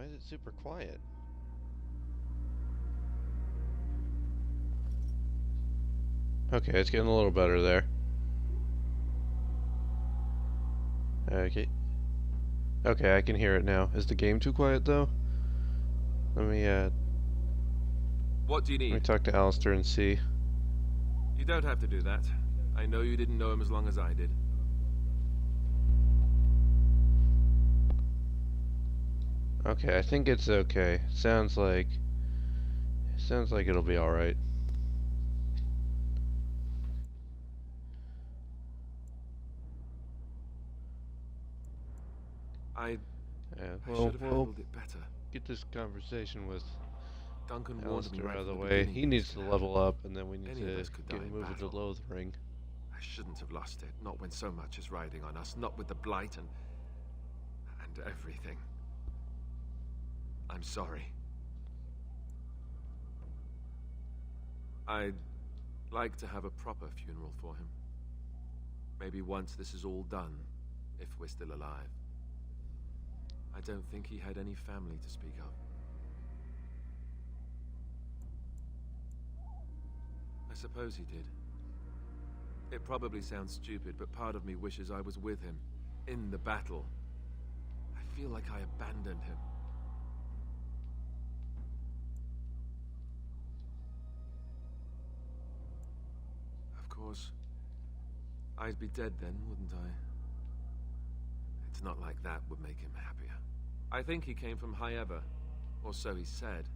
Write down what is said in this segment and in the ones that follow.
Why is it super quiet? Okay, it's getting a little better there. Okay. Okay, I can hear it now. Is the game too quiet though? Let me What do you let me need? talk to Alistair and see. You don't have to do that. I know you didn't know him as long as I did. Okay, I think it's okay. Sounds like it'll be all right. I Yeah, I well, should have we'll handled it better. get this conversation with Duncan warned me Alistair right out of from the the way. beginning He that this needs could to happen. level up, and then we need Any of to us could die get in moving to battle. Lothering. I shouldn't have lost it, not when so much is riding on us, not with the blight and everything. I'm sorry. I'd like to have a proper funeral for him. Maybe once this is all done, if we're still alive. I don't think he had any family to speak of. I suppose he did. It probably sounds stupid, but part of me wishes I was with him, in the battle. I feel like I abandoned him. Of course, I'd be dead then, wouldn't I? It's not like that would make him happier. I think he came from High Ever, or so he said.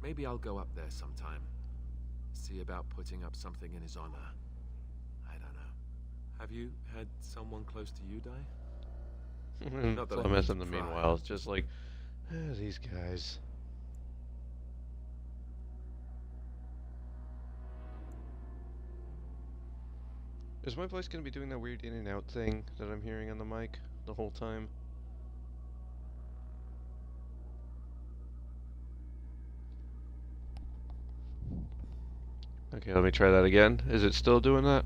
Maybe I'll go up there sometime. See about putting up something in his honor. I don't know. Have you had someone close to you die? Not that I Flemeth mean in the to pry. meanwhile is just like, these guys. Is my voice gonna be doing that weird in and out thing that I'm hearing on the mic the whole time? Okay, let me try that again. Is it still doing that?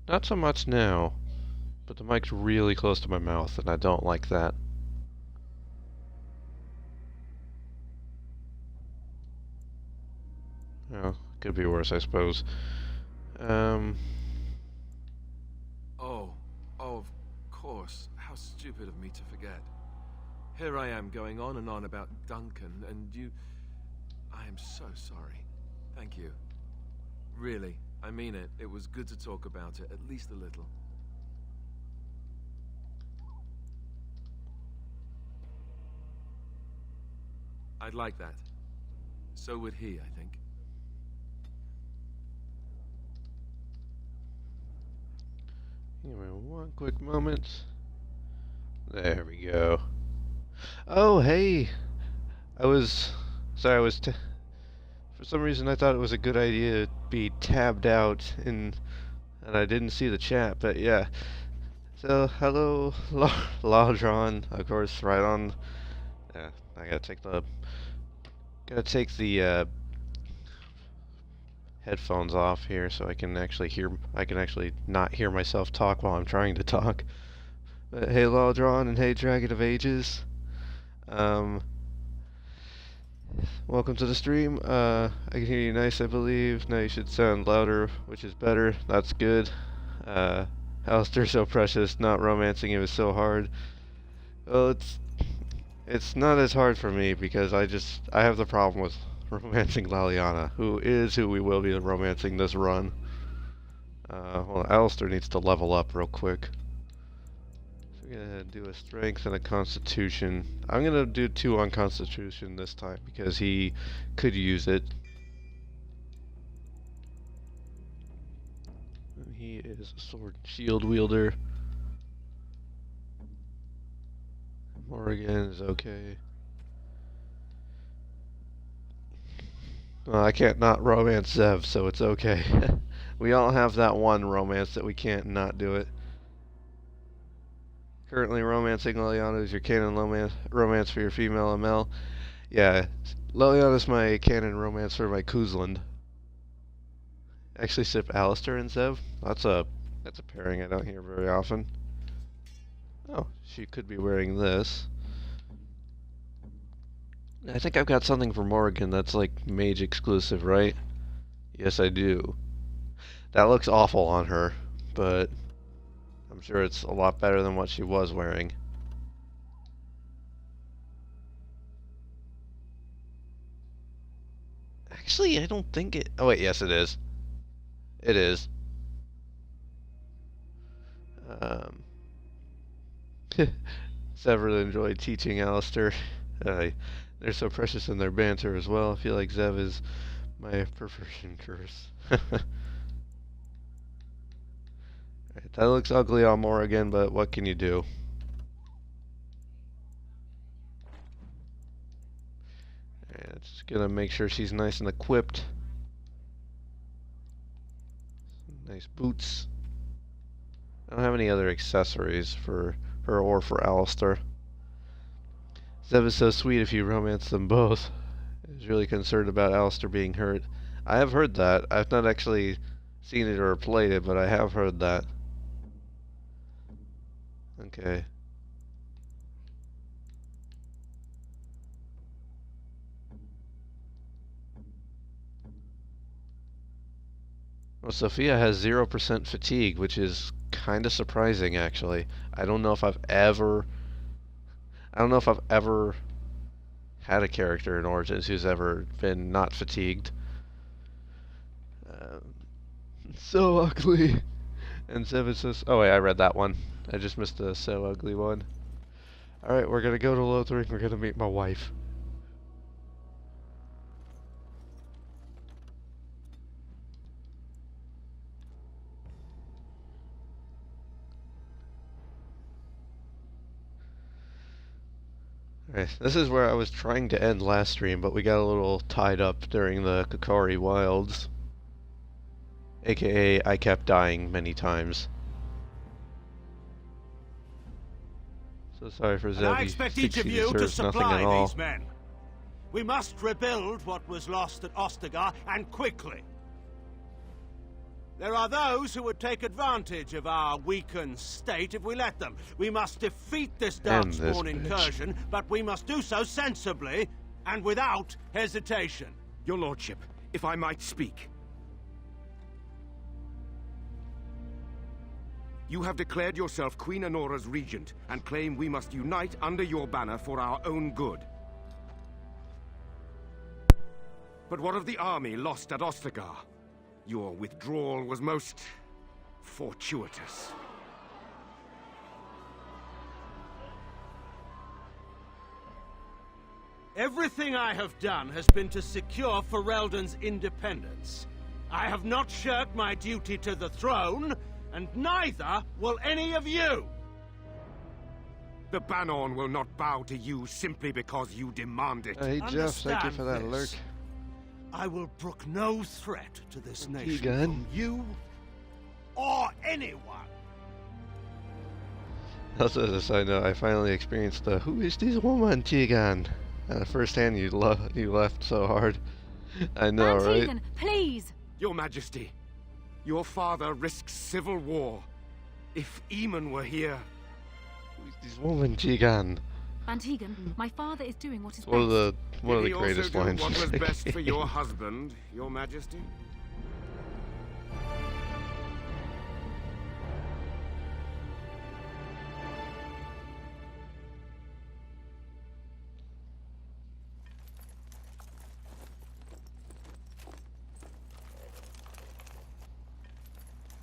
Not so much now, but the mic's really close to my mouth and I don't like that. Oh, could be worse, I suppose. Um, Oh, of course. How stupid of me to forget. Here I am going on and on about Duncan, and you... I am so sorry. Thank you. Really, I mean it. It was good to talk about it, at least a little. I'd like that. So would he, I think. give me one quick moment. There we go. Oh, hey! I was... Sorry, for some reason I thought it was a good idea to be tabbed out and I didn't see the chat, but yeah. So, hello, Laudron, of course, right on. Yeah, I gotta take the headphones off here so I can actually not hear myself talk while I'm trying to talk. But hey, Laudron, and hey, Dragon of Ages. Welcome to the stream. I can hear you nice, I believe. Now you should sound louder, which is better. That's good. Alistair, so precious. Not romancing him is so hard. Well, it's not as hard for me because I have the problem with romancing Laliana, who we will be romancing this run. Well, Alistair needs to level up real quick. So we're gonna do a strength and a constitution. I'm gonna do 2 on constitution this time because he could use it. And he is a sword and shield wielder. Morrigan is okay. Well, I can't not romance Zev, so it's okay. We all have that one romance that we can't not do it. Currently romancing Liliana is your canon romance for your female ML. Yeah, Liliana's my canon romance for my Kuzland. Actually, sip Alistair and Zev. That's a pairing I don't hear very often. Oh, she could be wearing this. I think I've got something for Morrigan that's like mage exclusive, right? Yes, I do. That looks awful on her, but I'm sure it's a lot better than what she was wearing. Actually, I don't think it... Oh wait, yes it is. It is. Zev really enjoyed teaching Alistair. They're so precious in their banter as well. I feel like Zev is my perversion curse. Right, that looks ugly on Morrigan, but what can you do? Right, just gonna make sure she's nice and equipped. Some nice boots. I don't have any other accessories for her or for Alistair. Zev is so sweet if you romance them both. He's really concerned about Alistair being hurt. I have heard that. I've not actually seen it or played it, but I have heard that. Okay. Well, Sophia has 0% fatigue, which is kind of surprising, actually. I don't know if I've ever had a character in Origins who's ever been not fatigued. So ugly. And Zev says, oh wait, I read that one. I just missed the so ugly one. Alright, we're gonna go to Lothric, we're gonna meet my wife. Alright, this is where I was trying to end last stream, but we got a little tied up during the Kokari Wilds. AKA, I kept dying many times. So sorry for Zev. I expect each of you to supply these men. We must rebuild what was lost at Ostagar, and quickly. There are those who would take advantage of our weakened state if we let them. We must defeat this Darkspawn incursion, but we must do so sensibly and without hesitation. Your lordship, if I might speak. You have declared yourself Queen Anora's regent and claim we must unite under your banner for our own good. But what of the army lost at Ostagar? Your withdrawal was most fortuitous. Everything I have done has been to secure Ferelden's independence. I have not shirked my duty to the throne, and neither will any of you! The Bannorn will not bow to you simply because you demand it. Hey Jeff, thank you for that alert. I will brook no threat to this nation Tegan. from you or anyone. Also, as a side note, I finally experienced the "Who is this woman, Tegan?" Firsthand, you left so hard. I know, right? Tegan, please. Your Majesty, your father risks civil war. If Eamon were here... Who is this woman, Tegan? Van Tegan, my father is doing what is One of best. the greatest Did he also lines. do what was best for your husband, your Majesty?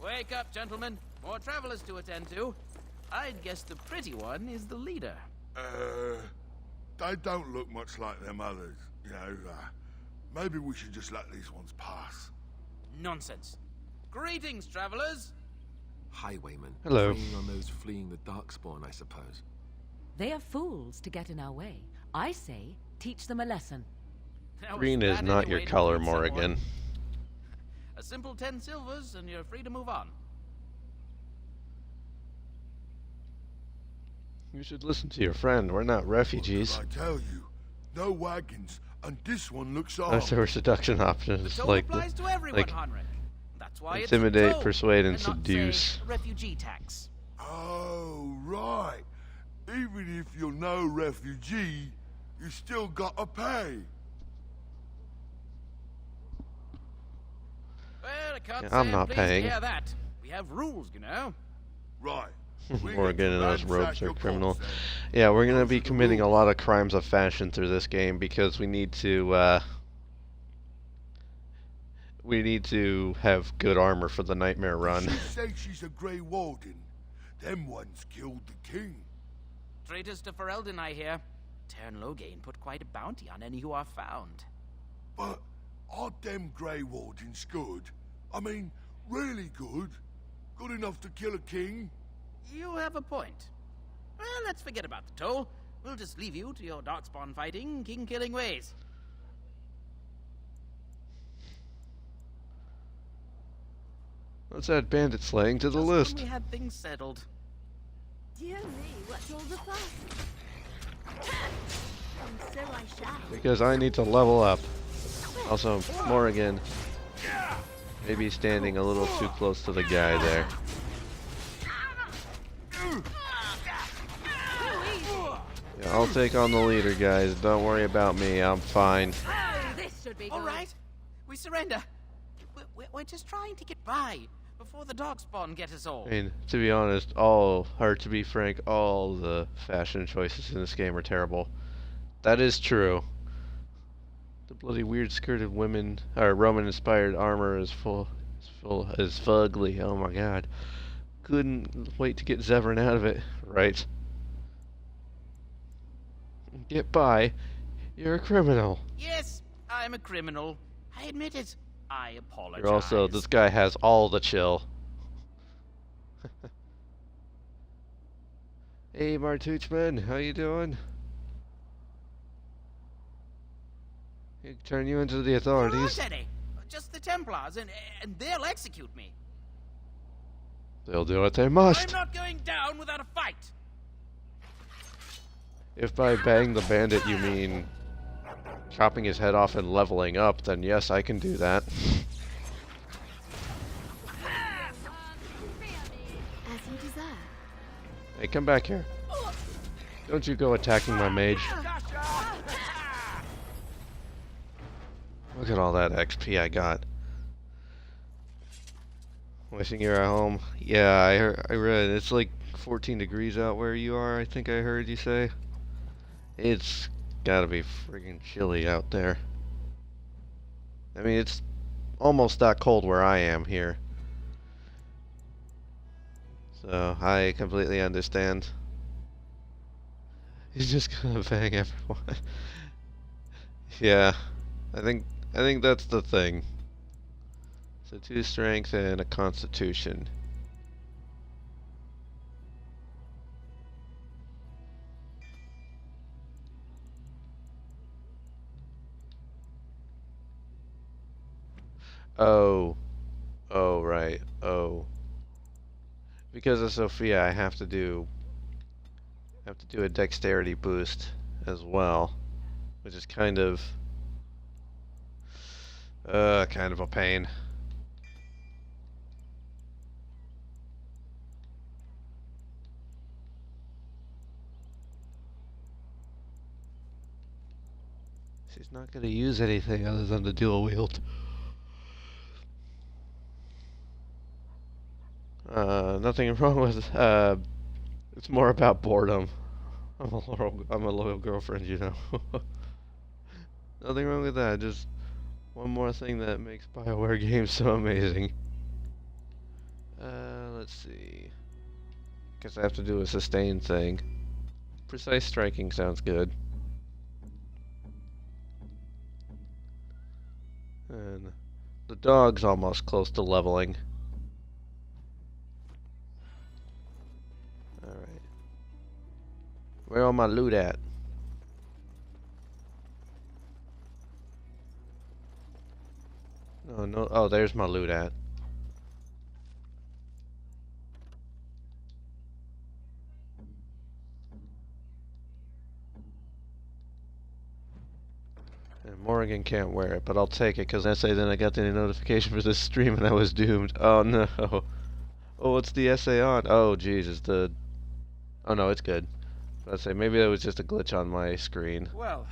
Wake up, gentlemen. More travelers to attend to. I'd guess the pretty one is the leader. They don't look much like them others. You know, maybe we should just let these ones pass. Nonsense. Greetings, travelers. Highwaymen. Hello. Preying on those fleeing the Darkspawn, I suppose. They are fools to get in our way. I say, teach them a lesson. Now, Green is that not any your way to color, lead someone? Morrigan. A simple 10 silvers and you're free to move on. You should listen to your friend. We're not refugees. What did I tell you? No wagons, and this one looks Unless there were seduction The options, toll like applies to everyone, like Heinrich. That's why intimidate, it's a toll, persuade, and not, say, seduce. refugee tax. Oh, Oh, right. Even if you're no refugee, you still gotta pay. Well, I can't Yeah, say I'm not pleased to paying. hear that. We have rules, you know. Right. We Morgan get and to those robes ransack are your criminal. corpse, then. Yeah, we're gonna Those be are the committing a rules. lot of crimes of fashion through this game because we need to have good armor for the Nightmare Run. She says she's a Grey Warden. Them ones killed the king. Traitors to Ferelden, I hear. Tern Loghain put quite a bounty on any who are found. But are them Grey Wardens good? I mean, really good? Good enough to kill a king? You have a point. Well, let's forget about the toll. We'll just leave you to your darkspawn fighting, king-killing ways. Let's add bandit slaying to the Just list. when we had things settled. Dear me, what's all the fuss? And so I shall. Because I need to level up. Also, Morrigan maybe standing a little too close to the guy there. Yeah, I'll take on the leader, guys. Don't worry about me. I'm fine. Oh, this should be good. All right, we surrender. We're just trying to get by before the darkspawn get us all. I mean, to be honest, to be frank, all the fashion choices in this game are terrible. That is true. The bloody weird skirted women, or Roman-inspired armor is fugly. Oh my god. Couldn't wait to get Zevran out of it. Right. Get by. You're a criminal. Yes, I'm a criminal. I admit it. I apologize. You're also, this guy has all the chill. Hey, Martuchman, how you doing? He turn you into the authorities. There aren't any. Just the Templars, and they'll execute me. They'll do what they must. I'm not going down without a fight. If by bang the bandit you mean chopping his head off and leveling up, then yes, I can do that. As you desire. Hey, come back here. Don't you go attacking my mage. Look at all that XP I got. Wishing you're at home. Yeah, I read it's like 14 degrees out where you are, I think I heard you say. It's gotta be friggin' chilly out there. I mean, it's almost that cold where I am here. So, I completely understand. He's just gonna bang everyone. Yeah, I think that's the thing. So 2 strength and a constitution. Oh. Oh, right. Oh. Because of Sophia, I have to do a dexterity boost as well, which is kind of a pain. She's not going to use anything other than the dual wield. Nothing wrong with, it's more about boredom. I'm a loyal girlfriend, you know. Nothing wrong with that, just one more thing that makes BioWare games so amazing. Let's see. Guess I have to do a sustain thing. Precise striking sounds good. And the dog's almost close to leveling. Alright. Where all my loot at? No, oh, there's my loot at. And Morrigan can't wear it, but I'll take it, because I say then I got the notification for this stream and I was doomed. Oh no. Oh, what's the essay on? Oh, jeez, it's the... Oh, no, it's good. Let's say maybe that was just a glitch on my screen. Well,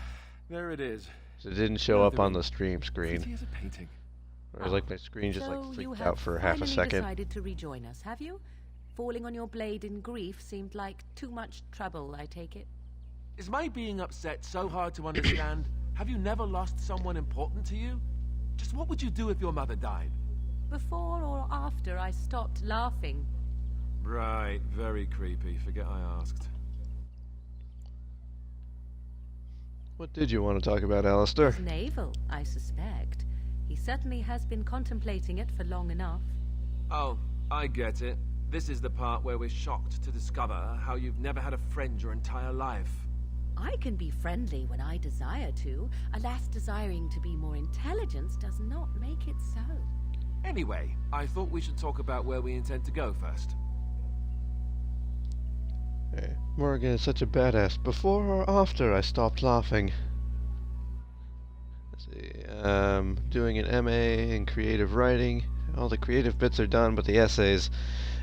there it is. So it didn't show up on the stream screen. Pretty as a painting. Or was like my screen just like So you freaked have out for half a finally second. decided to rejoin us, have you? Falling on your blade in grief seemed like too much trouble, I take it. Is my being upset so hard to understand? Have you never lost someone important to you? Just what would you do if your mother died? Before or after I stopped laughing? Right, very creepy. Forget I asked. What did you want to talk about, Alistair? Naval, I suspect. He certainly has been contemplating it for long enough. Oh, I get it. This is the part where we're shocked to discover how you've never had a friend your entire life. I can be friendly when I desire to. Alas, desiring to be more intelligent does not make it so. Anyway, I thought we should talk about where we intend to go first. Hey, Morrigan is such a badass. Before or after I stopped laughing? Let's see. Doing an MA in creative writing. All the creative bits are done, but the essays...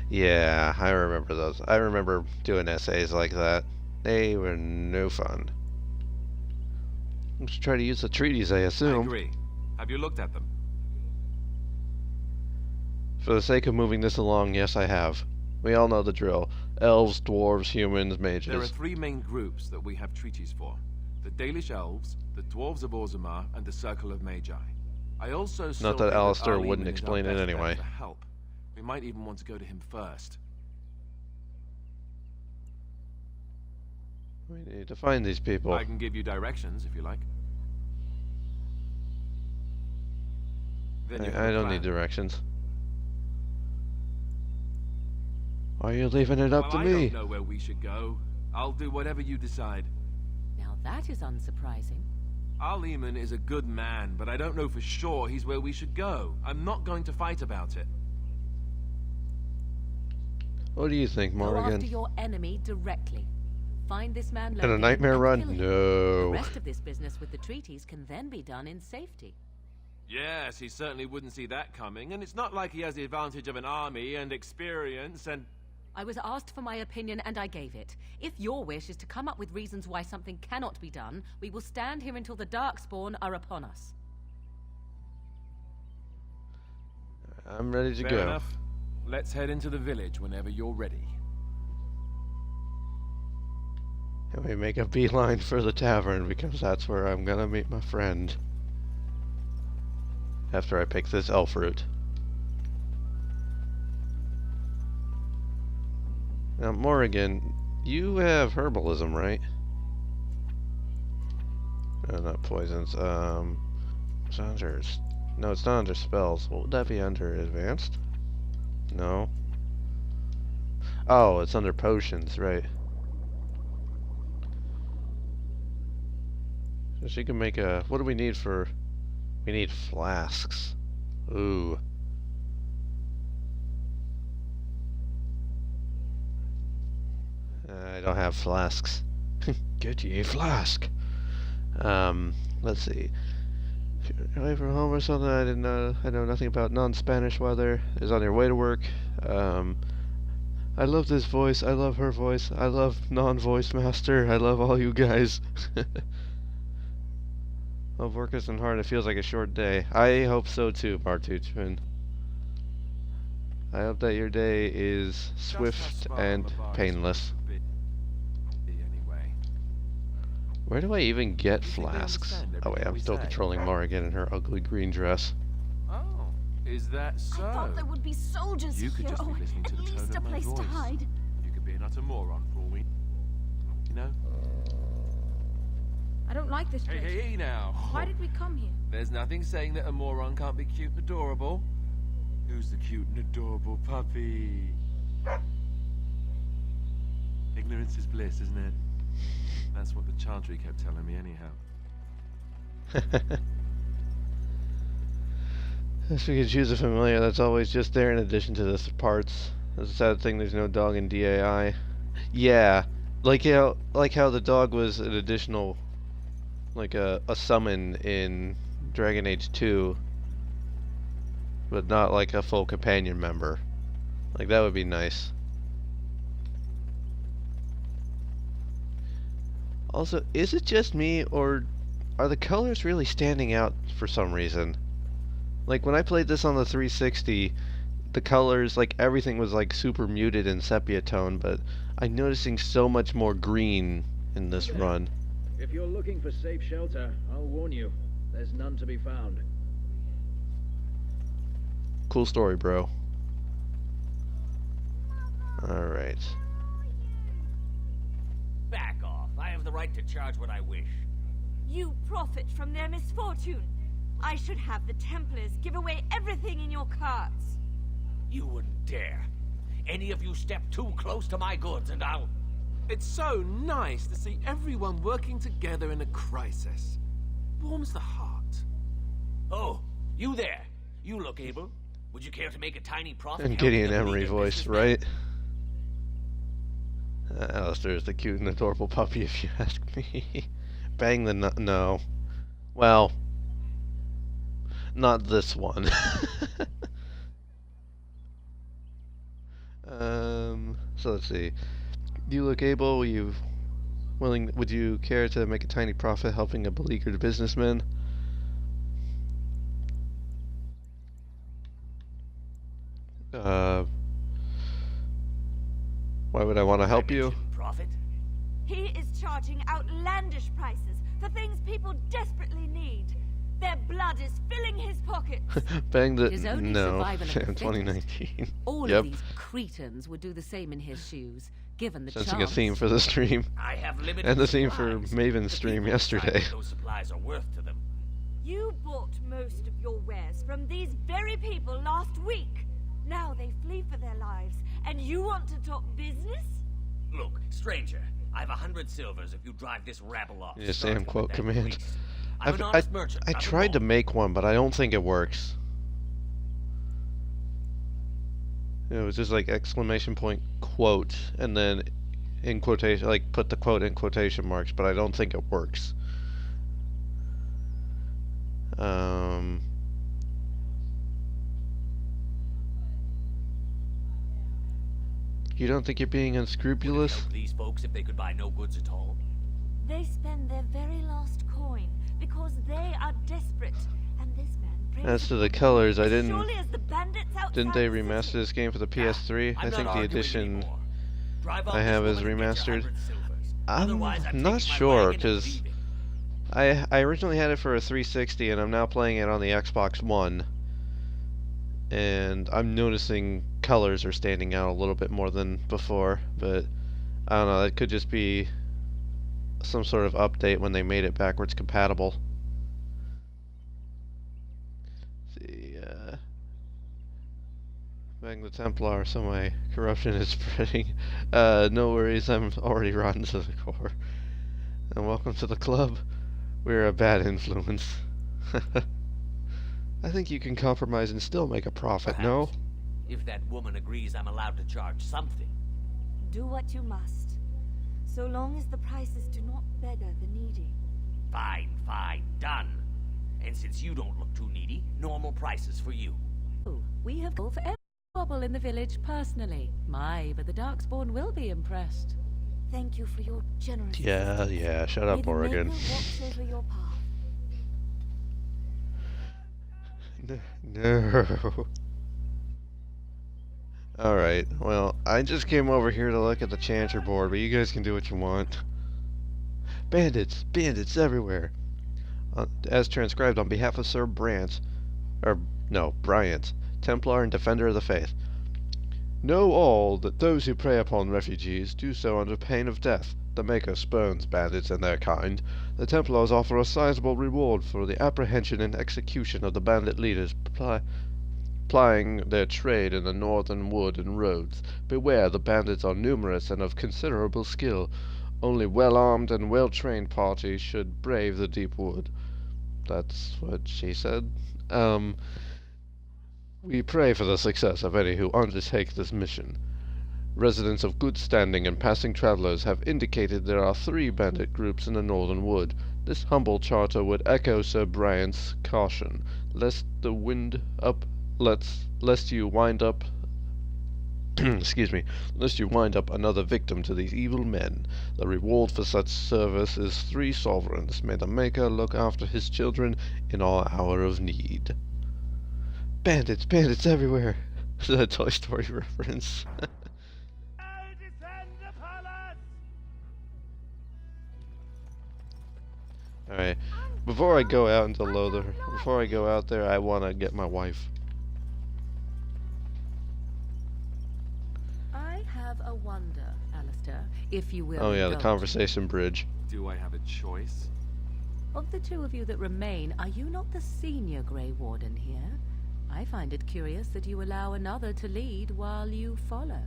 Yeah, I remember those. I remember doing essays like that. They were no fun. Let's try to use the treaties, I I assume. agree. Have you looked at them? For the sake of moving this along, yes, I have. We all know the drill. Elves, dwarves, humans, mages. There are three main groups that we have treaties for. The Dalish Elves, the Dwarves of Orzammar, and the Circle of Magi. I also Not that Alistair wouldn't explain it anyway. For help. We might even want to go to him first. We need to find these people. I can give you directions if you like. Then you have I a don't plan. need directions. Why are you leaving it up to I me? don't know where we should go. I'll do whatever you decide. Now that is unsurprising. Al-Eman is a good man, but I don't know for sure he's where we should go. I'm not going to fight about it. What do you think, Go after Morrigan? your enemy directly. Find this man In a Logan nightmare and run? kill him. No. The rest of this business with the treaties can then be done in safety. Yes, he certainly wouldn't see that coming, and it's not like he has the advantage of an army and experience and... I was asked for my opinion and I gave it. If your wish is to come up with reasons why something cannot be done, we will stand here until the Darkspawn are upon us. I'm ready to Fair go. enough. Let's head into the village whenever you're ready. And we make a beeline for the tavern because that's where I'm gonna meet my friend. After I pick this elf root. Now, Morrigan, you have herbalism, right? No, not poisons. It's under... No, it's not under spells. What would that be under? Advanced? No. Oh, it's under potions, right. So she can make a... What do we need for... We need flasks. Ooh. I don't have flasks. Get ye a flask. Let's see. If you're away from home or something, I didn't know. I know nothing about non-Spanish weather. Is on your way to work. I love this voice. I love her voice. I love non-voice master. I love all you guys. Love work isn't hard. It feels like a short day. I hope so too, Bartuchman. I hope that your day is swift and painless. Anyway. Where do I even get You think they flasks? understand Oh wait, everything I'm we still say? controlling Morrigan in her ugly green dress. Oh, is that so? I thought there would be soldiers You could here, just be or listening to at the tone least of a my place to voice. hide. You could be an utter moron for all we... You know? I don't like this Hey, place. hey, hey now! Why did we come here? There's nothing saying that a moron can't be cute and adorable. Who's the cute and adorable puppy? Ignorance is bliss, isn't it? That's what the Chantry kept telling me anyhow. If we could choose a familiar that's always just there in addition to the parts. That's a sad thing there's no dog in DAI. Yeah. Like how the dog was an additional, like a summon in Dragon Age 2, but not like a full companion member. Like, that would be nice. Also, is it just me, or are the colors really standing out for some reason? Like, when I played this on the 360, the colors, like, everything was, like, super muted in sepia tone, but I'm noticing so much more green in this run. If you're looking for safe shelter, I'll warn you, there's none to be found. Cool story, bro. Alright. Back off. I have the right to charge what I wish. You profit from their misfortune. I should have the Templars give away everything in your carts. You wouldn't dare. Any of you step too close to my goods and I'll... It's so nice to see everyone working together in a crisis. Warms the heart. Oh, you there. You look able. Would you care to make a tiny profit? And Gideon Emery voice, right? Alistair is the cute and adorable puppy, if you ask me. Bang the no. Well, not this one. So let's see. You look able. Would you care to make a tiny profit helping a beleaguered businessman? Why would I want to help you? Profit? He is charging outlandish prices for things people desperately need. Their blood is filling his pockets. Bang the... It is only No. survival of the In fittest. 2019. All Yep. of these cretins would do the same in his shoes, given the Sensing chance. a theme for the stream. I have limited And the theme for supplies. Maven's The stream people decide yesterday. what those supplies are worth to them. You bought most of your wares from these very people last week. Now they flee for their lives, and you want to talk business? Look, stranger, I've 100 silvers if you drive this rabble off. Yeah, starting Sam with quote that command. priest. I'm an honest merchant. I not a tried to bull. make one, but I don't think it works. It was just like exclamation point quote, and then in quotation, like put the quote in quotation marks, but I don't think it works. You don't think you're being Would it unscrupulous? help these folks if they could buy no goods at all? They spend their very last coin because they are desperate, and this man prays As to the upon colors, them I as didn't. surely as the bandits Didn't outside they the remaster city. this game for the PS3? I'm I not think the arguing edition anymore. Drive off I this have is woman and get your remastered. 100 silvers. I'm Otherwise, I'm not taking my sure, wagon and because leaving. I originally had it for a 360, and I'm now playing it on the Xbox One. And I'm noticing colors are standing out a little bit more than before, but I don't know, that could just be some sort of update when they made it backwards compatible. Let's see, bang the Templar, so my corruption is spreading. No worries, I'm already rotten to the core. And welcome to the club. We're a bad influence. I think you can compromise and still make a profit, no? Perhaps. If that woman agrees I'm allowed to charge something. Do what you must, so long as the prices do not beggar the needy. Fine, fine, done. And since you don't look too needy, normal prices for you. We have called for every bubble in the village personally. But the Darkspawn will be impressed. Thank you for your generous Yeah, assistance. yeah, shut May up, the Oregon. Maker watch over your path. No. Alright, well, I just came over here to look at the Chanter board, but you guys can do what you want. Bandits! Bandits everywhere! As transcribed on behalf of Sir Bryant, Templar and Defender of the Faith. Know all that those who prey upon refugees do so under pain of death. The Maker spurns bandits and their kind. The Templars offer a sizable reward for the apprehension and execution of the bandit leaders plying their trade in the northern wood and roads. Beware, the bandits are numerous and of considerable skill. Only well-armed and well-trained parties should brave the deep wood. That's what she said. We pray for the success of any who undertake this mission. Residents of good standing and passing travelers have indicated there are 3 bandit groups in the northern wood. This humble charter would echo Sir Bryant's caution, lest you wind up excuse me, lest you wind up another victim to these evil men. The reward for such service is 3 sovereigns. May the Maker look after his children in our hour of need. Bandits, bandits everywhere. The Toy Story reference. Alright, before I go out into Lothar, before I go out there, I want to get my wife. I have a wonder, Alistair, if you will. Oh yeah, the indulge. conversation bridge. Do I have a choice? Of the 2 of you that remain, are you not the senior Grey Warden here? I find it curious that you allow another to lead while you follow.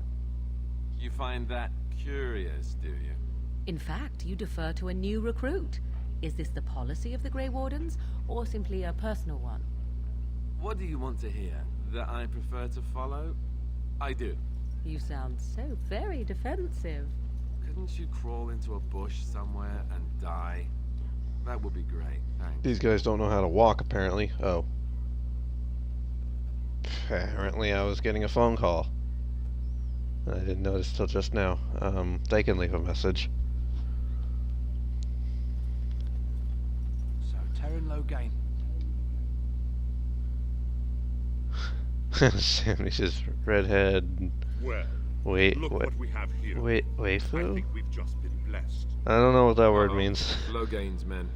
You find that curious, do you? In fact, you defer to a new recruit. Is this the policy of the Grey Wardens, or simply a personal one? What do you want to hear? That I prefer to follow? I do. You sound so very defensive. Couldn't you crawl into a bush somewhere and die? That would be great, thanks. These guys don't know how to walk, apparently. Oh. Apparently I was getting a phone call. I didn't notice till just now. They can leave a message. So, Terran Loghain. Sammy's just redhead. Well, Wait, look what we have here. waifu? I think we've just been blessed. I don't know what that word means. Loghain's men.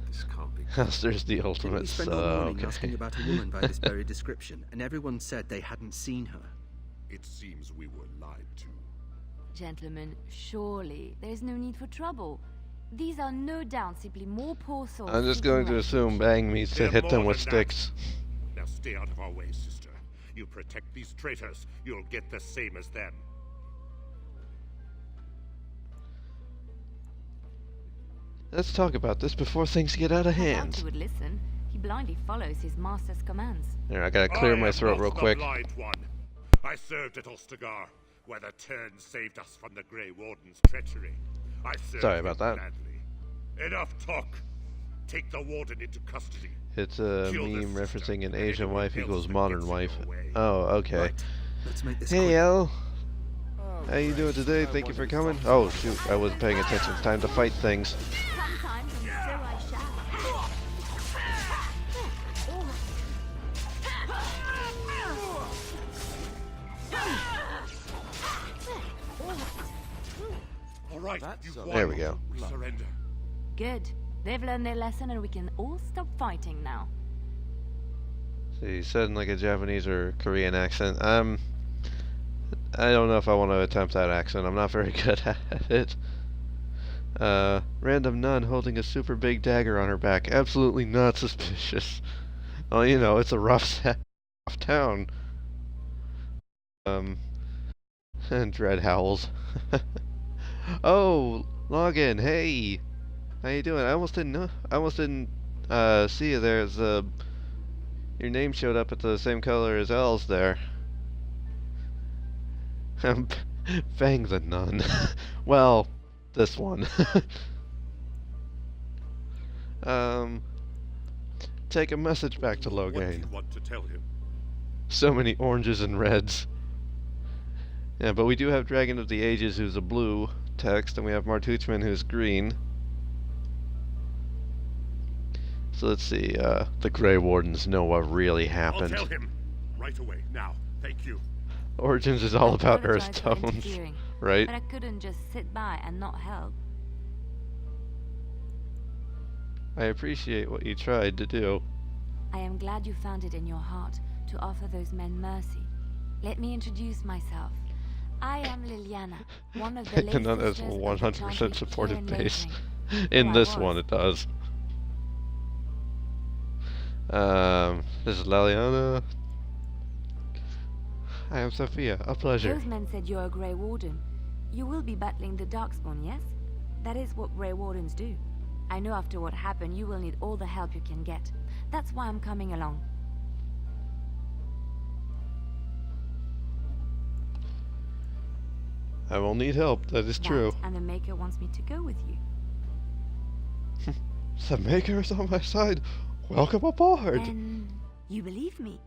This can't be. There's the ultimate We spent all morning asking about a woman by this very description, and everyone said they hadn't seen her. It seems we were lied to. Gentlemen, surely there's no need for trouble. These are no doubt simply more poor souls. I'm just going to assume bang means to hit them with sticks. Now stay out of our way, sister. You protect these traitors, you'll get the same as them. Let's talk about this before things get out of I hand. thought you would listen. He blindly follows his master's commands. Here, I gotta clear my throat real quick. I am not the blind one. I served at Ostagar, where the Terns saved us from the Grey Warden's treachery. I served Sorry about that. gladly. Enough talk. Take the Warden into custody. It's a Kill meme the sister, referencing an and Asian anyone wife else equals that modern gets in wife. your way. Oh, okay. Right. Let's make this Hey, quick. El. How you doing today? Thank you for coming. Oh, shoot. I wasn't paying attention. It's time to fight things. Sometimes, and so I shall. All right, you There we go. We surrender. Good. They've learned their lesson and we can all stop fighting now. So he said in like a Japanese or Korean accent. I don't know if I want to attempt that accent. I'm not very good at it. Random nun holding a super big dagger on her back. Absolutely not suspicious. Oh, you know, it's a rough town. And Dread howls. Oh, Login, hey! How you doing? I almost didn't see you there. Your name showed up at the same color as L's there. Fang the nun. Well, this one. Take a message back to What do Loghain. you want to tell him? So many oranges and reds. Yeah, but we do have Dragon of the Ages, who's a blue text, and we have Martuchman, who's green. So let's see, the Grey Wardens know what really happened. I'll tell him right away. Now, thank you. Origins is all about Apologize Earth for tones, interfering, right? But I couldn't just sit by and not help. I appreciate what you tried to do. I am glad you found it in your heart to offer those men mercy. Let me introduce myself. I am Liliana, one of the And that has late sisters of the 100% Atlantic supportive here in base. Lotharing. In Or I this was. one, it does. This is Liliana. I am Sophia. A pleasure. Those men said you're a Grey Warden. You will be battling the Darkspawn, yes? That is what Grey Wardens do. I know after what happened, you will need all the help you can get. That's why I'm coming along. I will need help, that is true. And the Maker wants me to go with you. The Maker is on my side. Welcome aboard. Then you believe me?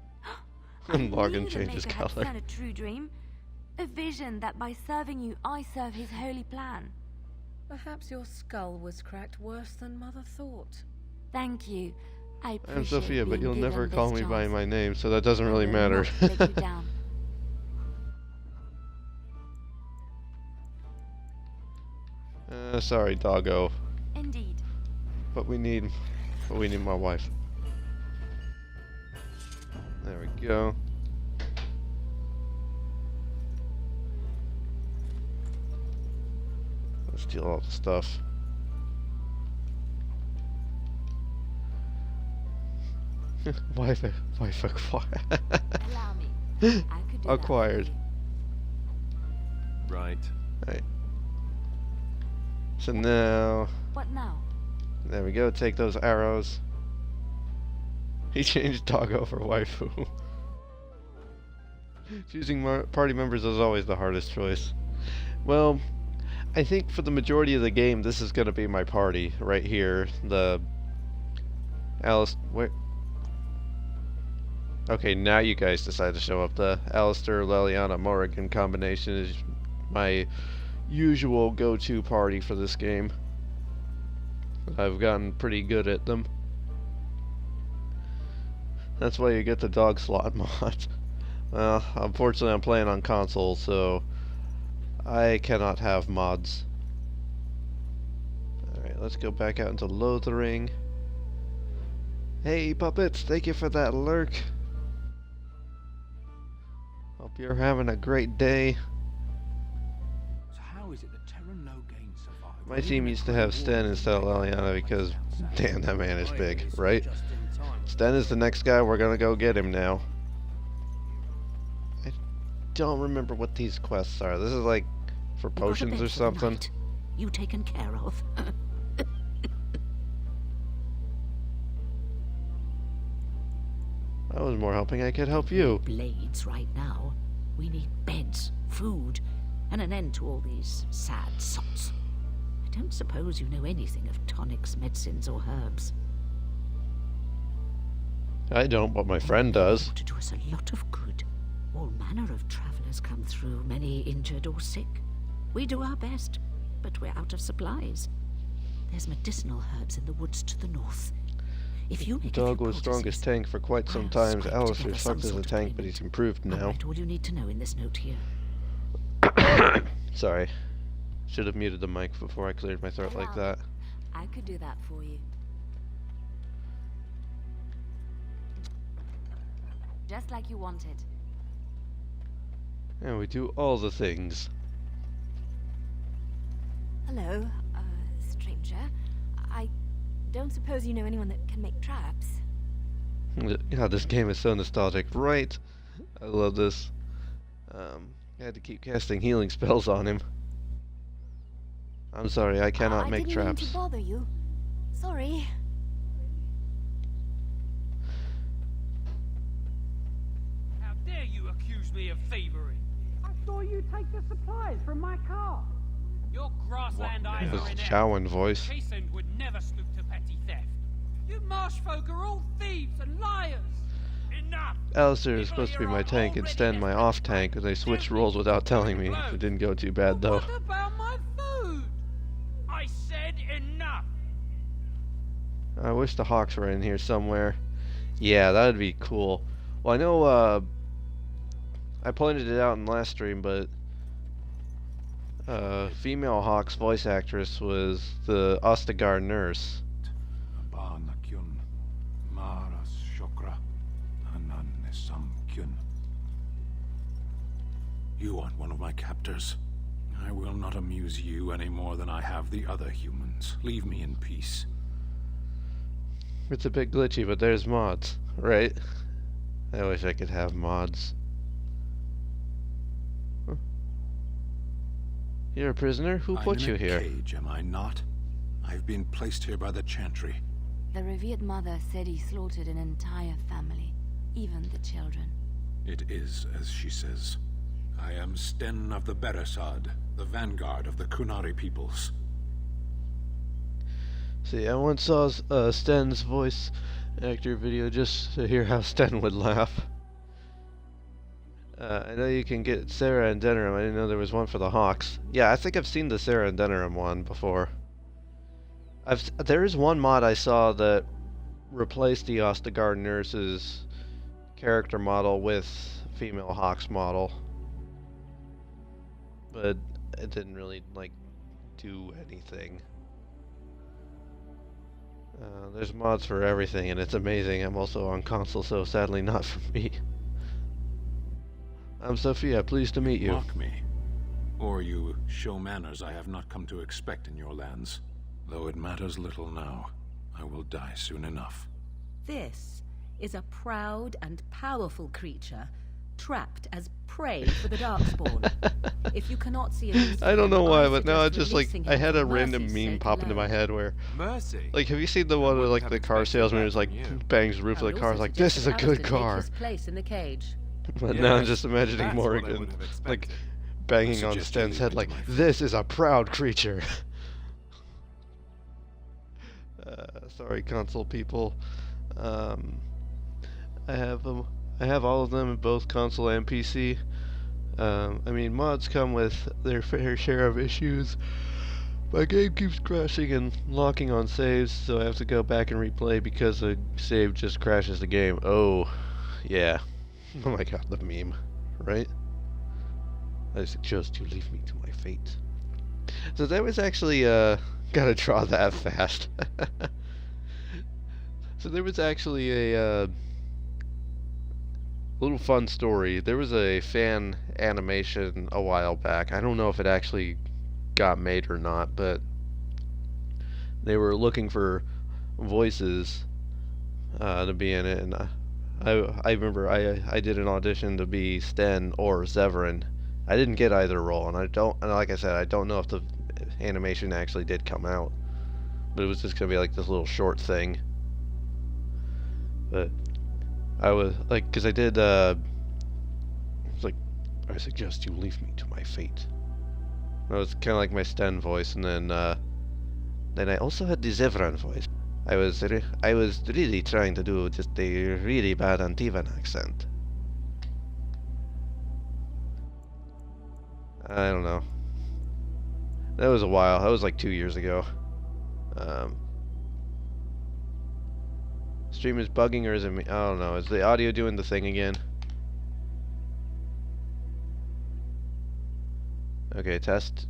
I And Login knew the changes Maker had color. found a true dream. A vision that by serving you, I serve his holy plan. Perhaps your skull was cracked worse than Mother thought. Thank you. I appreciate I'm Sophia, but being you'll never given call this me by chance. my name, so that doesn't really I will matter. not let you down. Sorry, doggo. Indeed. But we need my wife. There we go. Let's steal all the stuff. wife acquired. Allow me. I could do that. Acquired. Right. Right. So now, What now? there we go. Take those arrows. He changed doggo for waifu. Choosing party members is always the hardest choice. Well, I think for the majority of the game, this is going to be my party right here. The Alice. Where? Okay, now you guys decide to show up. The Alistair, Leliana, Morrigan combination is my usual go-to party for this game. I've gotten pretty good at them. That's why you get the dog slot mod. Well, unfortunately I'm playing on console, so I cannot have mods. Alright, let's go back out into Lothering. Hey puppets, thank you for that lurk. Hope you're having a great day. So how is it that Terran Logain survived? My team used to have Sten instead of Leliana because, damn, that man is big, right? Sten is the next guy, we're gonna go get him now. I don't remember what these quests are. This is like for potions or something. You taken care of. I was more hoping I could help you. Blades right now. We need beds, food, and an end to all these sad sots. I don't suppose you know anything of tonics, medicines, or herbs. I don't, but my friend does. To do us a lot of good. All manner of travelers come through, many injured or sick. We do our best, but we're out of supplies. There's medicinal herbs in the woods to the north. If you make Dog was strongest tank for quite some time. Alistair sucked as a tank, but he's improved now. Write all you need to know in this note here. Sorry. Should have muted the mic before I cleared my throat like that. I could do that for you. Just like you wanted. And we do all the things. Hello, stranger. I don't suppose you know anyone that can make traps? Yeah, this game is so nostalgic, right? I love this. I had to keep casting healing spells on him. I'm sorry, I cannot make traps. I didn't mean to bother you. Sorry. How dare you accuse me of thievery? I saw you take the supplies from my car. Your grassland eyes This are inept. Chowan voice. Chastened would never stoop to petty theft. You marsh folk are all thieves and liars. Enough! Alistair is supposed to be my tank and Sten my off tank. They switched roles without telling me. It didn't go too bad though. What about my food? I said enough. I wish the Hawks were in here somewhere. Yeah, that'd be cool. Well, I know I pointed it out in last stream, but female Hawks voice actress was the Ostagar nurse. You aren't one of my captors. I will not amuse you any more than I have the other humans. Leave me in peace. It's a bit glitchy, but there's mods, right? I wish I could have mods. Huh. You're a prisoner? Who put you here? I'm in a cage, am I not? I've been placed here by the Chantry. The revered mother said he slaughtered an entire family, even the children. It is as she says. I am Sten of the Beresad, the vanguard of the Kunari peoples. See, I once saw Sten's voice actor video just to hear how Sten would laugh. I know you can get Sarah and Denerim. I didn't know there was one for the Hawks. Yeah, I think I've seen the Sarah and Denerim one before. There is one mod I saw that replaced the Ostagar nurse's character model with female Hawks model, but it didn't really like do anything. There's mods for everything, and it's amazing. I'm also on console, so sadly not for me. I'm Sophia, pleased to meet you. Mock me, or you show manners I have not come to expect in your lands. Though it matters little now, I will die soon enough. This is a proud and powerful creature, trapped as prey for the Darkspawn. If you cannot see a I don't know why, but now I just like I had a random meme pop into my head where Mercy. Like, have you seen the one where like the car salesman who's like bangs the roof of the car, is like, this is a good car. Place in the cage. But now I'm just imagining Morrigan like banging on Sten's head like, this is a proud creature. Sorry, console people. I have all of them in both console and PC. I mean, mods come with their fair share of issues. My game keeps crashing and locking on saves, so I have to go back and replay because the save just crashes the game. Oh, yeah. Oh my god, the meme, right? I suggest you leave me to my fate. So that was actually, gotta draw that fast. So there was actually a little fun story. There was a fan animation a while back. I don't know if it actually got made or not, but they were looking for voices to be in it, and I remember I did an audition to be Sten or Severin. I didn't get either role, and like I said, I don't know if the animation actually did come out, but it was just gonna be like this little short thing. But I was like, because I did, it's like, I suggest you leave me to my fate. That was kind of like my Sten voice, and then I also had the Zevran voice. I was really trying to do just a really bad Antivan accent. I don't know. That was a while. That was like 2 years ago. Stream is bugging, or is it me? I don't know. Is the audio doing the thing again? Okay, test.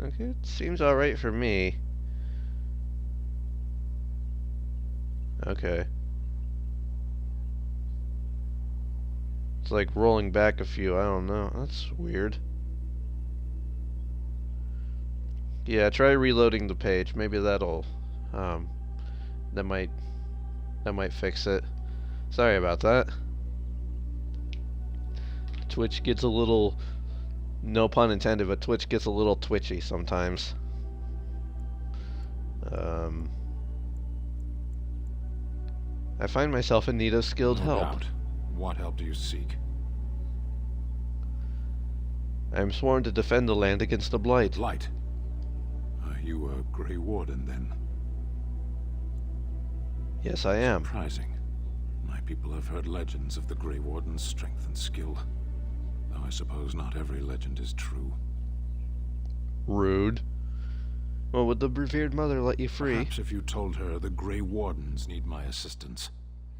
Okay, it seems alright for me. Okay. It's like rolling back a few, I don't know. That's weird. Yeah, try reloading the page. Maybe that'll that might fix it. Sorry about that. Twitch gets a little, no pun intended, but Twitch gets a little twitchy sometimes. I find myself in need of skilled help. Doubt. What help do you seek? I am sworn to defend the land against the Blight. Blight? Are you a Grey Warden, then? Yes, I am. Surprising. My people have heard legends of the Grey Warden's strength and skill. Though I suppose not every legend is true. Rude. Well, would the revered mother let you free? Perhaps if you told her the Grey Wardens need my assistance,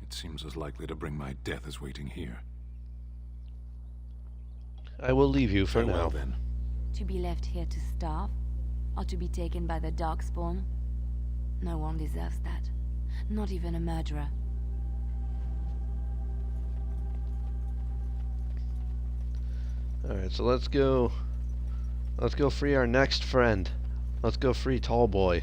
it seems as likely to bring my death as waiting here. I will leave you for now. Then. To be left here to starve? Or to be taken by the Darkspawn? No one deserves that. Not even a murderer. Alright, so let's go free our next friend. Let's go free Tallboy.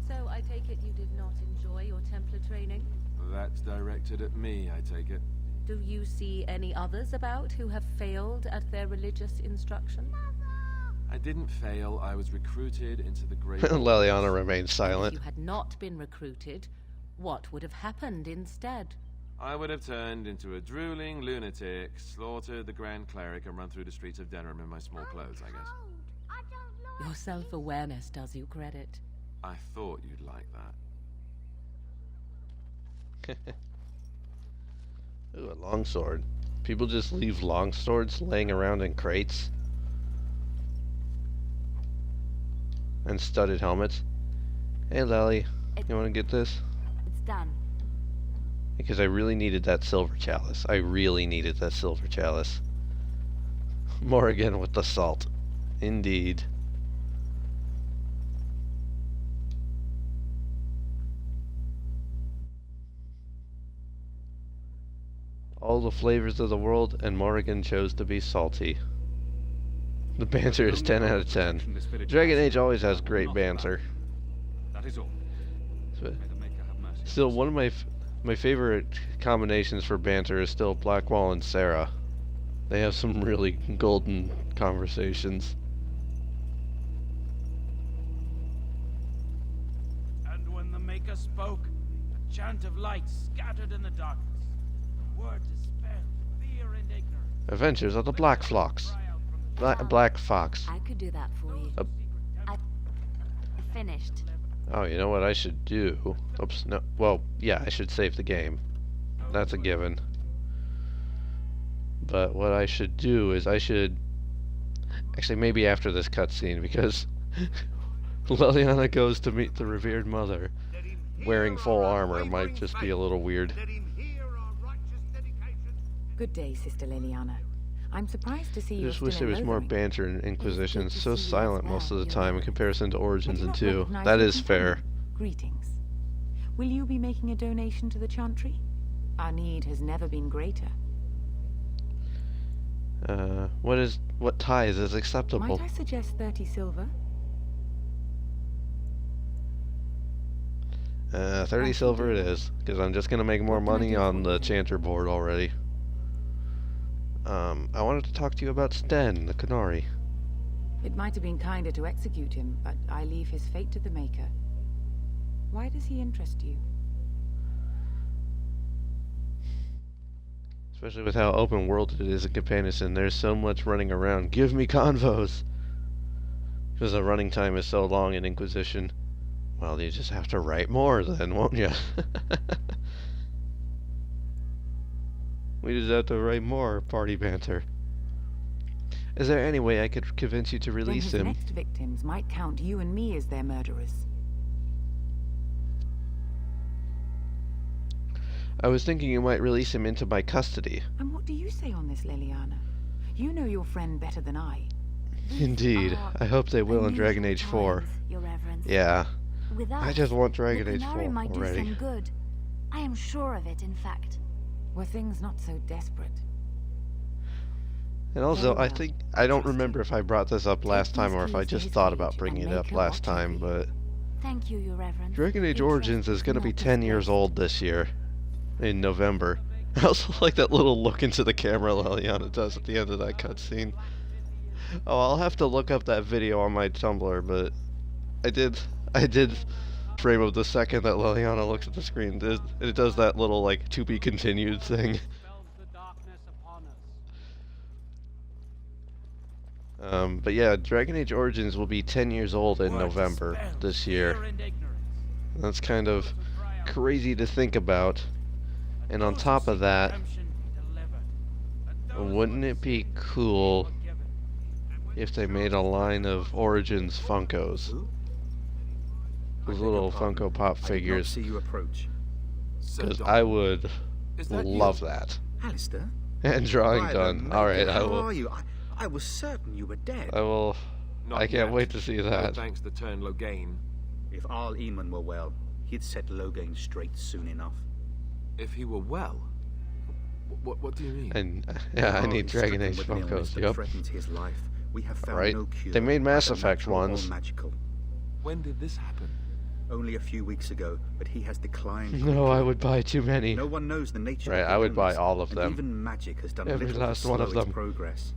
So I take it you did not enjoy your Templar training? That's directed at me, I take it. Do you see any others about who have failed at their religious instruction? I didn't fail. I was recruited into the Grey Leliana remains silent. If you had not been recruited, what would have happened instead? I would have turned into a drooling lunatic, slaughtered the Grand Cleric, and run through the streets of Denerim in my small clothes, I guess. Your self-awareness does you credit. I thought you'd like that. Ooh, a longsword. People just leave longswords laying around in crates. And studded helmets. Hey, Lally, you want to get this? It's done. Because I really needed that silver chalice. I really needed that silver chalice. Morrigan with the salt. Indeed. All the flavors of the world, and Morrigan chose to be salty. The banter is 10 out of 10. Dragon Age always has great banter. That is all. Still, one of my favorite combinations for banter is still Blackwall and Sarah. They have some really golden conversations. And when the Maker spoke, a chant of light scattered in the darkness. Word dispelled fear and ignorance. Adventures of the Black Fox. Black Fox. I could do that for you. I finished. Oh, you know what I should do? Oops, no. Well, yeah, I should save the game. That's a given. But what I should do is I should... Actually, maybe after this cutscene, because Leliana goes to meet the revered mother wearing full armor. Might just be a little weird. Good day, Sister Leliana. I'm surprised to see you. I just wish there was more banter in Inquisition. It's so silent most of the time in comparison to Origins and 2. That is fair. Greetings. Will you be making a donation to the Chantry? Our need has never been greater. What tithe is acceptable? Might I suggest 30 silver? 30 silver it is, because I'm just gonna make more money on the Chanter board already. I wanted to talk to you about Sten, the Qunari. It might have been kinder to execute him, but I leave his fate to the Maker. Why does he interest you? Especially with how open world it is in Comparison. There's so much running around. Give me convos! Because the running time is so long in Inquisition. Well, you just have to write more then, won't you? We just have to write more party banter. Is there any way I could convince you to release then him? His next victims might count you and me as their murderers. I was thinking you might release him into my custody. And what do you say on this, Leliana? You know your friend better than I. Indeed. I hope they will in Dragon Age 4. Your Reverence. Yeah. With us, I just want Dragon Age 4 Qunari might already. do some good. I am sure of it, in fact. Were things not so desperate? And also, I don't remember if I brought this up last time or if I just thought about bringing it up last time, but Thank you, Your Reverence. Dragon Age Origins is going to be 10 years old this year, in November. I also like that little look into the camera Leliana does at the end of that cutscene. Oh, I'll have to look up that video on my Tumblr, but I did frame of the second that Leliana looks at the screen. It does that little, like, to be continued thing. But yeah, Dragon Age Origins will be 10 years old in November this year. That's kind of crazy to think about. And on top of that, wouldn't it be cool if they made a line of Origins Funkos? Those little Funko Pop figures. See you approach. Because I would love that. Alistair? And drawing done. Alright, I will. How are you? I was certain you were dead. I will. I can't wait to see that. Thanks to turn Loghain. If Arl Eamon were well, he'd set Loghain straight soon enough. If he were well? What do you mean? And yeah, I need Dragon Age Funkos. Yep. Threatens his life. We have found Right. no cure. They made Mass either Effect natural or ones. magical. When did this happen? Only a few weeks ago, but he has declined. No, I would buy too many. No one knows the nature Right, of the I would buy illness, all of and them. Even magic has done Every little last to one slow of its them. progress.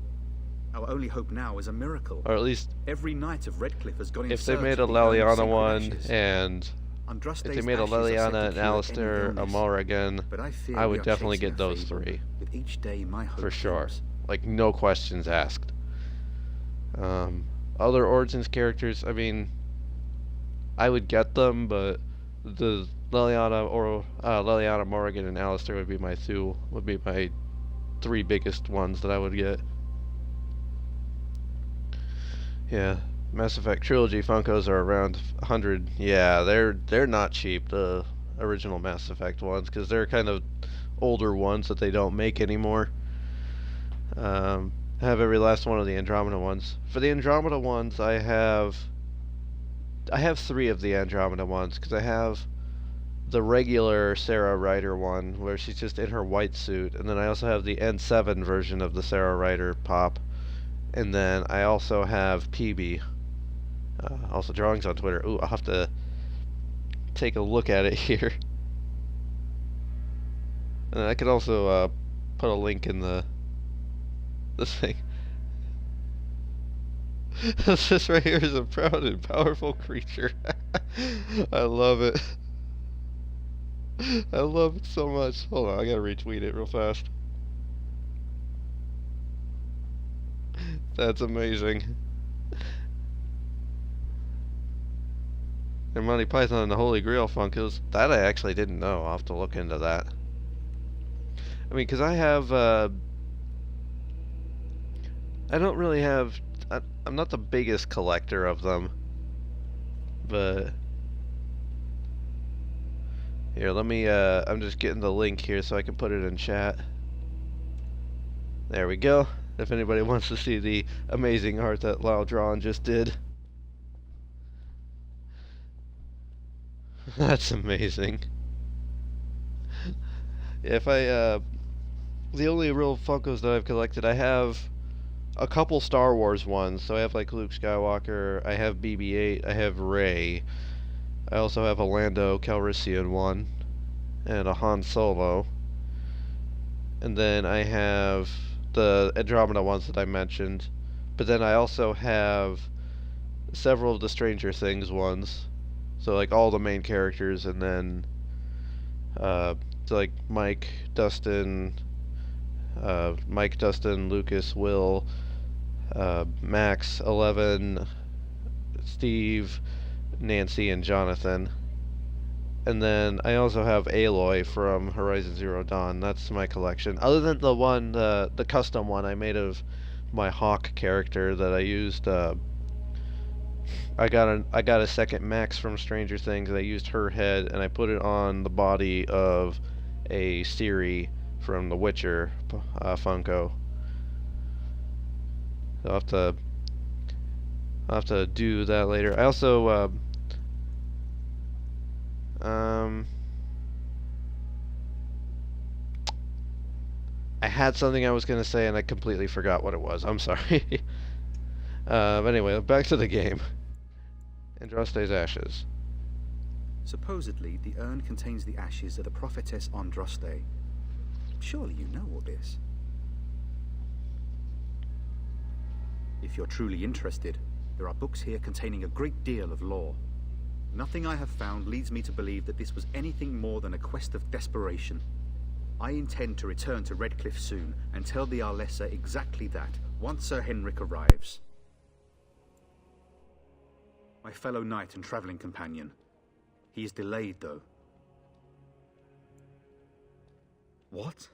Our only hope now is a miracle. Or at least every knight of Redcliffe has gone in if they search made a of the urn of Leliana sacred one ashes. and if they made a Andraste's ashes are said Leliana, to and cure Alistair, any a illness, Morrigan, but I fear I we would are definitely chasing get a those fable. three. With each day, my hope For sure. grows. Like, no questions asked. Other Origins characters, I mean, I would get them, but the Leliana or Leliana, Morrigan, and Alistair would be my three biggest ones that I would get. Yeah, Mass Effect Trilogy Funkos are around 100. Yeah, they're not cheap, the original Mass Effect ones, because they're kind of older ones that they don't make anymore. I have every last one of the Andromeda ones. For the Andromeda ones, I have 3 of the Andromeda ones, because I have the regular Sarah Ryder one, where she's just in her white suit, and then I also have the N7 version of the Sarah Ryder pop, and then I also have PB. Also drawings on Twitter. Ooh, I'll have to take a look at it here. And I could also put a link in this thing. This right here is a proud and powerful creature. I love it. I love it so much. Hold on, I gotta retweet it real fast. That's amazing. And Monty Python and the Holy Grail Funkos. That I actually didn't know. I'll have to look into that. I mean, because I have, I don't really have, I'm not the biggest collector of them. But here, let me, I'm just getting the link here so I can put it in chat. There we go. If anybody wants to see the amazing art that Laudron just did. That's amazing. If I, the only real Funkos that I've collected, I have a couple Star Wars ones. So I have like Luke Skywalker, I have BB-8, I have Rey. I also have a Lando Calrissian one, and a Han Solo. And then I have the Andromeda ones that I mentioned. But then I also have several of the Stranger Things ones. So like all the main characters, and then so like Mike, Dustin, Lucas, Will, Max, 11, Steve, Nancy, and Jonathan. And then I also have Aloy from Horizon Zero Dawn. That's my collection. Other than the one, the custom one I made of my Hawk character that I used. I got a second Max from Stranger Things, and I used her head, and I put it on the body of a Ciri from The Witcher Funko. So I'll have to do that later. I also I had something I was gonna say and I completely forgot what it was. I'm sorry. But anyway, back to the game. Andraste's ashes. Supposedly, the urn contains the ashes of the prophetess Andraste. Surely you know all this. If you're truly interested, there are books here containing a great deal of lore. Nothing I have found leads me to believe that this was anything more than a quest of desperation. I intend to return to Redcliffe soon and tell the Arlessa exactly that, once Sir Henrik arrives. My fellow knight and traveling companion. He is delayed, though. What?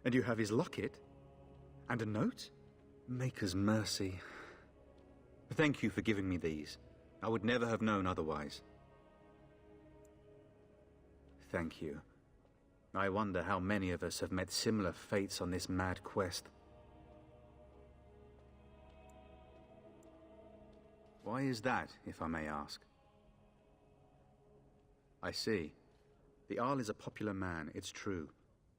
And you have his locket? And a note? Maker's mercy. Thank you for giving me these. I would never have known otherwise. Thank you. I wonder how many of us have met similar fates on this mad quest. Why is that, if I may ask? I see. The Arl is a popular man, it's true.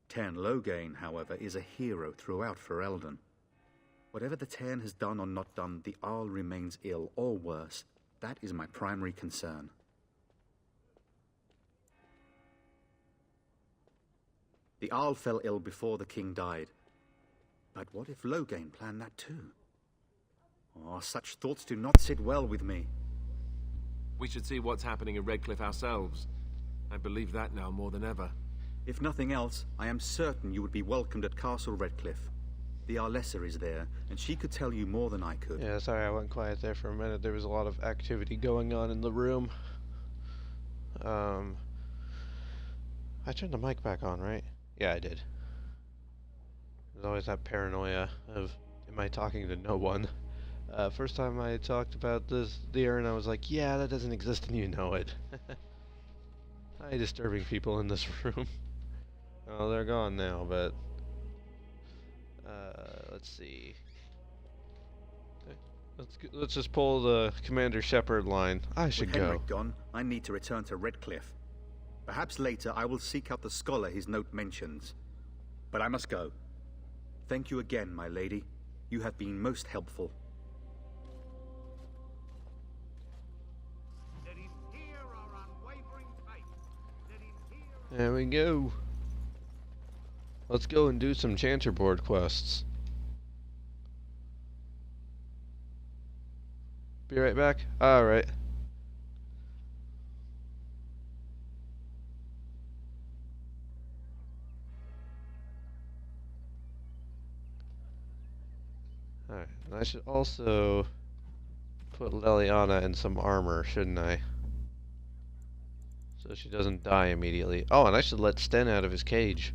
Teyrn Loghain, however, is a hero throughout Ferelden. Whatever the Teyrn has done or not done, the Arl remains ill, or worse. That is my primary concern. The Arl fell ill before the king died. But what if Loghain planned that too? Oh, such thoughts do not sit well with me. We should see what's happening in Redcliffe ourselves. I believe that now more than ever. If nothing else, I am certain you would be welcomed at Castle Redcliffe. The Arlessa is there, and she could tell you more than I could. Yeah, sorry I went quiet there for a minute. There was a lot of activity going on in the room. I turned the mic back on, right? Yeah, I did. There's always that paranoia of, am I talking to no one? First time I talked about the urn, I was like, yeah, that doesn't exist and you know it. Hi, disturbing people in this room. Oh, they're gone now, but... let's see. Let's just pull the Commander Shepard line. I should With go. Henrik gone, I need to return to Redcliffe. Perhaps later I will seek out the scholar his note mentions. But I must go. Thank you again, my lady. You have been most helpful. There we go. Let's go and do some Chanterboard quests. Be right back. Alright. Alright, and I should also put Leliana in some armor, shouldn't I? So she doesn't die immediately. Oh, and I should let Sten out of his cage.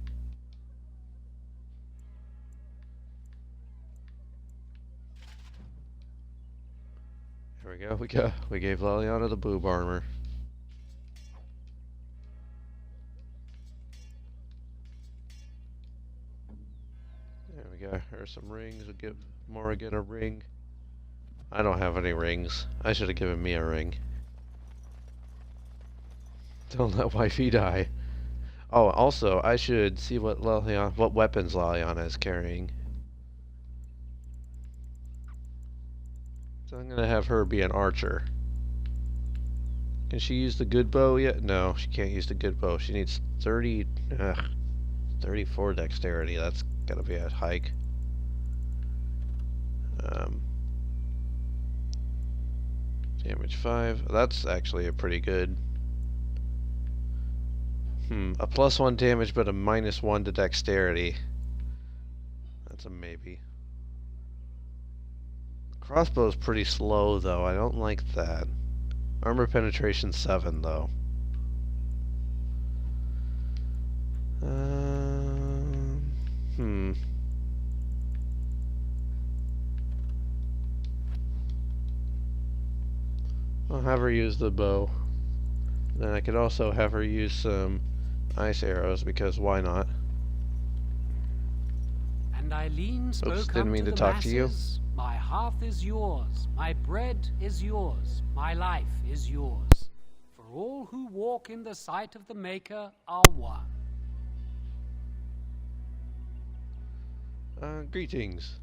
There we go. We gave Leliana the boob armor. There we go. Here's some rings. We'll give Morrigan a ring. I don't have any rings. I should have given me a ring. Don't let wifey die. Oh, also, I should see what weapons Leliana is carrying. So I'm gonna have her be an archer. Can she use the good bow yet? No, she can't use the good bow. She needs 34 dexterity. That's gotta be a hike. Damage 5. That's actually a pretty good. A +1 damage, but a -1 to dexterity. That's a maybe. Crossbow's pretty slow, though. I don't like that. Armor penetration 7, though. I'll have her use the bow. Then I could also have her use some ice arrows, because why not? And Eileen spoke Oops, didn't mean to talk to you. My hearth is yours, my bread is yours, my life is yours. For all who walk in the sight of the Maker are one. Greetings.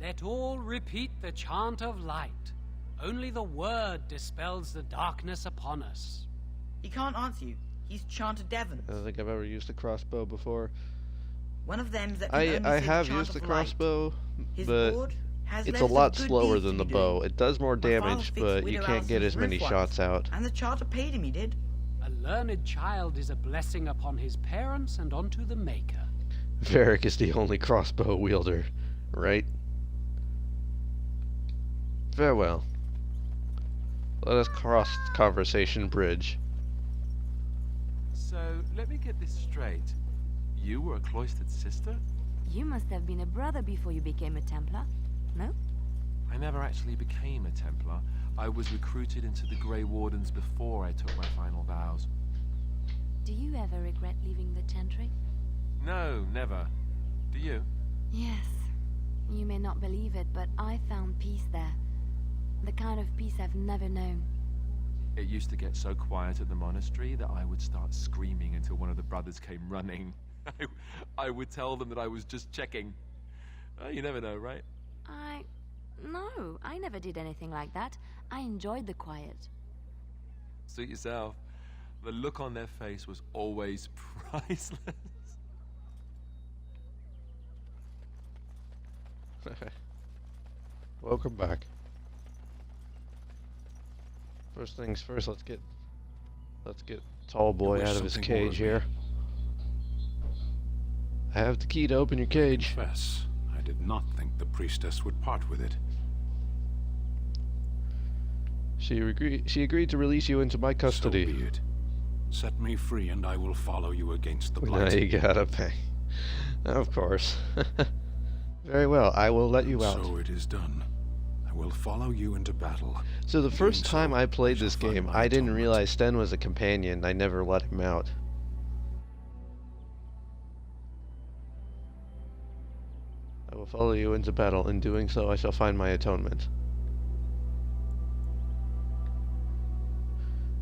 Let all repeat the chant of light. Only the word dispels the darkness upon us. He can't answer you. He's chanted Devon. I don't think I've ever used the crossbow before. One of them that I have used the crossbow, but it's a lot slower than the bow. It does more damage, but you can't get as many shots out. And the charter paid him, he did. A learned child is a blessing upon his parents and onto the Maker. Varric is the only crossbow wielder, right? Farewell. Let us cross the conversation bridge. So, let me get this straight. You were a cloistered sister? You must have been a brother before you became a Templar, no? I never actually became a Templar. I was recruited into the Grey Wardens before I took my final vows. Do you ever regret leaving the Chantry? No, never. Do you? Yes. You may not believe it, but I found peace there. The kind of peace I've never known. It used to get so quiet at the monastery that I would start screaming until one of the brothers came running. I would tell them that I was just checking. You never know, right? No, I never did anything like that. I enjoyed the quiet. Suit yourself. The look on their face was always priceless. Welcome back. First things first, let's get Tall Boy out of his cage here. I have the key to open your cage. Confess, I did not think the priestess would part with it. She agreed to release you into my custody. So be it. Set me free and I will follow you against the blight. Now you gotta pay. Of course. Very well, I will let you out. So it is done. I will follow you into battle. So the first time I played this game, I didn't realize Sten was a companion. I never let him out. I will follow you into battle. In doing so, I shall find my atonement.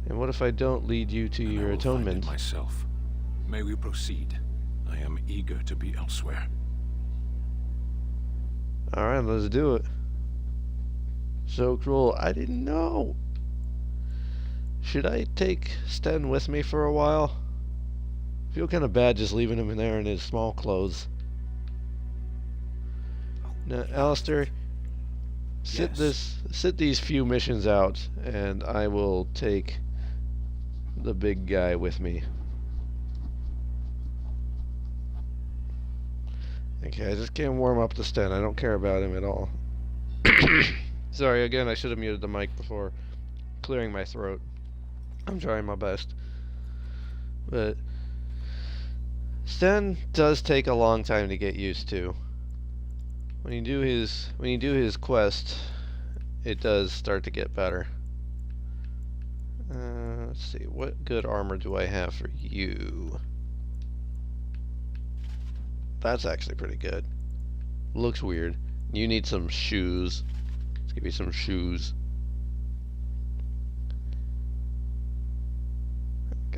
And what if I don't lead you to your atonement? Myself. May we proceed? I am eager to be elsewhere. Alright, let's do it. So cruel. I didn't know. Should I take Sten with me for a while? I feel kind of bad just leaving him in there in his small clothes. Now, Alistair, sit these few missions out, and I will take the big guy with me. Okay, I just can't warm up the Sten. I don't care about him at all. Sorry, again, I should have muted the mic before clearing my throat. I'm trying my best. But Sten does take a long time to get used to. When you do his quest, it does start to get better. Let's see, what good armor do I have for you? That's actually pretty good. Looks weird. You need some shoes. Let's give you some shoes.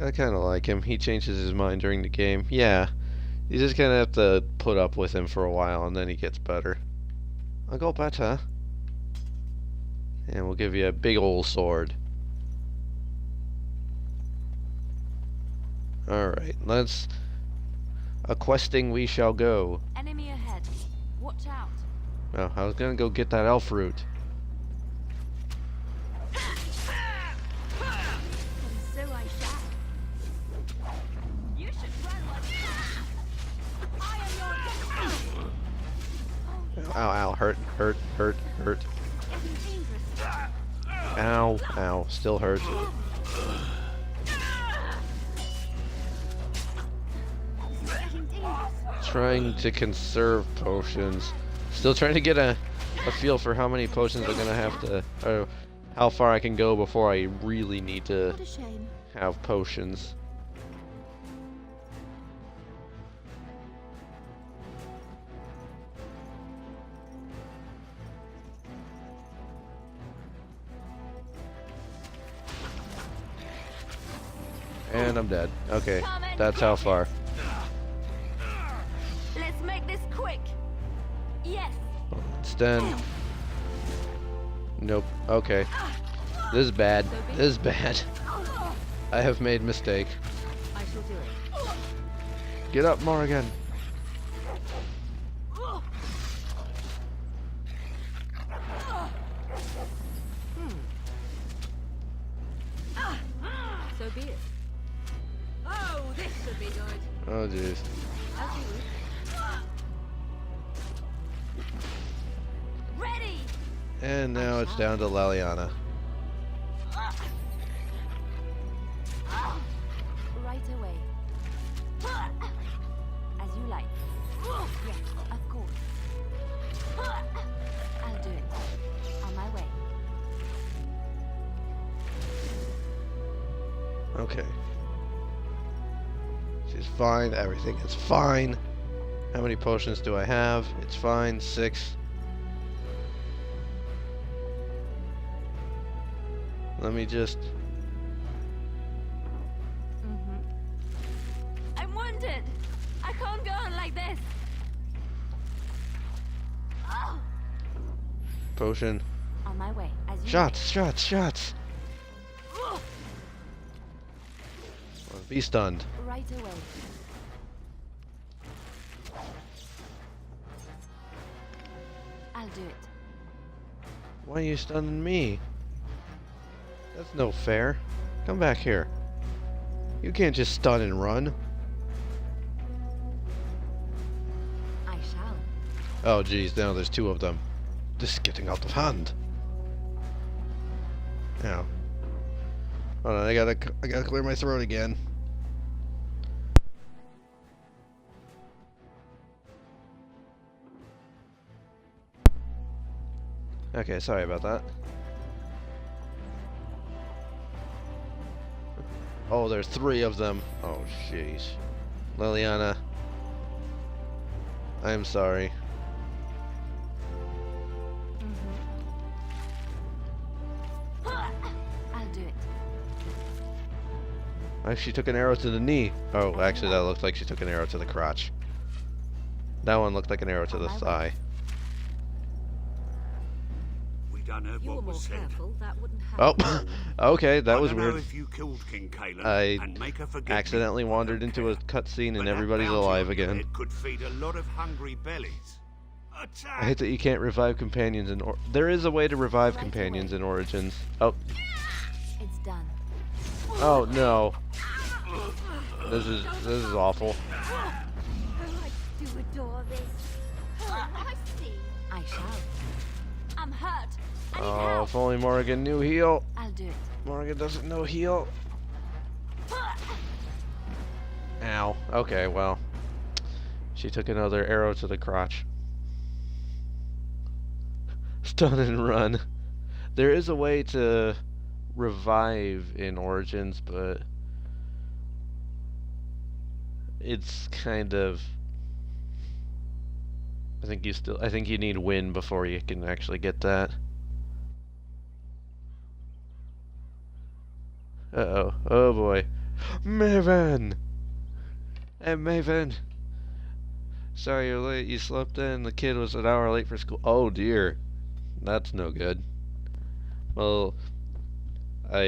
I kind of like him. He changes his mind during the game. Yeah. You just kind of have to put up with him for a while and then he gets better. I'll go better. And we'll give you a big old sword. Alright, let's... A-questing we shall go. Enemy ahead. Watch out. Oh, I was gonna go get that elf root. Ow, ow, hurt. Ow, ow, still hurts. Trying to conserve potions. Still trying to get a feel for how many potions I'm gonna have to, or how far I can go before I really need to have potions. And I'm dead. Okay, that's how far. Let's make this quick. Yes. Sten. Nope. Okay. This is bad. This is bad. I have made mistake. I shall do it. Get up, Morrigan. So be it. Oh, this should be good. Oh, jeez. Ready. And now it's down to Leliana. Right away. As you like. Yes, of course. I'll do it. On my way. Okay. She's fine. Everything is fine. How many potions do I have? It's fine. 6. Let me just... I'm wounded. I can't go on like this. Potion. On my way. As you Shots. Be stunned. Right away. I'll do it. Why are you stunning me? That's no fair. Come back here. You can't just stun and run. Oh geez, now there's two of them. This is getting out of hand. Now, hold on, I gotta clear my throat again. Okay, sorry about that. Oh, there's three of them. Oh, jeez. Leliana, I'm sorry. I'll do it. She took an arrow to the knee. Oh, actually, that looked like she took an arrow to the crotch. That one looked like an arrow to the thigh. Done heard what was said. That wouldn't happen. Oh, okay, that was I don't weird. know if you killed King Cailan I and make her forgive accidentally me. wandered into a cutscene and But everybody's that bounty alive on your again. head could feed a lot of hungry bellies. Attack! I hate that you can't revive companions in there is a way to revive companions in Origins. Oh. It's done. Oh no. This is awful. I do adore this. Oh, I see. I shall. I'm hurt. Oh, if only Morrigan knew heal. I'll do it. Morrigan doesn't know heal. Ow. Okay, well. She took another arrow to the crotch. Stun and run. There is a way to revive in Origins, but it's kind of I think you need win before you can actually get that. Uh-oh. Oh boy. Maven! Hey Maven! Sorry you're late. You slept in. The kid was an hour late for school. Oh dear. That's no good. Well, at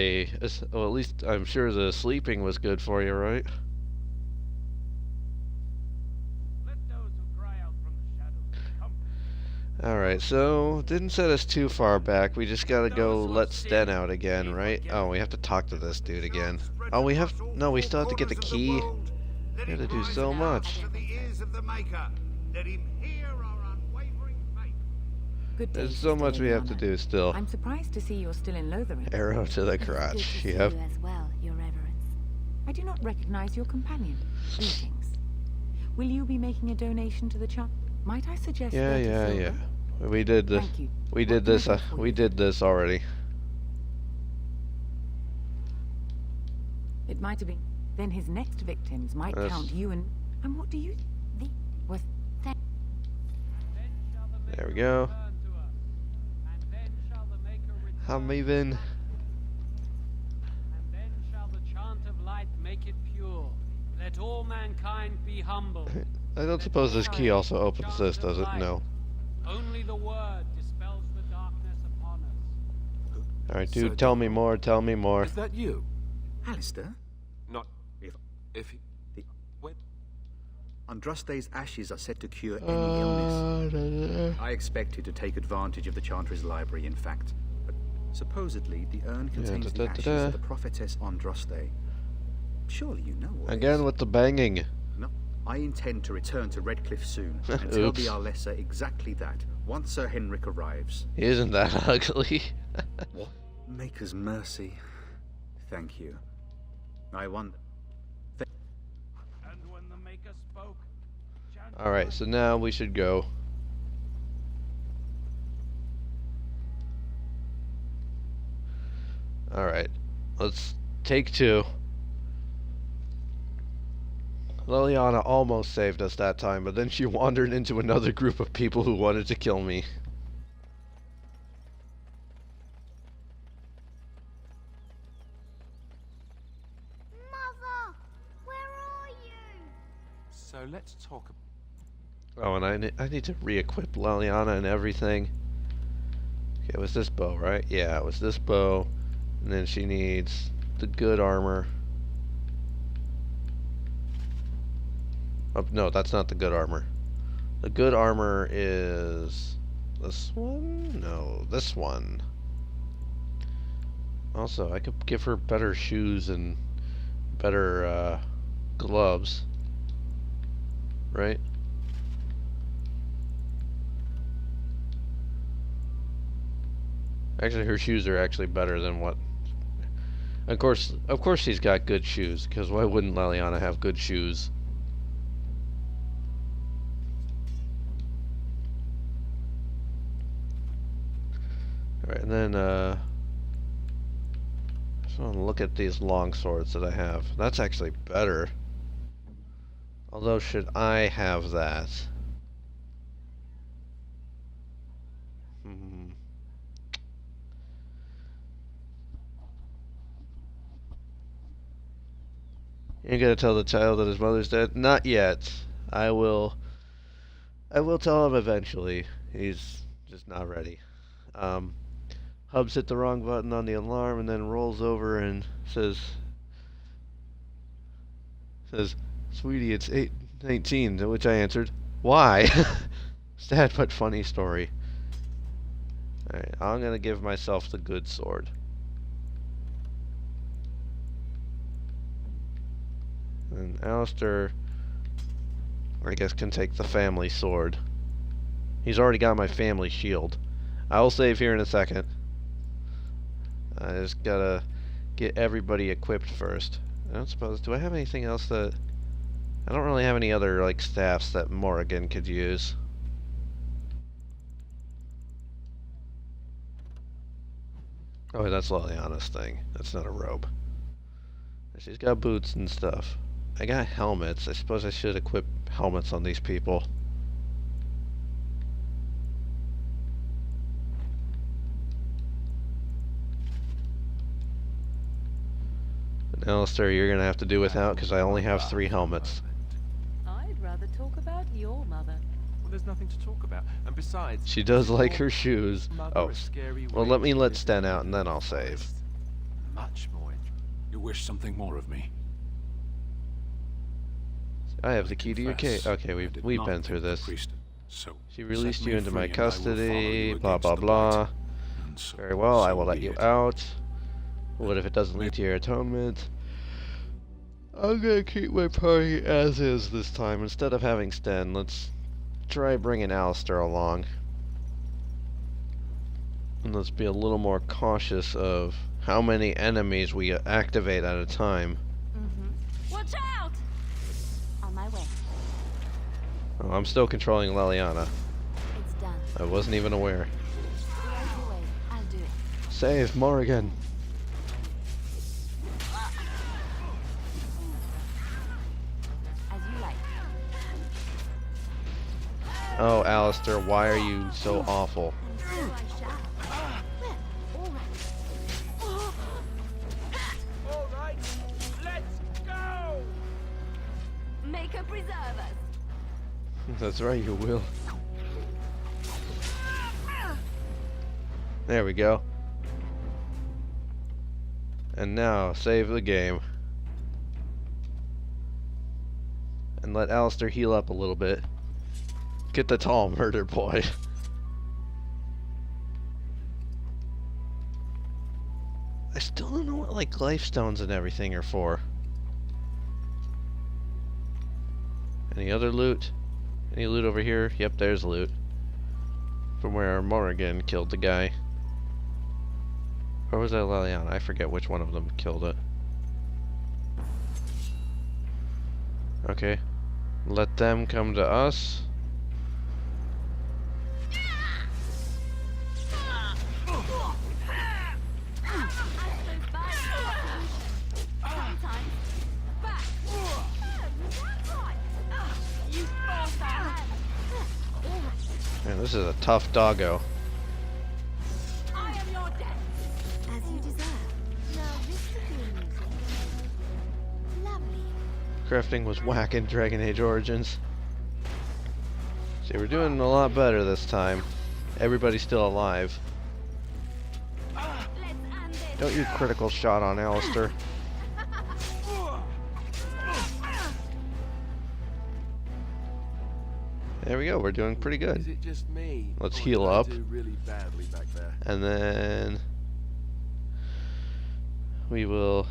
least I'm sure the sleeping was good for you, right? Alright, so didn't set us too far back. We just gotta go let Sten out again, right? Oh, we have to talk to this dude again. Oh, we still have to get the key. We have to do so much. Good There's so much we have to do still. I'm surprised to see you're still in Lotharing. Arrow to the crotch. Yep. You as well, Your Reverence. I do not recognize your companion. Greetings. Will you be making a donation to the church? Might I suggest? Yeah. We did this. Thank you. We did this. We did this already. It might have been. Then his next victims might count you and. And what do you? There we go. I'm even. And then shall the chant of light make it pure. Let all mankind be humble. I don't suppose this key also opens this, does it? No. Only the word dispels the darkness upon us. Alright, dude, tell me more, tell me more. Is that you? Alistair? Not if when Andraste's ashes are said to cure any illness. I expected to take advantage of the Chantry's library, in fact. But supposedly, the urn contains the ashes of the prophetess Andraste. Surely you know what Again with the banging. No, I intend to return to Redcliffe soon and tell the Arlessa exactly that, once Sir Henrik arrives. He isn't that ugly. What? Maker's mercy. Thank you. I wonder... And when the Maker spoke... Alright, so now we should go. Alright, let's take two. Leliana almost saved us that time, but then she wandered into another group of people who wanted to kill me. Mother, where are you? So let's talk. Oh, and I need to re-equip Leliana and everything. Okay, it was this bow, right? Yeah, it was this bow. And then she needs the good armor. Oh, no, that's not the good armor. The good armor is this one? No, this one. Also, I could give her better shoes and better gloves. Right? Actually, her shoes are actually better than what... Of course she's got good shoes, because why wouldn't Leliana have good shoes? Alright, and then, I just want to look at these long swords that I have. That's actually better. Although, should I have that? You gonna tell the child that his mother's dead? Not yet. I will tell him eventually. He's just not ready. Hubs hit the wrong button on the alarm and then rolls over and says, "Sweetie, it's 8:19." To which I answered, "Why?" Sad but funny story. Alright, I'm gonna give myself the good sword. And Alistair, I guess, can take the family sword. He's already got my family shield. I'll save here in a second. I just gotta get everybody equipped first. I don't suppose... Do I have anything else that... I don't really have any other, like, staffs that Morrigan could use. Oh, that's Leliana's thing. That's not a robe. She's got boots and stuff. I got helmets. I suppose I should equip helmets on these people. And Alistair, you're gonna have to do without because I only have 3 helmets. I'd rather talk about your mother. Well, there's nothing to talk about. And besides, She does like her shoes. Oh, well, let Sten out and then I'll save. Much more. You wish something more of me? I have the key to your cave. Okay, we've been through this. She released you into my custody, blah blah blah. Very well, I will let you out. What if it doesn't lead to your atonement? I'm gonna keep my party as is this time. Instead of having Sten, let's try bringing Alistair along. And let's be a little more cautious of how many enemies we activate at a time. Watch out! On my way. Oh, I'm still controlling Leliana. It's done. I wasn't even aware. Right away. I'll do it. Save Morrigan. As you like. Oh, Alistair, why are you so awful? Alright, let's go! Make her preserve us. That's right, you will. There we go. And now, save the game. And let Alistair heal up a little bit. Get the tall murder boy. I still don't know what, like, life stones and everything are for. Any other loot? Any loot over here? Yep, there's loot. From where Morrigan killed the guy. Or was that Leliana? I forget which one of them killed it. Okay. Let them come to us. Man, this is a tough doggo. I am your death. As you deserve. Now this could be amusing. Lovely. Crafting was whack in Dragon Age Origins. See, we're doing a lot better this time. Everybody's still alive. Don't use critical shot on Alistair. There we go, we're doing pretty good. Is it just me? Let's Or heal did I up. do really badly back there? And then we will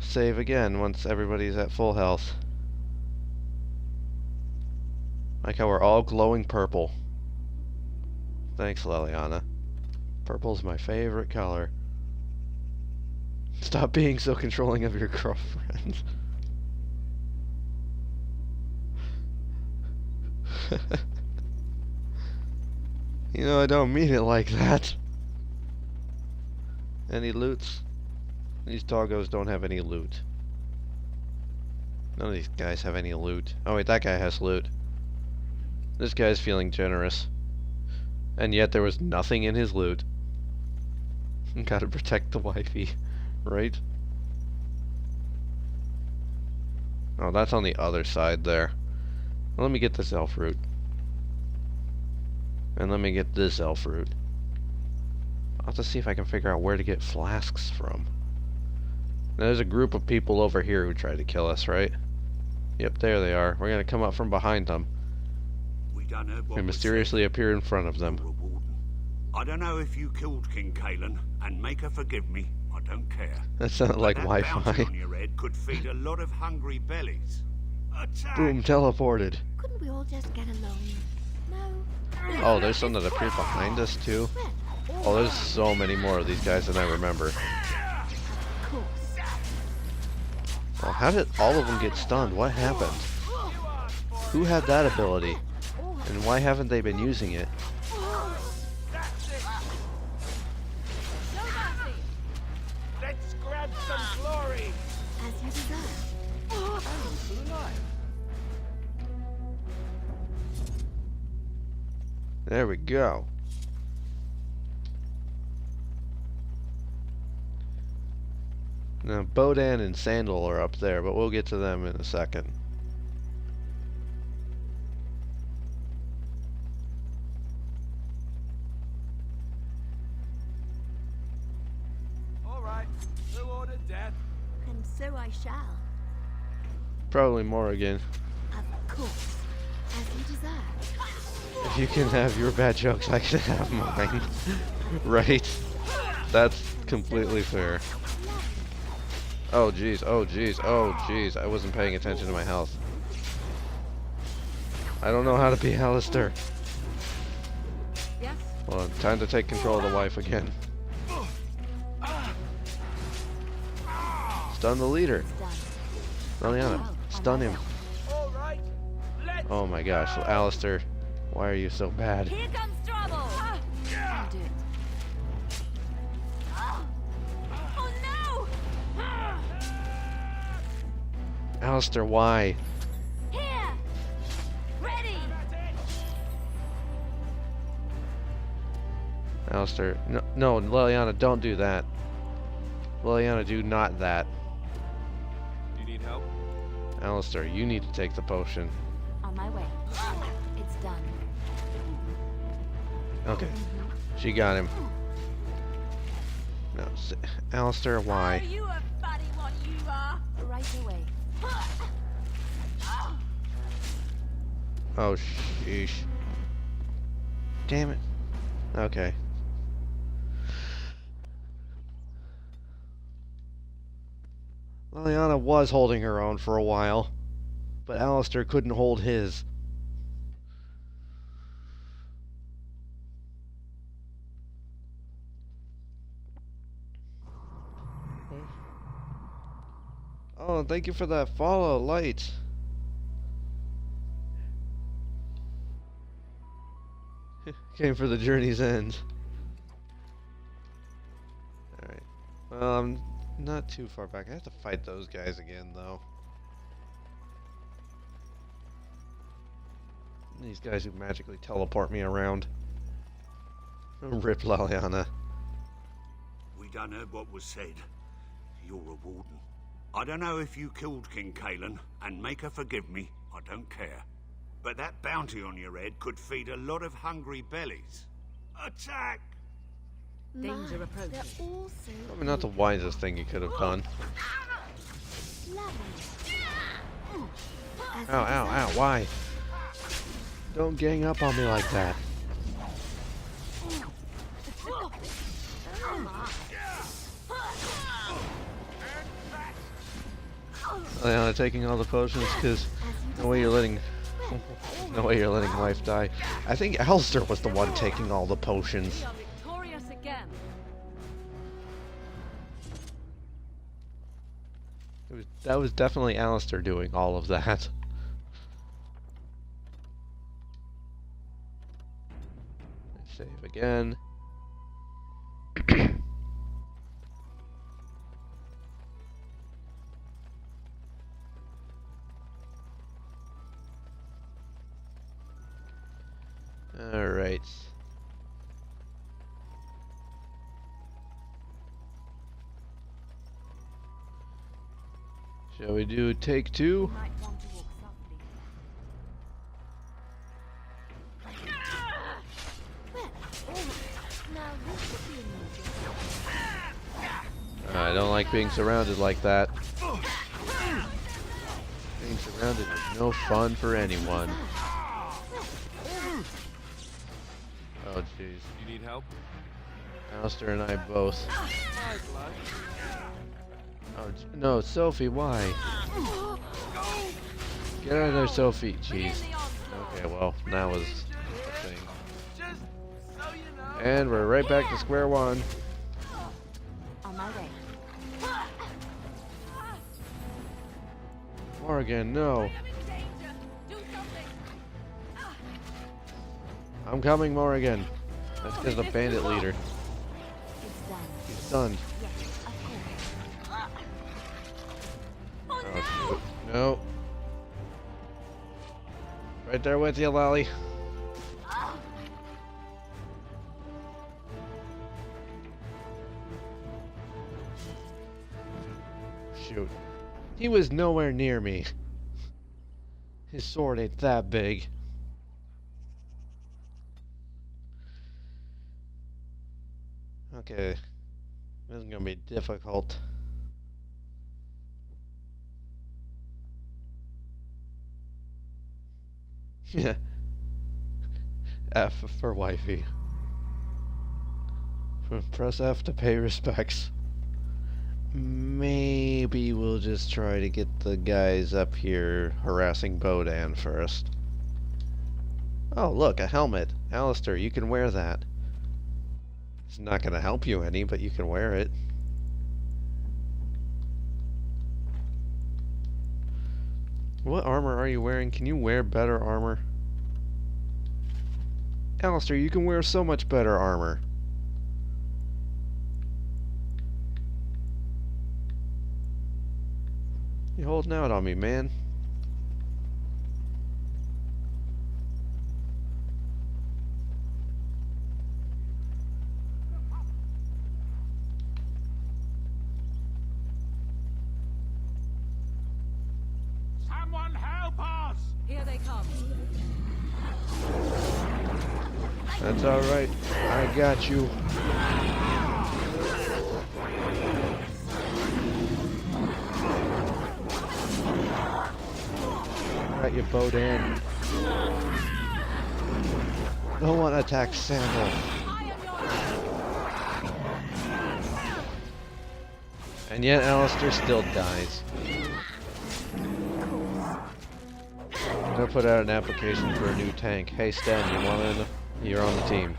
save again once everybody's at full health. Like how we're all glowing purple. Thanks, Leliana. Purple's my favorite color. Stop being so controlling of your girlfriend. You know, I don't mean it like that. Any loots? These doggos don't have any loot. None of these guys have any loot. Oh wait, that guy has loot. This guy's feeling generous. And yet there was nothing in his loot. Gotta protect the wifey, right? Oh, that's on the other side there. Well, let me get this elf root. And let me get this elf root. I'll have to see if I can figure out where to get flasks from. Now, there's a group of people over here who tried to kill us, right? Yep, there they are. We're gonna come up from behind them. And mysteriously appear in front of them. I don't know if you killed King Kalen, and make her forgive me. I don't care. That sounded like Wi-Fi. Bounty on your head could feed a lot of hungry bellies. Attack! Boom, teleported. Couldn't we all just get along? No. Oh, there's some that appear behind us too. Oh, there's so many more of these guys than I remember. Well, how did all of them get stunned? What happened? Who had that ability? And why haven't they been using it? Let's grab some glory. As you deserve. I'm still alive. There we go. Now, Bodan and Sandal are up there, but we'll get to them in a second. All right, who ordered death? And so I shall. Probably more again. Of course. As you deserve. If you can have your bad jokes, I can have mine. Right? That's completely fair. Oh jeez, oh jeez, oh jeez. I wasn't paying attention to my health. I don't know how to be Alistair. Yes? Well, time to take control of the wife again. Stun the leader. Leliana, stun him. Oh my gosh, Alistair, why are you so bad? Here comes trouble. I'll do it. Oh no! Alistair, why? Here! Ready! Alistair, no, Leliana, don't do that. Leliana, do not that. You need help? Alistair, you need to take the potion. On my way. It's done. Okay, she got him. No, Alistair, why? Oh, you a funny one, you are. Right away. Oh, sheesh. Damn it. Okay. Leliana was holding her own for a while, but Alistair couldn't hold his. Oh, thank you for that follow, Light. Came for the journey's end. Alright. Well, I'm not too far back. I have to fight those guys again, though. These guys who magically teleport me around. Rip Leliana. We done heard what was said. You're a warden. I don't know if you killed King Kalen, and make her forgive me. I don't care. But that bounty on your head could feed a lot of hungry bellies. Attack! Danger approaching. Probably not the wisest thing you could have done. Ow, ow, ow, why? Don't gang up on me like that. Leliana taking all the potions because no way you're letting wife die. I think Alistair was the one taking all the potions. We are victorious again. That was definitely Alistair doing all of that. Save again. Alright. Shall we do take 2? I don't like being surrounded like that. Being surrounded is no fun for anyone. Oh jeez. You need help? Alistair and I both. Oh no, Sophie, why? Get out of there, Sophie. Jeez. Okay, well, that was the thing. And we're right back to square one. On my way. Morgan, no. I'm coming, Morgan. That's because the bandit leader. He's stunned. Oh, shoot. No. Right there with you, Lolly. Shoot. He was nowhere near me. His sword ain't that big. Okay. This is gonna be difficult. Yeah. F for wifey. Press F to pay respects. Maybe we'll just try to get the guys up here harassing Bodan first. Oh, look, a helmet. Alistair, you can wear that. It's not going to help you any, but you can wear it. What armor are you wearing? Can you wear better armor? Alistair, you can wear so much better armor. You holding out on me, man. Someone help us! Here they come. That's alright. I got you. Got you, Bodan. No one attacks Sandal. And yet Alistair still dies. I'm gonna put out an application for a new tank. Hey Stan, you want in? You're on the team.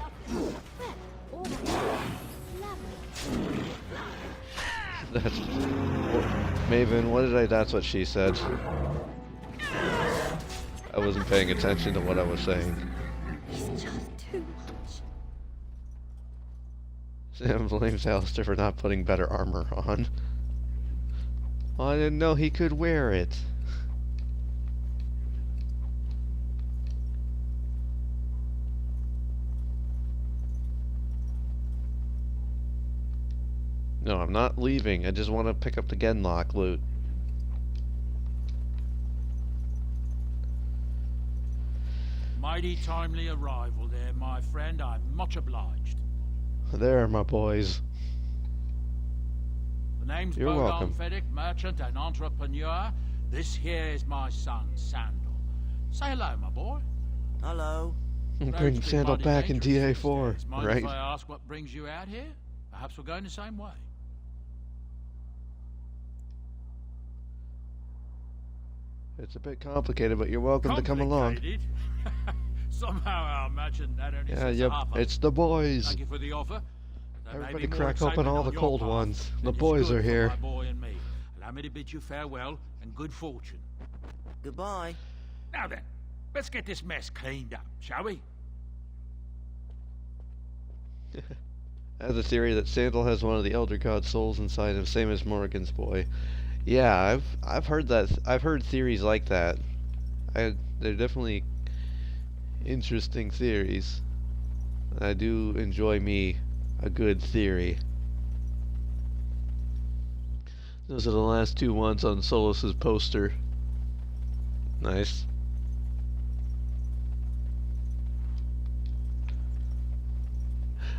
That's Maven, what did I? That's what she said. I wasn't paying attention to what I was saying. It's just too much. Sam blames Alistair for not putting better armor on. Oh, I didn't know he could wear it. No, I'm not leaving. I just want to pick up the Genlock loot. Mighty timely arrival there, my friend. I'm much obliged. There, my boys. The name's You're Bodan welcome. Fedek, merchant and entrepreneur. This here is my son, Sandal. Say hello, my boy. Hello. Bring Sandal back in TA4, Mind right? if I ask what brings you out here? Perhaps we're going the same way. It's a bit complicated, but you're welcome to come along. Somehow I imagine that only Yeah, says yep. half of it. It's the boys. Thank you for the offer. There may Everybody be more crack open excitement all on the your cold part ones. than The is boys good are for here. my boy and me. Allow me to bid you farewell and good fortune. Goodbye. Now then, let's get this mess cleaned up, shall we? I have the theory that Sandal has one of the Elder God souls inside him, same as Morrigan's boy. Yeah, I've heard that. I've heard theories like that. They're definitely interesting theories. I do enjoy me a good theory. Those are the last two ones on Solus's poster. Nice.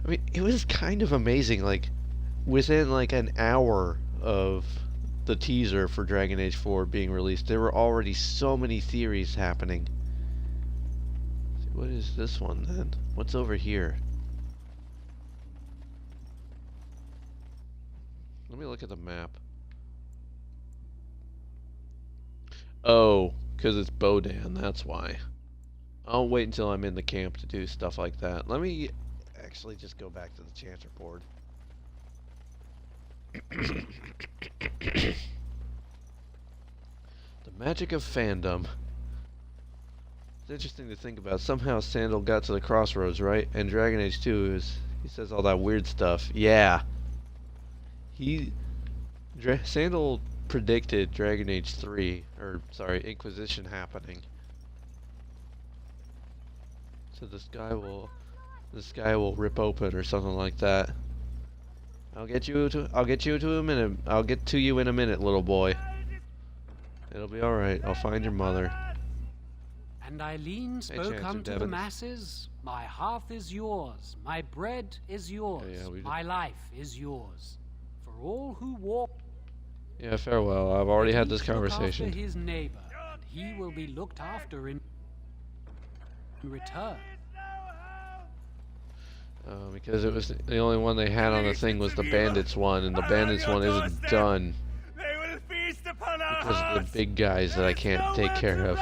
I mean, it was kind of amazing, like, within like an hour of the teaser for Dragon Age 4 being released, there were already so many theories happening. What is this one then? What's over here? Let me look at the map. Oh, because it's Bodan, that's why. I'll wait until I'm in the camp to do stuff like that. Let me actually just go back to the Chanter board. The magic of fandom. It's interesting to think about. Somehow Sandal got to the crossroads, right? And Dragon Age 2 is, he says all that weird stuff. Yeah. Sandal predicted Dragon Age 3, or sorry, Inquisition happening. So the sky will rip open or something like that. I'll get you to a minute. I'll get to you in a minute, little boy. It'll be all right. I'll find your mother. And Eileen spoke unto the masses, my hearth is yours, my bread is yours, my life is yours. For all who walk... Yeah, farewell. I've already had this conversation. Look after his neighbor, and he will be looked after in return. Because it was the only one they had on the thing was the Bandits one, and the Bandits one isn't done. Because of the big guys that I can't take care of.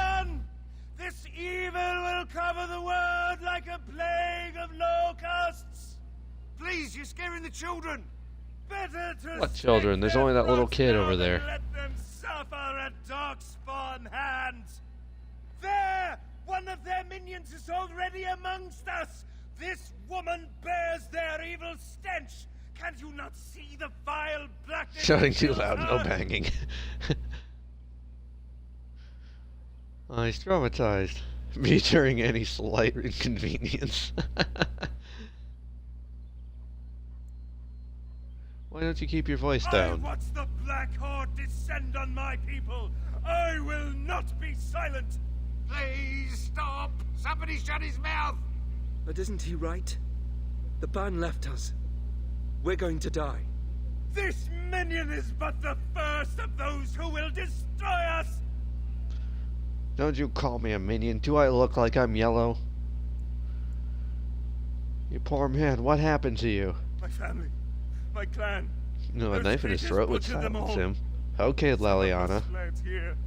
This evil will cover the world like a plague of locusts. Please, you're scaring the children. Better to What children? There's only that little kid over there. let them suffer at Darkspawn hands. There! One of their minions is already amongst us. This woman bears their evil stench. Can't you not see the vile blackness? Shouting too loud, no banging. Oh, he's traumatized. Me during any slight inconvenience. Why don't you keep your voice down? I watch the Black Horde descend on my people. I will not be silent. Please stop! Somebody shut his mouth! But isn't he right? The ban left us. We're going to die. This minion is but the first of those who will destroy us. Don't you call me a minion. Do I look like I'm yellow? You poor man, what happened to you? My family, my clan. No, a knife in his throat would silence him. Okay, Leliana. Here,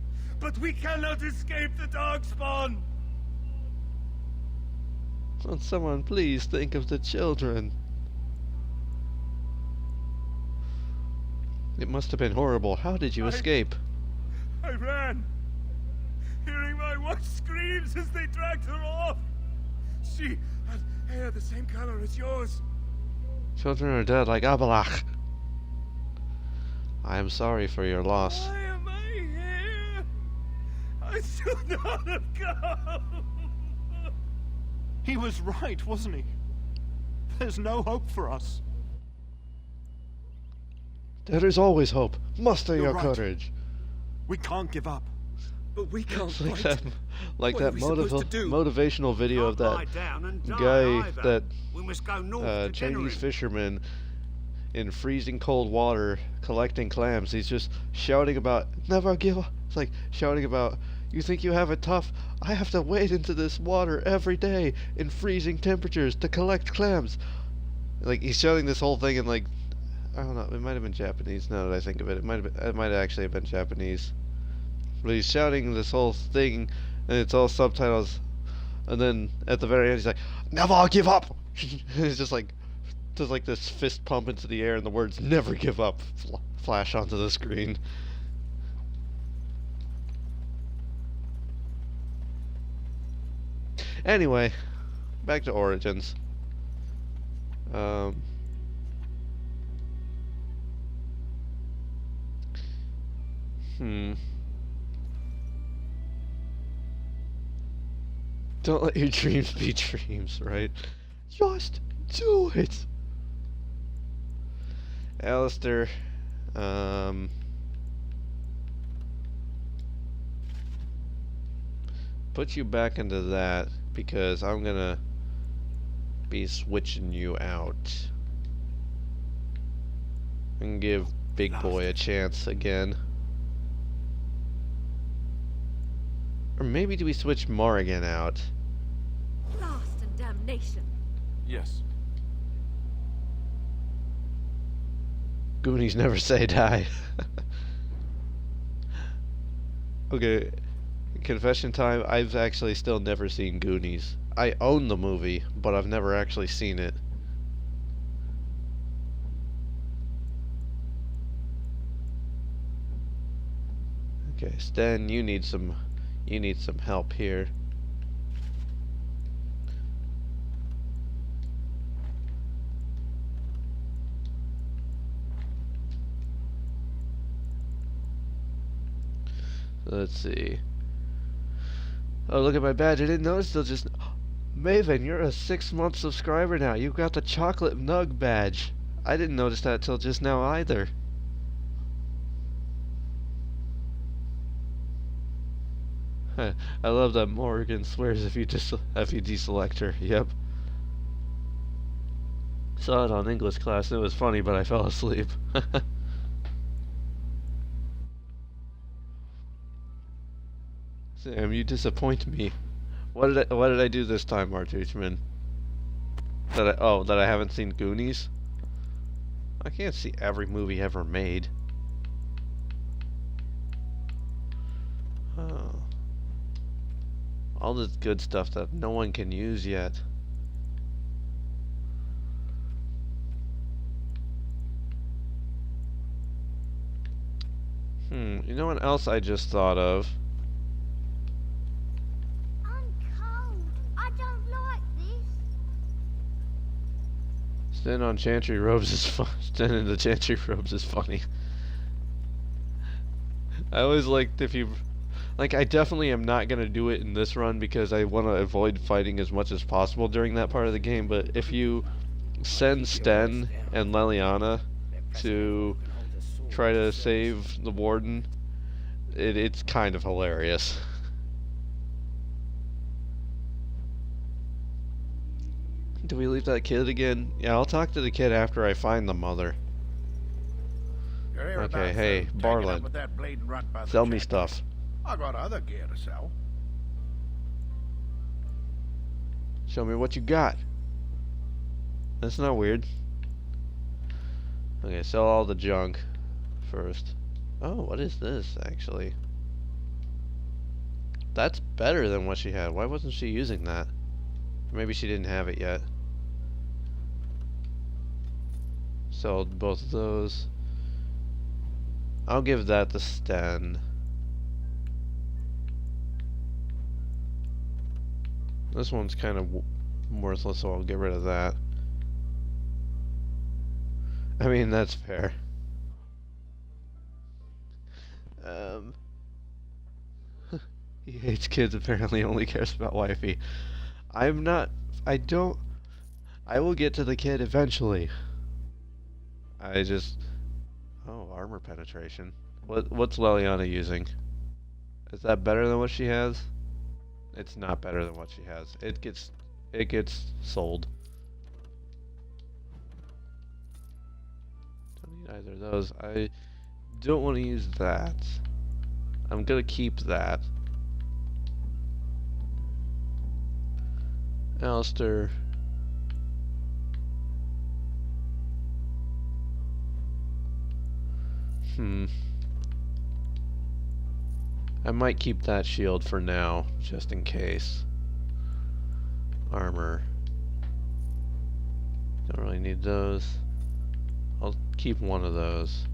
but we cannot escape the Darkspawn. Won't someone please think of the children? It must have been horrible. How did you escape? I ran, hearing my wife's screams as they dragged her off. She had hair the same color as yours. Children are dead like Abalach. I am sorry for your loss. Why am I here? I should not have come. He was right, wasn't he? There's no hope for us. There is always hope. Muster your You're right. courage. We can't give up. But we can't Like fight. that, like What that are we supposed to do? motivational video of that Lie down and die guy, either. that We must go north to Chinese Denerim. fisherman in freezing cold water collecting clams. He's just shouting about never give up. It's like shouting about, you think you have it tough? I have to wade into this water every day in freezing temperatures to collect clams. Like he's shouting this whole thing in like, I don't know, it might have been Japanese now that I think of it. It might actually have been Japanese. But he's shouting this whole thing and it's all subtitles, and then at the very end he's like, never give up. It's just like does like this fist pump into the air and the words never give up flash onto the screen. Anyway, back to Origins. Don't let your dreams be dreams, right? Just do it! Alistair, put you back into that, because I'm gonna be switching you out. And give Big Boy a chance again. Or maybe do we switch Morrigan out? Blast and damnation. Yes. Goonies never say die. Okay, confession time, I've actually still never seen Goonies. I own the movie, but I've never actually seen it. Okay, Sten, you need some help here. Let's see. Oh, look at my badge. I didn't notice till just... Maven, you're a 6-month subscriber now. You've got the chocolate nug badge. I didn't notice that till just now either. I love that Morrigan swears if you deselect her. Yep. Saw it on English class and it was funny, but I fell asleep. Sam, you disappoint me. What did I do this time, Martuchman? That I haven't seen Goonies? I can't see every movie ever made. Oh. All this good stuff that no one can use yet. You know what else I just thought of? Sten on Chantry Robes is fun. Sten in the Chantry Robes is funny. I always liked if you... Like, I definitely am not going to do it in this run because I want to avoid fighting as much as possible during that part of the game, but if you send Sten and Leliana to try to save the Warden, it's kind of hilarious. Do we leave that kid again? Yeah, I'll talk to the kid after I find the mother. Okay, hey, Barlin. Sell me stuff. I got other gear to sell. Show me what you got. That's not weird. Okay, sell all the junk first. Oh, what is this, actually? That's better than what she had. Why wasn't she using that? Maybe she didn't have it yet. Sold both of those. I'll give that to Sten. This one's kind of worthless, so I'll get rid of that. I mean, that's fair. He hates kids, apparently only cares about wifey. I will get to the kid eventually. Oh, armor penetration. What's Leliana using? Is that better than what she has? It's not better than what she has. It gets sold. Don't need either of those. I don't want to use that. I'm gonna keep that. Alistair. I might keep that shield for now, just in case. Armor. Don't really need those. I'll keep one of those.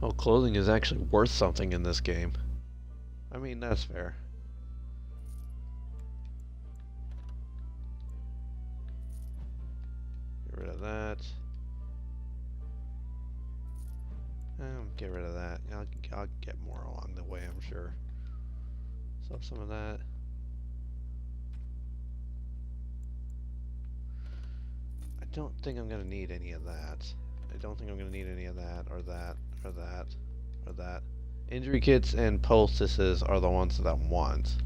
Oh, clothing is actually worth something in this game. I mean, that's fair. Get rid of that. Get rid of that. I'll get more along the way, I'm sure. So some of that. I don't think I'm gonna need any of that. I don't think I'm gonna need any of that, or that, or that, or that. Injury kits and poultices are the ones that I want.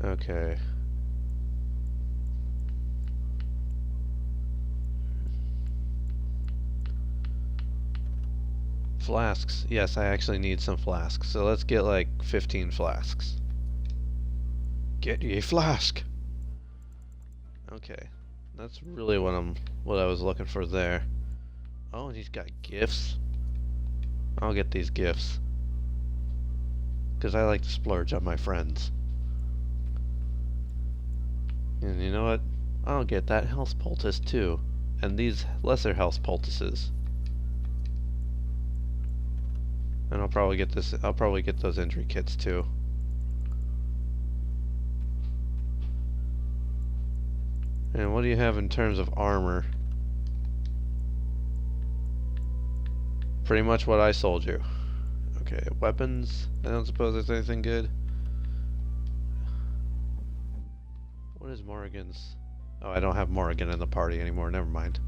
Okay. Flasks. Yes, I actually need some flasks. So let's get like 15 flasks. Get ye a flask. Okay. That's really what I was looking for there. Oh, and he's got gifts. I'll get these gifts. 'Cause I like to splurge on my friends. And you know what? I'll get that health poultice too. And these lesser health poultices. And I'll probably get those injury kits too. And what do you have in terms of armor? Pretty much what I sold you. Okay, weapons. I don't suppose there's anything good. What is Morrigan's? Oh, I don't have Morrigan in the party anymore. Never mind.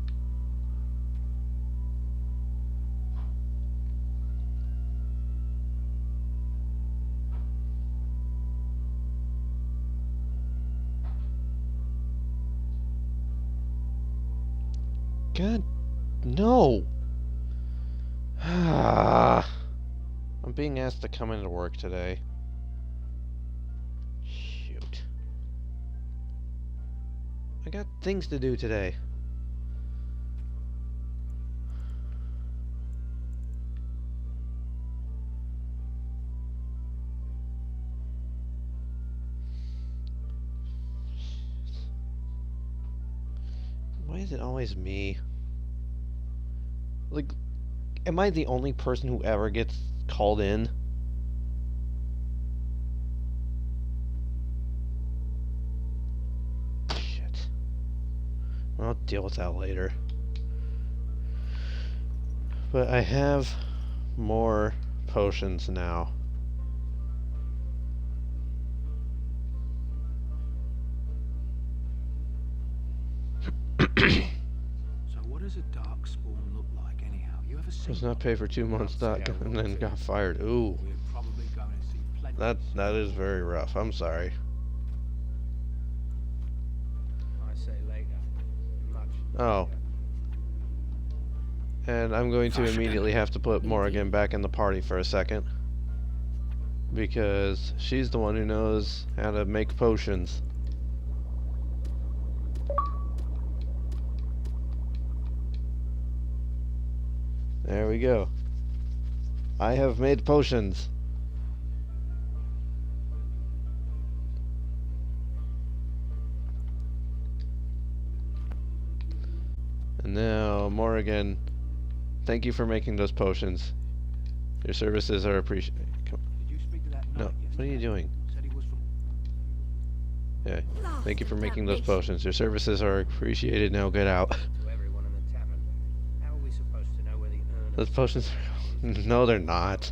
God, no. I'm being asked to come into work today. Shoot. I got things to do today. Why is it always me? Like, am I the only person who ever gets called in? Shit. I'll deal with that later. But I have more potions now. So what does a darkspawn look like anyhow? You ever seen? Does not pay for 2 months stock and then got fired. Ooh. That is very rough. I'm sorry. I say later. Much. Oh. And I'm going to immediately have to put Morrigan back in the party for a second. Because she's the one who knows how to make potions. There we go. I have made potions. And now, Morrigan, thank you for making those potions. Your services are appreciated. Did you speak to that knight No, what are you doing? Said he was from... Yeah, thank you for making those potions. Your services are appreciated. Now get out. Those potions are... No, they're not.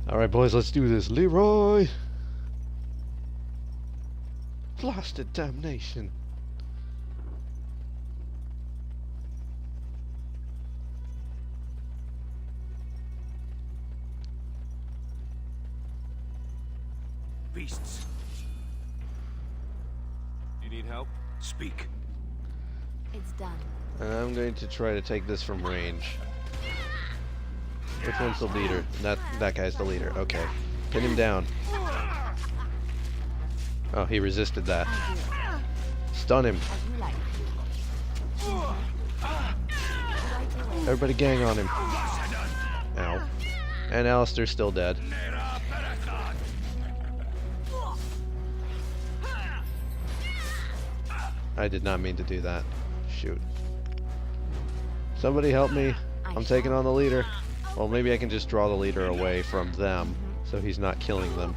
Alright, boys, let's do this. Leroy! Blasted damnation. Beasts. You need help? Speak. It's done. And I'm going to try to take this from range. Which one's the leader? That guy's the leader. Okay. Pin him down. Oh, he resisted that. Stun him. Everybody gang on him. Ow. And Alistair's still dead. I did not mean to do that. Shoot. Somebody help me. I'm taking on the leader. Well, maybe I can just draw the leader away from them, so he's not killing them.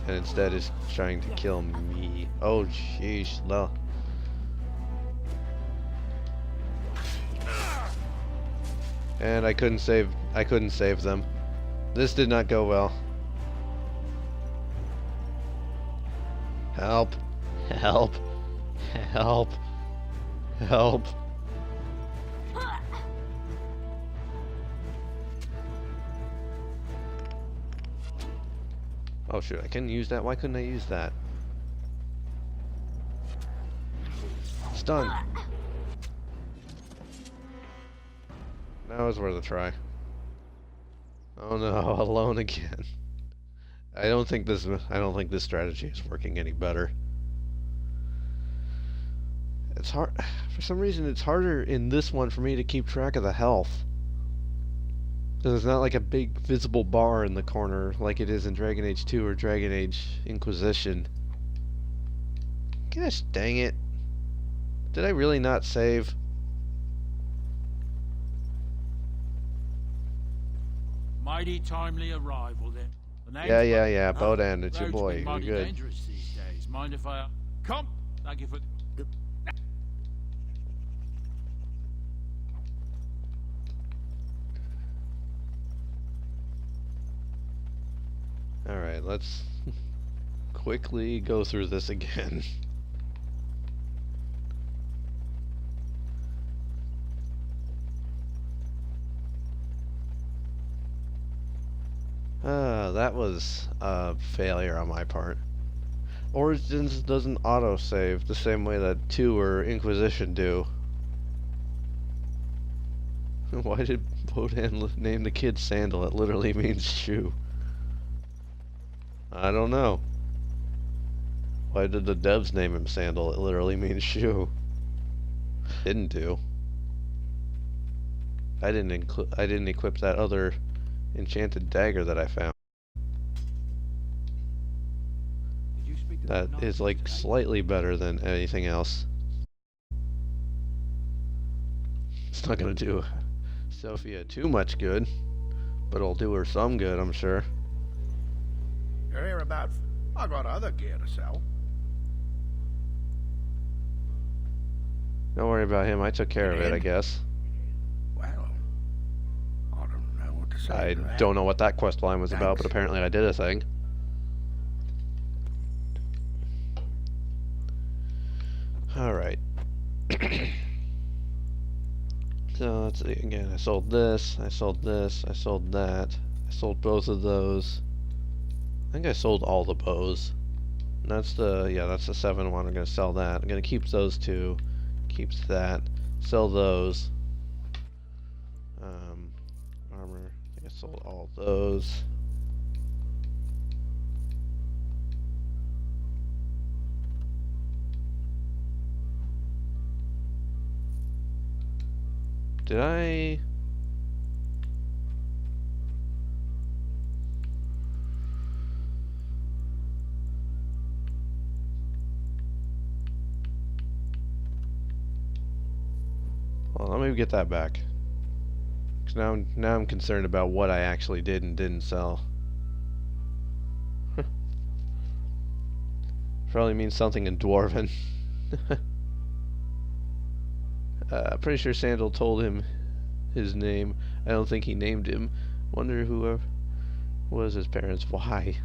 And instead is trying to kill me. Oh, jeez. No. And I couldn't save them. This did not go well. Help. Help. Help. Help. Oh shoot, I couldn't use that. Why couldn't I use that? Stun. That was worth a try. Oh no, alone again. I don't think this strategy is working any better. It's hard for some reason. It's harder in this one for me to keep track of the health. There's not like a big visible bar in the corner like it is in Dragon Age 2 or Dragon Age Inquisition. Gosh dang it. Did I really not save? Mighty timely arrival then. Yeah. Bodan, it's your boy. You're good. Dangerous these days. Mind if I come? Thank you for. Alright, let's quickly go through this again. That was a failure on my part. Origins doesn't autosave the same way that 2 or Inquisition do. Why did Bodan name the kid Sandal? It literally means shoe. I don't know. Why did the devs name him Sandal? It literally means shoe. Didn't do. I didn't equip that other enchanted dagger that I found. That is like slightly better than anything else. It's not gonna do Sophia too much good, but it'll do her some good, I'm sure. You're here about... I got other gear to sell. Don't worry about him, I took care of it, I guess. Well, I don't know what to say. I don't know what that quest line was about, but apparently I did a thing. Alright. So let's see again. I sold this, I sold this, I sold that. I sold both of those. I think I sold all the bows. And that's the, yeah, that's the 7 one. I'm gonna sell that. I'm gonna keep those 2. Keeps that. Sell those. Armor. I think I sold all those. Did I... Well, let me get that back. Cause now I'm concerned about what I actually did and didn't sell. Probably means something in Dwarven. Pretty sure Sandal told him his name. I don't think he named him. Wonder who was his parents. Why?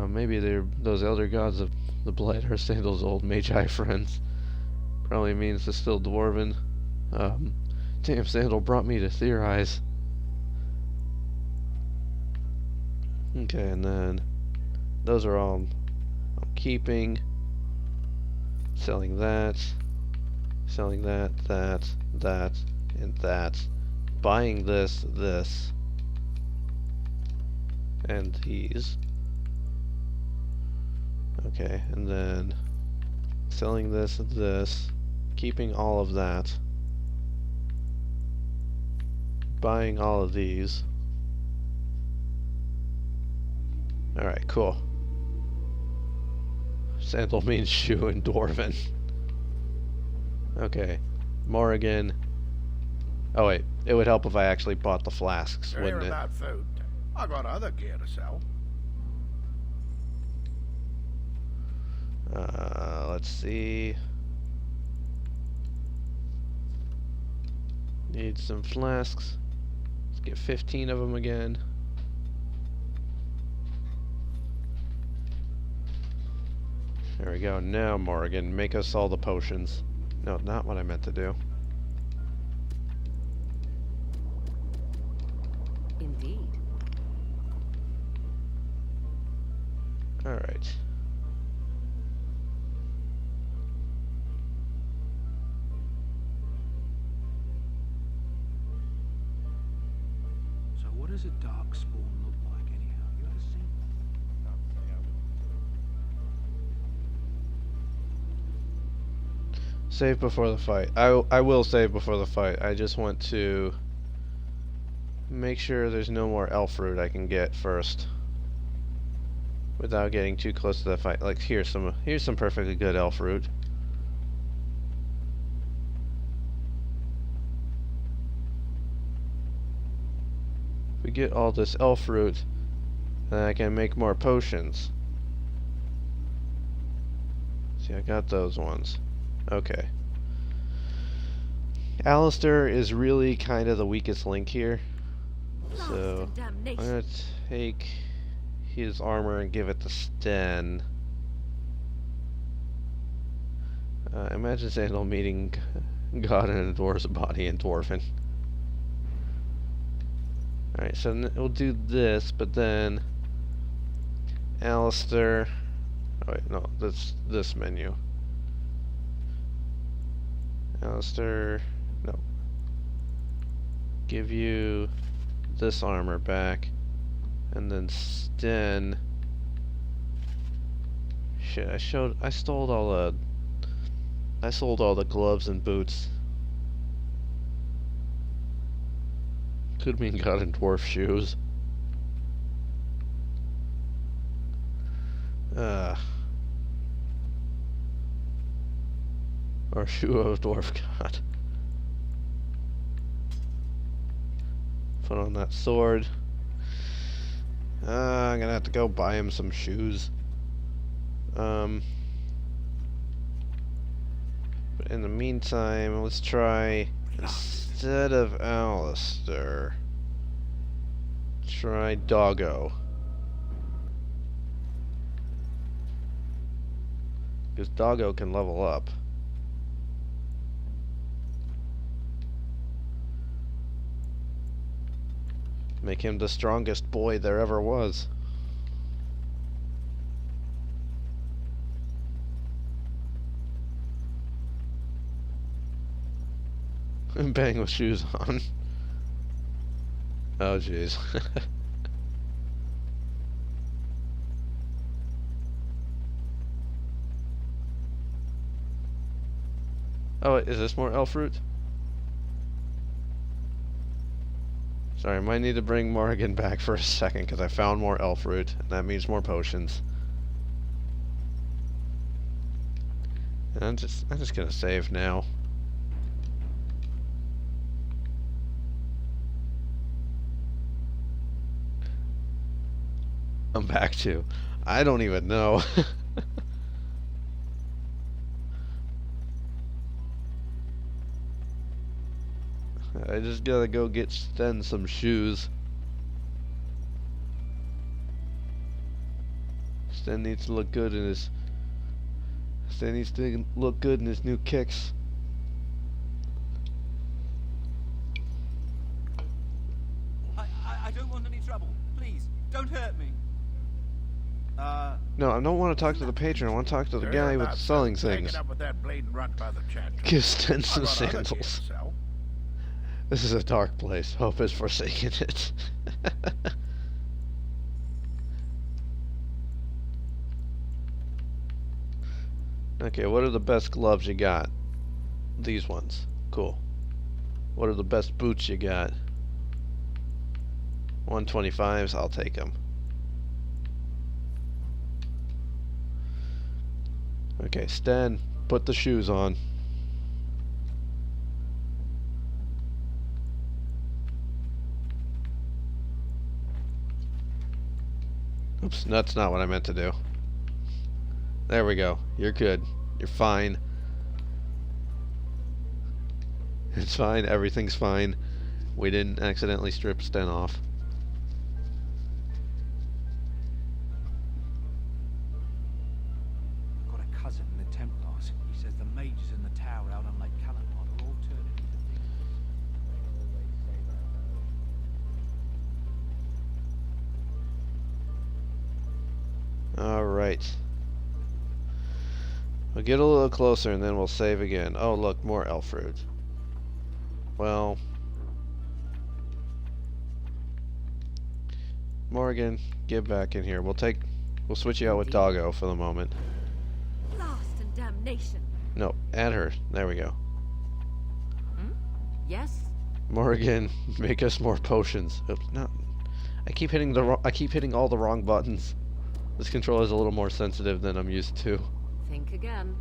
Maybe they're those elder gods of the Blight are Sandal's old Magi friends. Probably means they're still Dwarven. Damn, Sandal brought me to theorize. Okay, and then those are all I'm keeping. Selling that. Selling that, that, and that. Buying this, and these. Okay, and then selling this and this. Keeping all of that. Buying all of these. Alright, cool. Sandal means shoe in Dwarven. Okay. Morrigan. Oh wait, it would help if I actually bought the flasks, You're wouldn't here it? about food. I got other gear to sell. Let's see. Need some flasks. Let's get 15 of them again. There we go. Now, Morrigan, make us all the potions. No, not what I meant to do. Indeed. Alright. So what does a darkspawn look like anyhow? You ever seen one? Save before the fight. I will save before the fight. I just want to make sure there's no more elf fruit I can get first, without getting too close to the fight. Like here's some perfectly good elf fruit. We get all this elf fruit, then I can make more potions. See, I got those ones. Okay. Alistair is really kind of the weakest link here. So I'm gonna take his armor and give it to Sten. Imagine Sandal meeting God in a dwarf's body in Dwarven. Alright, so we'll do this, but then Alistair. Oh wait, no, that's this menu. Alistair, no. Give you this armor back, and then Sten. Shit, I sold all the gloves and boots. Could mean God in dwarf shoes. Or shoe of dwarf god. Put on that sword. I'm gonna have to go buy him some shoes. But in the meantime, let's try, instead of Alistair, try Doggo. Because Doggo can level up. Make him the strongest boy there ever was. Bang with shoes on. Oh jeez. Oh, is this more elf fruit? Sorry, I might need to bring Morrigan back for a second because I found more elf fruit, and that means more potions. And I'm just gonna save now. I'm back to, I don't even know. I just gotta go get Sten some shoes. Sten needs to look good in his new kicks. I don't want any trouble. Please, don't hurt me. No, I don't want to talk to the patron. I want to talk to the guy with selling things. Give Sten some sandals. This is a dark place. Hope has forsaken it. Okay, what are the best gloves you got? These ones. Cool. What are the best boots you got? 125s, I'll take them. Okay, Sten, put the shoes on. Oops, that's not what I meant to do. There we go. You're good. You're fine. It's fine. Everything's fine. We didn't accidentally strip Sten off. Got a cousin in the Templars. He says the mages in the tower out on Lake Calamar are all turning into things. Alright. We'll get a little closer and then we'll save again. Oh look, more elf fruit. Well, Morrigan, get back in here. We'll switch you out with Doggo for the moment. Blast and damnation. No, add her. There we go. Yes? Morrigan, make us more potions. Oops, no. I keep hitting all the wrong buttons. This controller is a little more sensitive than I'm used to. Think again.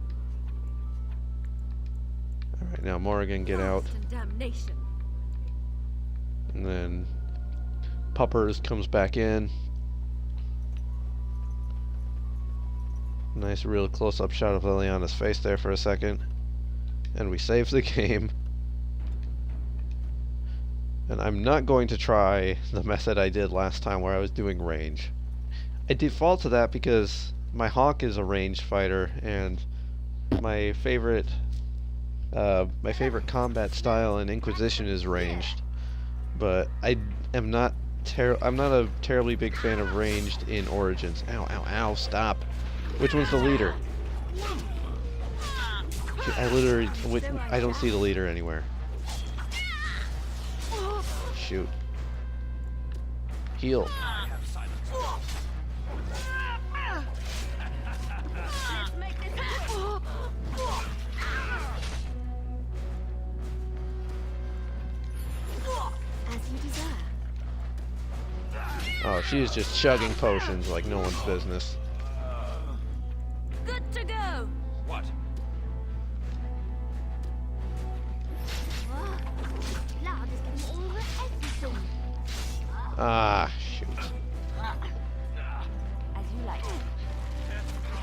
Alright, now Morrigan, get out. And damnation. And then Puppers comes back in. Nice real close-up shot of Liliana's face there for a second. And we save the game. And I'm not going to try the method I did last time where I was doing range. I default to that because my Hawk is a ranged fighter, and my favorite combat style in Inquisition is ranged. But I'm not a terribly big fan of ranged in Origins. Ow, ow, ow! Stop. Which one's the leader? I don't see the leader anywhere. Shoot. Heal. Oh, she's just chugging potions like no one's business. Good to go. What? Ah, shoot. As you like.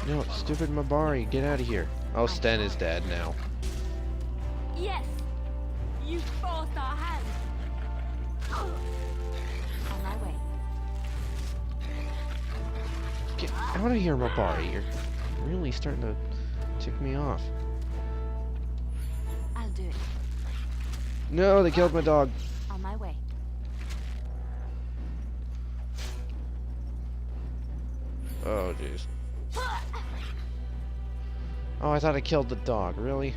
No, stupid Mabari, get out of here. Oh, Sten is dead now. Yes. You forced our hand. On my way. Get out of here, Mabari. You're really starting to tick me off. I'll do it. No, they killed my dog. On my way. Oh, jeez. Oh, I thought I killed the dog. Really?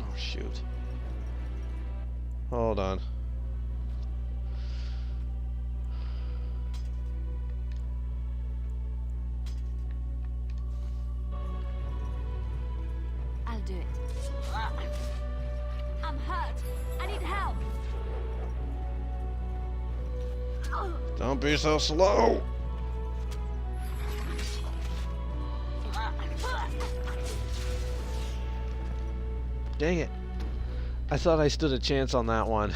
Oh, shoot. Hold on. I'll do it. I'm hurt. I need help. Don't be so slow. Dang it. I thought I stood a chance on that one.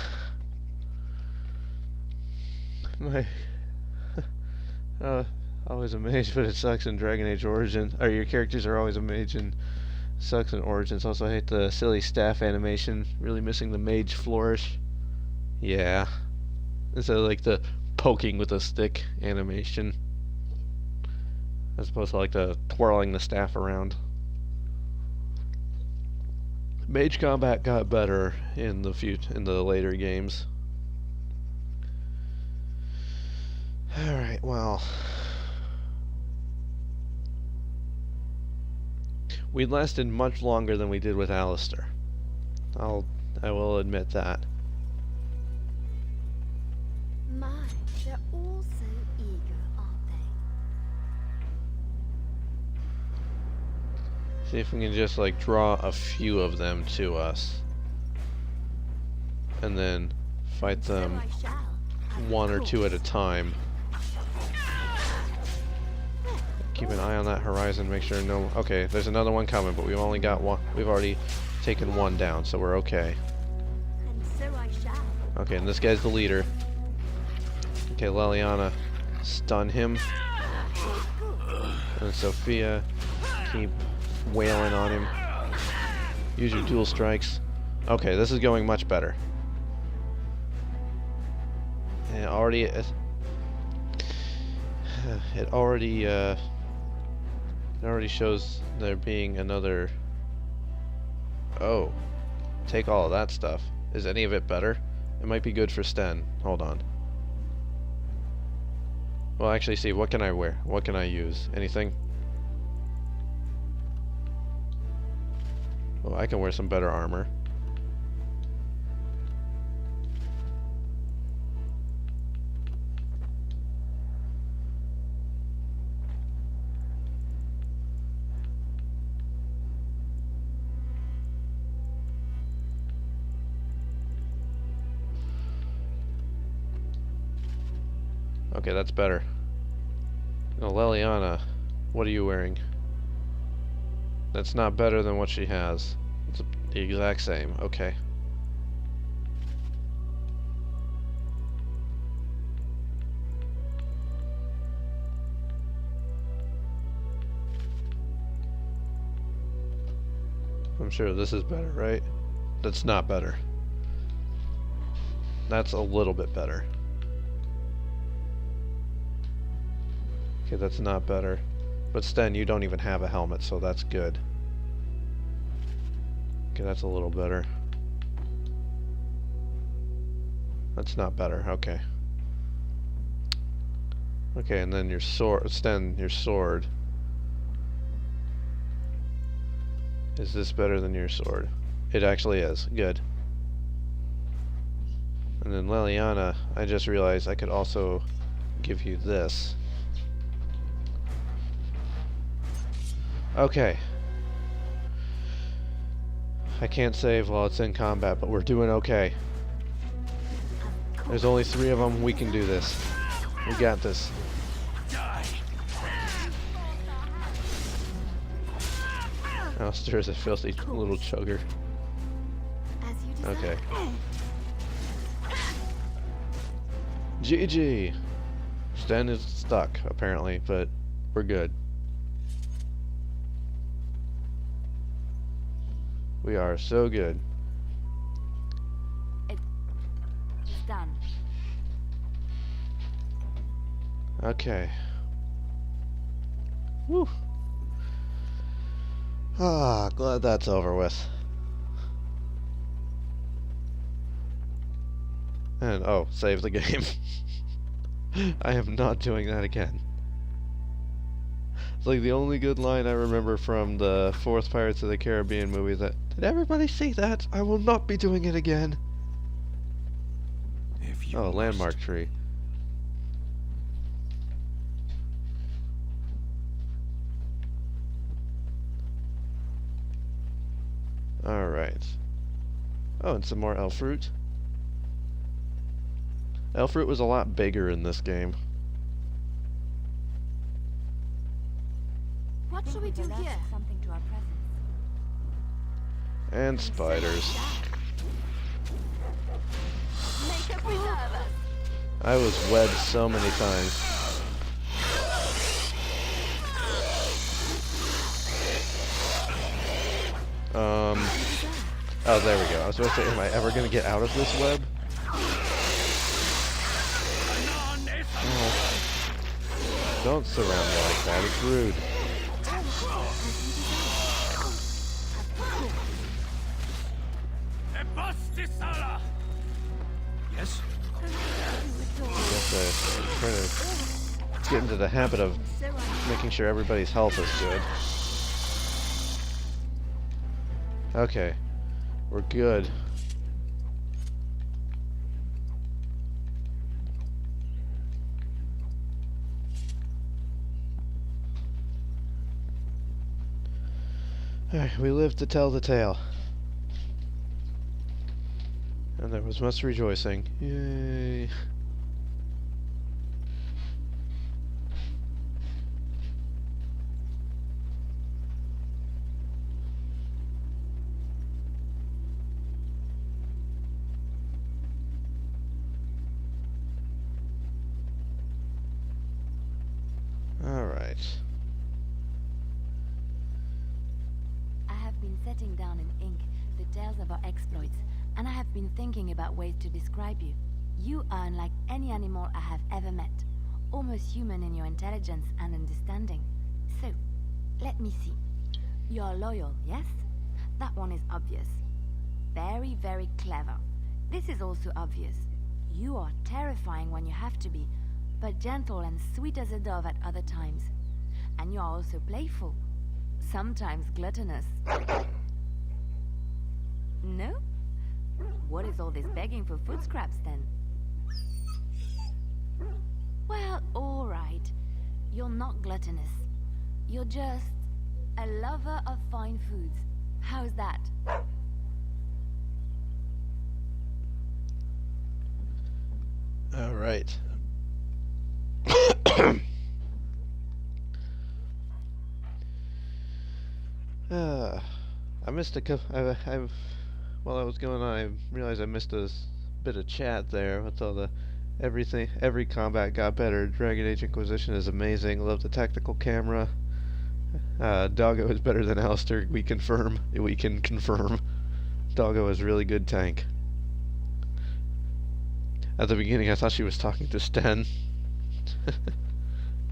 Always a mage, but it sucks in Dragon Age Origins. Or your characters are always a mage and sucks in Origins. Also, I hate the silly staff animation. Really missing the mage flourish. Yeah. Instead of like the poking with a stick animation. As opposed to like the twirling the staff around. Mage combat got better in the later games. Alright, well. We lasted much longer than we did with Alistair. I will admit that. My, they're all so eager, aren't they? See if we can just like draw a few of them to us. And then fight them one or two at a time. keep an eye on that horizon, make sure no... Okay, there's another one coming, but we've only got one. We've already taken one down, so we're okay. And so I shall. Okay, and this guy's the leader. Okay, Leliana, stun him. And Sophia, keep wailing on him. Use your dual strikes. Okay, this is going much better. And it already shows there being another... Oh, take all of that stuff. Is any of it better? It might be good for Sten. Hold on. Well, actually, see, what can I wear? What can I use? Anything? Well, I can wear some better armor. Okay, that's better. Now, Leliana, what are you wearing? That's not better than what she has. It's the exact same. Okay. I'm sure this is better, right? That's not better. That's a little bit better. Okay, that's not better. But Sten, you don't even have a helmet, so that's good. Okay, that's a little better. That's not better, okay. Okay, and then your sword, Sten, your sword. Is this better than your sword? It actually is. Good. And then Leliana, I just realized I could also give you this. Okay. I can't save while it's in combat, but we're doing okay. There's only 3 of them. We can do this. We got this. Alistair is a filthy little chugger. Okay. GG! Sten is stuck, apparently, but we're good. We are so good. It's done. Okay. Whew. Ah, glad that's over with. And, oh, save the game. I am not doing that again. It's like the only good line I remember from the 4th Pirates of the Caribbean movie that, did everybody see that? I will not be doing it again. Oh, landmark tree. Alright. Oh, and some more elf fruit. Elf fruit was a lot bigger in this game. What should we do here? Something to our presence. And spiders. I was webbed so many times. Oh, there we go. I was supposed to say, am I ever going to get out of this web? Oh. Don't surround me like that. It's rude. Yes? Trying to get into the habit of making sure everybody's health is good. Okay. We're good. Alright, we lived to tell the tale. And there was much rejoicing. Yay. clever exploits, and I have been thinking about ways to describe you. You are unlike any animal I have ever met, almost human in your intelligence and understanding. So, let me see. You're loyal, yes? That one is obvious. Very, very clever. This is also obvious. You are terrifying when you have to be, but gentle and sweet as a dove at other times. And you are also playful. Sometimes gluttonous. No? What is all this begging for food scraps then? Well, alright. You're not gluttonous. You're just a lover of fine foods. How's that? Alright. I missed a couple. While I was going on, I realized I missed a bit of chat there with all the everything. Every combat got better. Dragon Age Inquisition is amazing. Love the tactical camera. Doggo is better than Alistair. We can confirm. Doggo is really good tank. At the beginning, I thought she was talking to Sten.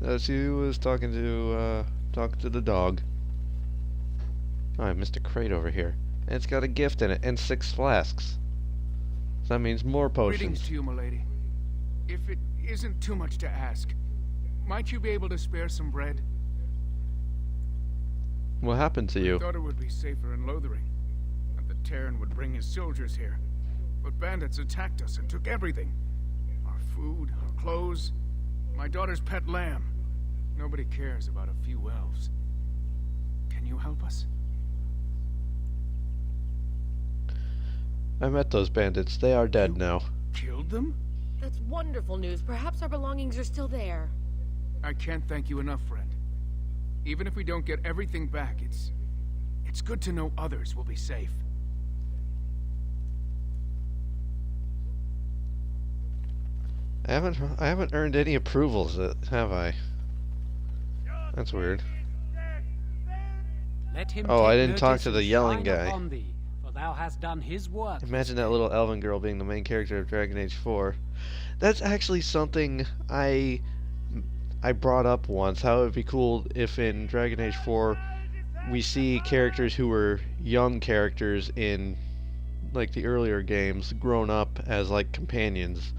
No, she was talking to the dog. Oh, I missed a crate over here. And it's got a gift in it, and 6 flasks. So that means more potions. Greetings to you, milady. If it isn't too much to ask, might you be able to spare some bread? What happened to you? I thought it would be safer in Lothering, and the Terran would bring his soldiers here. But bandits attacked us and took everything. Our food, our clothes, my daughter's pet lamb. Nobody cares about a few elves. Can you help us? I met those bandits. They are dead now. Killed them? That's wonderful news. Perhaps our belongings are still there. I can't thank you enough, friend. Even if we don't get everything back, it's good to know others will be safe. I haven't earned any approvals, have I? That's weird. Let him I didn't talk to the yelling guy. Thee, for thou hast done his work. Imagine that little elven girl being the main character of Dragon Age 4. That's actually something I brought up once. How it would be cool if in Dragon Age 4 we see characters who were young characters in like the earlier games grown up as like companions.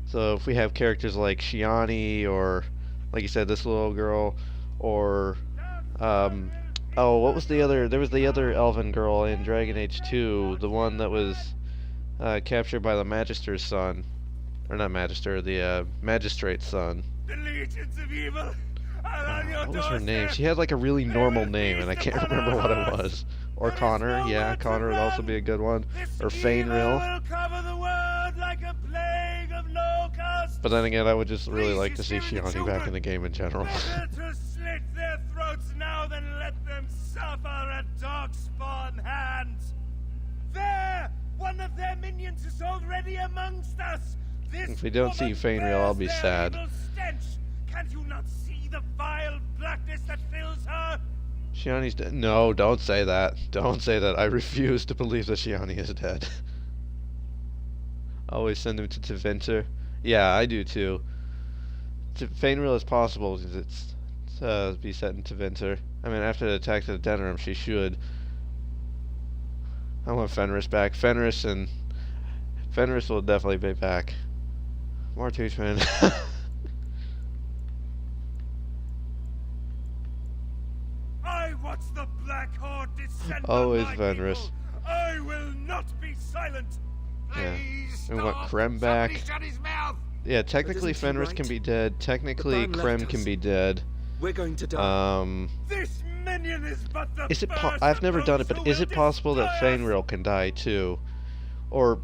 So if we have characters like Shiani, or like you said, this little girl, or what was the other? There was the other elven girl in Dragon Age 2, the one that was captured by the Magister's son, or not Magister, the Magistrate's son. The legions of evil are on your What was her name? She had like a really normal name, and I can't remember what it was. Or Connor, yeah, Connor would also be a good one. Or Fainril. But then again, I would just really like to see Shiani back in the game in general. To slit their throats now, then let them suffer at Darkspawn hands. There! One of their minions is already amongst us. If we don't see Fainril, I'll be sad. Can't you not see the vile blackness that fills her? Shiani's dead. No, don't say that. Don't say that. I refuse to believe that Shiani is dead. Always send him to Tevinter. Yeah, I do too. Fainril is possible because it's be set in Tevinter. I mean, after the attack to the Denerim, she should. I want Fenris back. Fenris will definitely be back. More Toochman. I watch the Black Horde descend Always on my Fenris. people. I will not be silent. Yeah. And what, Krem back? Yeah, technically Fenris can be dead. Technically Krem can be dead. We're going to die. This minion is but the Is it I've never done it, but is it possible that Fainril can die too? Or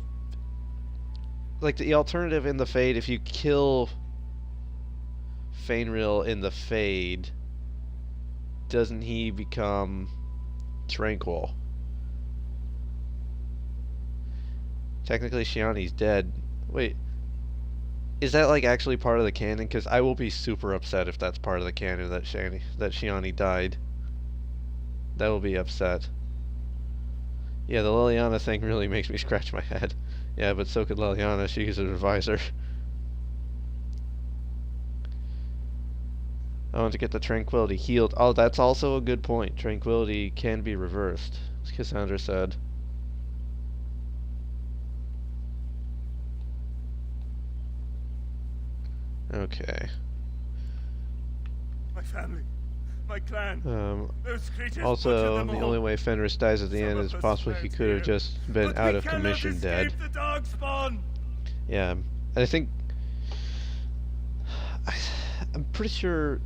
like the alternative in the Fade, if you kill Fainril in the Fade, doesn't he become Tranquil? Technically Shiani's dead. Wait, is that like actually part of the canon? Because I will be super upset if that's part of the canon that Shiani died. That will be upset. Yeah, the Leliana thing really makes me scratch my head. Yeah, but so could Leliana. She's an advisor. I want to get the Tranquility healed. Oh, that's also a good point. Tranquility can be reversed, as Cassandra said. Okay. My family. My clan. Those creatures also, the only way Fenris dies at the end is possibly he could have just been out of commission dead. The Darkspawn. Yeah, I think... I'm pretty sure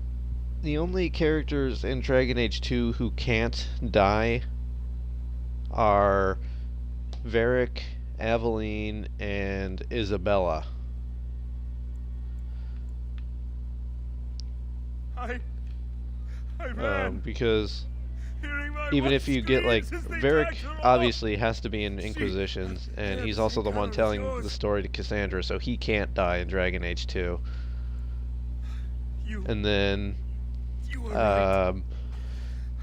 the only characters in Dragon Age 2 who can't die are Varric, Aveline, and Isabella. Because even if you get like Varric obviously has to be in Inquisitions, and he's also the one telling the story to Cassandra, so he can't die in Dragon Age 2. And then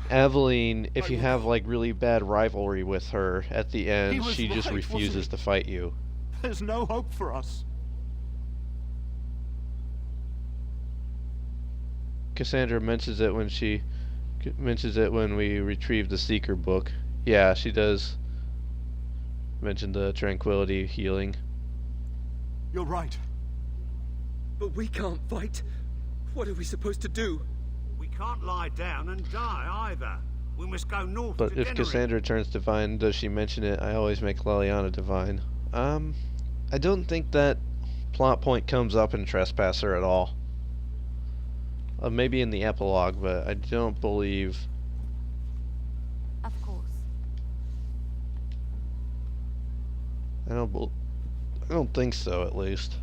Aveline, if you have like really bad rivalry with her, at the end she just refuses to fight you. There's no hope for us. Cassandra mentions it when we retrieve the Seeker book. Yeah, she does mention the Tranquility healing. You're right. But we can't fight. What are we supposed to do? We can't lie down and die either. We must go north But to if Denerim. Cassandra turns divine, does she mention it? I always make Leliana divine. I don't think that plot point comes up in Trespasser at all. Maybe in the epilogue, but I don't believe... Of course. I don't think so, at least.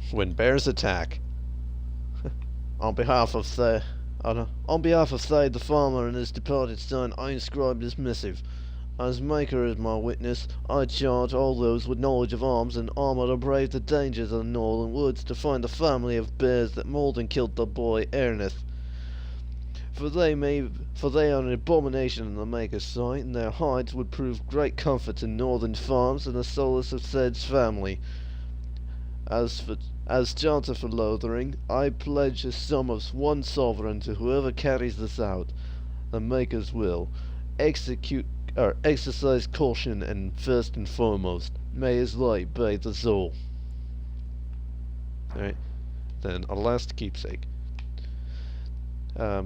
When bears attack. On behalf of Thade the farmer and his departed son, I inscribe this missive. As Maker is my witness, I charge all those with knowledge of arms and armor to brave the dangers of the northern woods to find the family of bears that mauled and killed the boy Ernest. For they are an abomination in the Maker's sight, and their hides would prove great comfort to northern farms and the solace of Thade's family. As charter for Lothering, I pledge a sum of 1 sovereign to whoever carries this out. The Maker's will. Exercise caution, and first and foremost, may his light bathe us all. Alright, then a last keepsake. A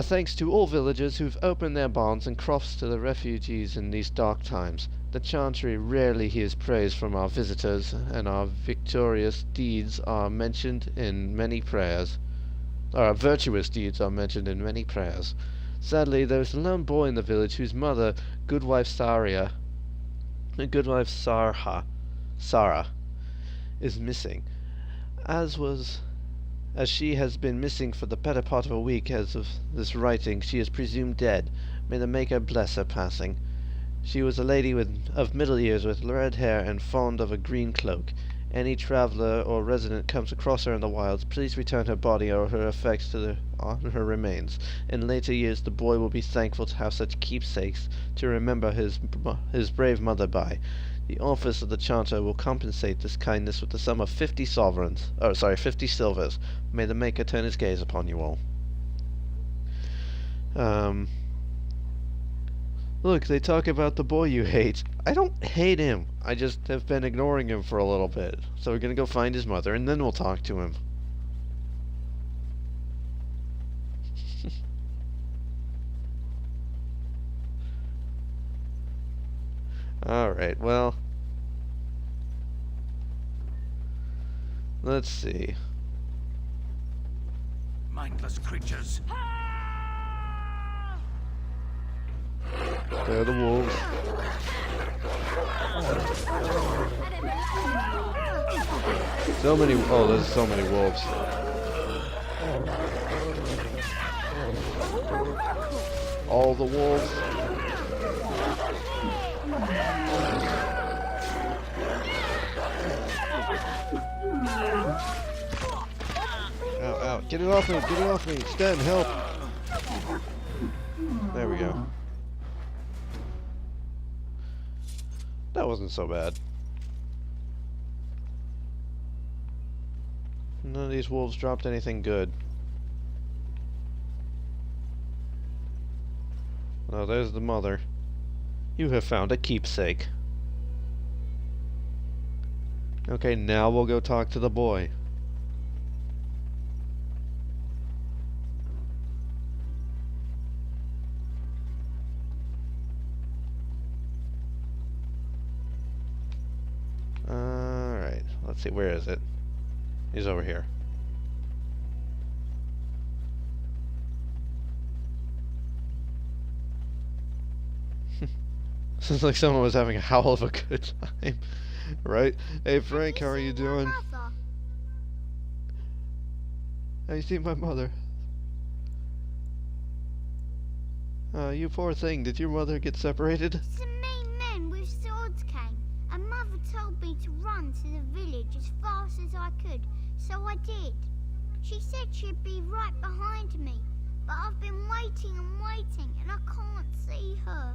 thanks to all villagers who've opened their barns and crofts to the refugees in these dark times. The Chantry rarely hears praise from our visitors, and our victorious deeds are mentioned in many prayers. Our virtuous deeds are mentioned in many prayers. Sadly, there is a lone boy in the village whose mother, Goodwife Sarah, is missing. As she has been missing for the better part of a week as of this writing, she is presumed dead. May the Maker bless her passing. She was a lady of middle years with red hair and fond of a green cloak. Any traveller or resident comes across her in the wilds, please return her body or her effects on her remains. In later years the boy will be thankful to have such keepsakes to remember his brave mother by. The office of the Chanter will compensate this kindness with the sum of 50 silvers. May the Maker turn his gaze upon you all. Look, they talk about the boy you hate. I don't hate him. I just have been ignoring him for a little bit. So we're gonna go find his mother, and then we'll talk to him. Alright, well... let's see. Mindless creatures. They're the wolves. So many... oh, there's so many wolves. All the wolves. Ow, ow. Get it off me! Get it off me! Sten, help! That wasn't so bad. None of these wolves dropped anything good. Oh, there's the mother. You have found a keepsake. Okay, now we'll go talk to the boy. Alright, let's see, where is it? He's over here. Seems like someone was having a howl of a good time. Right? Hey Frank, how are you doing? Have you seen my mother? You poor thing, did your mother get separated? Some mean men with swords came, and Mother told me to run to the village as fast as I could, so I did. She said she'd be right behind me, but I've been waiting and waiting, and I can't see her.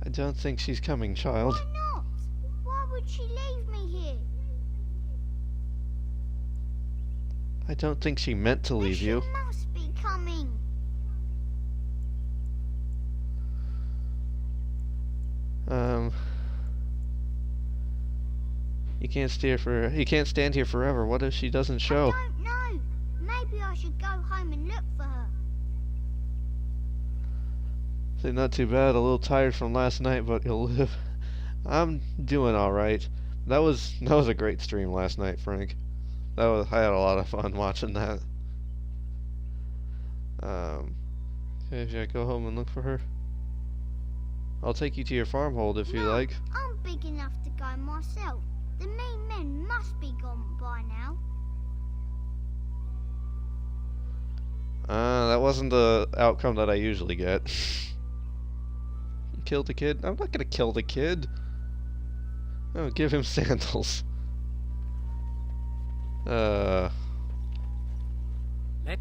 I don't think she's coming, child. Why not? Why would she leave me here? I don't think she meant to leave you. She must be coming. You can't stand here forever. What if she doesn't show? I don't know. Maybe I should go home and look for her. Say, not too bad. A little tired from last night, but you'll live. I'm doing all right. That was a great stream last night, Frank. I had a lot of fun watching that. Okay, should I go home and look for her? I'll take you to your farmhold if you like. I'm big enough to go myself. The mean men must be gone by now. That wasn't the outcome that I usually get. Kill the kid? I'm not gonna kill the kid. Oh, give him sandals. Let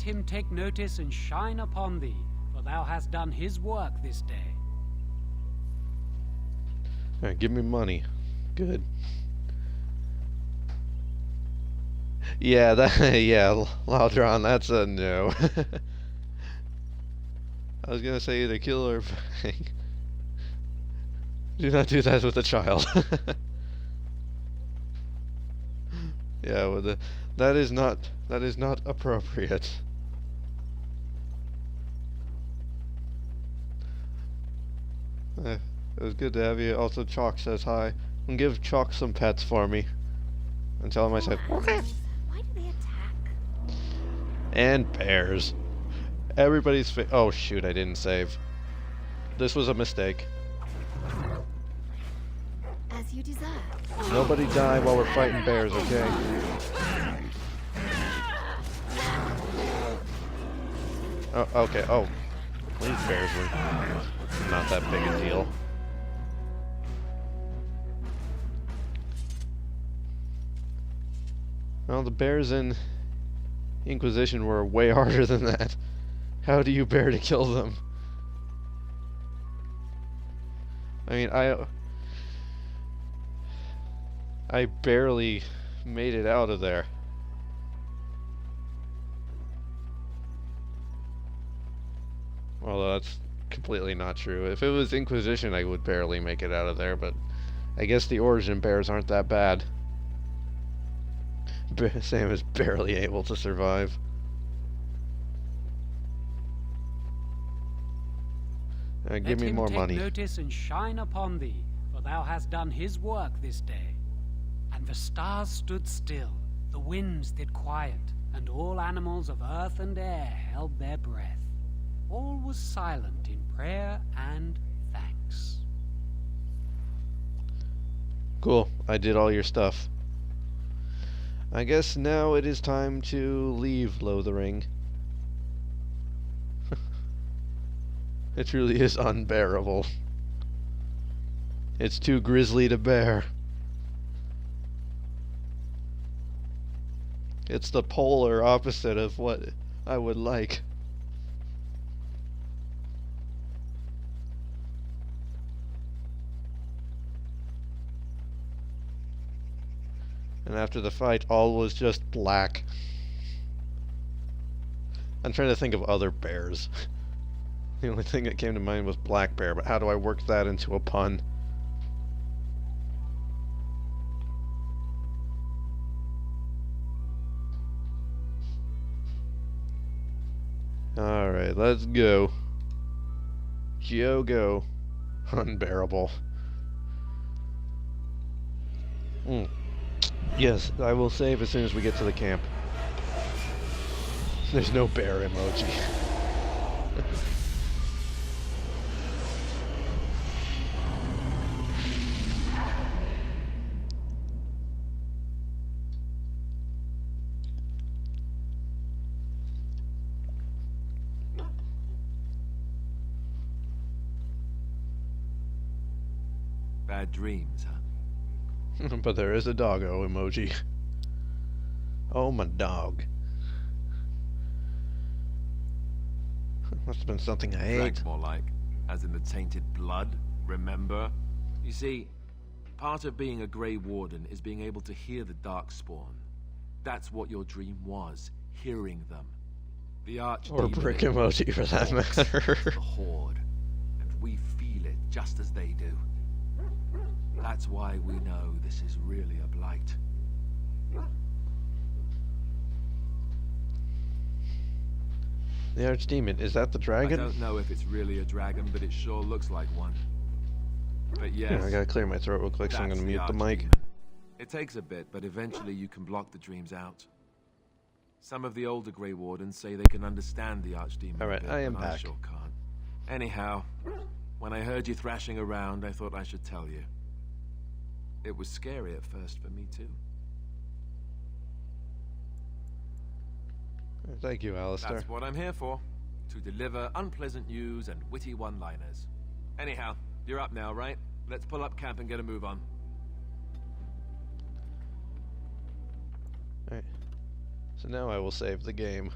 him take notice and shine upon thee, for thou hast done his work this day. Alright, give me money. Good. Yeah, yeah, Laudron, that's a no. I was gonna say either kill or bang. Do not do that with a child. Yeah, with that is not appropriate. It was good to have you. Also, Chalk says hi. And give Chalk some pets for me. And tell him I said okay. Why do they attack? And bears. Everybody's oh shoot, I didn't save. This was a mistake. As you desire. Nobody die while we're fighting bears, okay? Oh, okay, oh. These bears were not that big a deal. Well, the bears in Inquisition were way harder than that. How do you bear to kill them? I mean, I barely made it out of there. Although that's completely not true. If it was Inquisition, I would barely make it out of there, but I guess the Origin bears aren't that bad. Sam is barely able to survive. Give me more money. Let him take notice and shine upon thee, for thou hast done his work this day. And the stars stood still, the winds did quiet, and all animals of earth and air held their breath. All was silent in prayer and thanks. Cool, I did all your stuff. I guess now it is time to leave Lothering. It truly is unbearable. It's too grisly to bear. It's the polar opposite of what I would like. And after the fight, all was just black. I'm trying to think of other bears. The only thing that came to mind was black bear, but how do I work that into a pun? Alright, let's go. Go. Unbearable. Yes, I will save as soon as we get to the camp. There's no bear emoji. Bad dreams, huh? But there is a doggo emoji. Oh, my dog. Must have been something I ate. Dragged more like, as in the tainted blood, remember? You see, part of being a Grey Warden is being able to hear the Darkspawn. That's what your dream was, hearing them. The Archdemon... Or brick emoji, for that matter. The Horde. And we feel it just as they do. That's why we know this is really a blight. The Archdemon, is that the dragon? I don't know if it's really a dragon, but it sure looks like one. But yes, Yeah, I gotta clear my throat real quick, so I'm gonna mute the mic. It takes a bit, but eventually you can block the dreams out. Some of the older Grey Wardens say they can understand the Archdemon. Alright, I am back. I sure can't. Anyhow, when I heard you thrashing around, I thought I should tell you. It was scary at first for me too. Thank you, Alistair. That's what I'm here for. To deliver unpleasant news and witty one-liners. Anyhow, you're up now, right? Let's pull up camp and get a move on. Alright. So now I will save the game.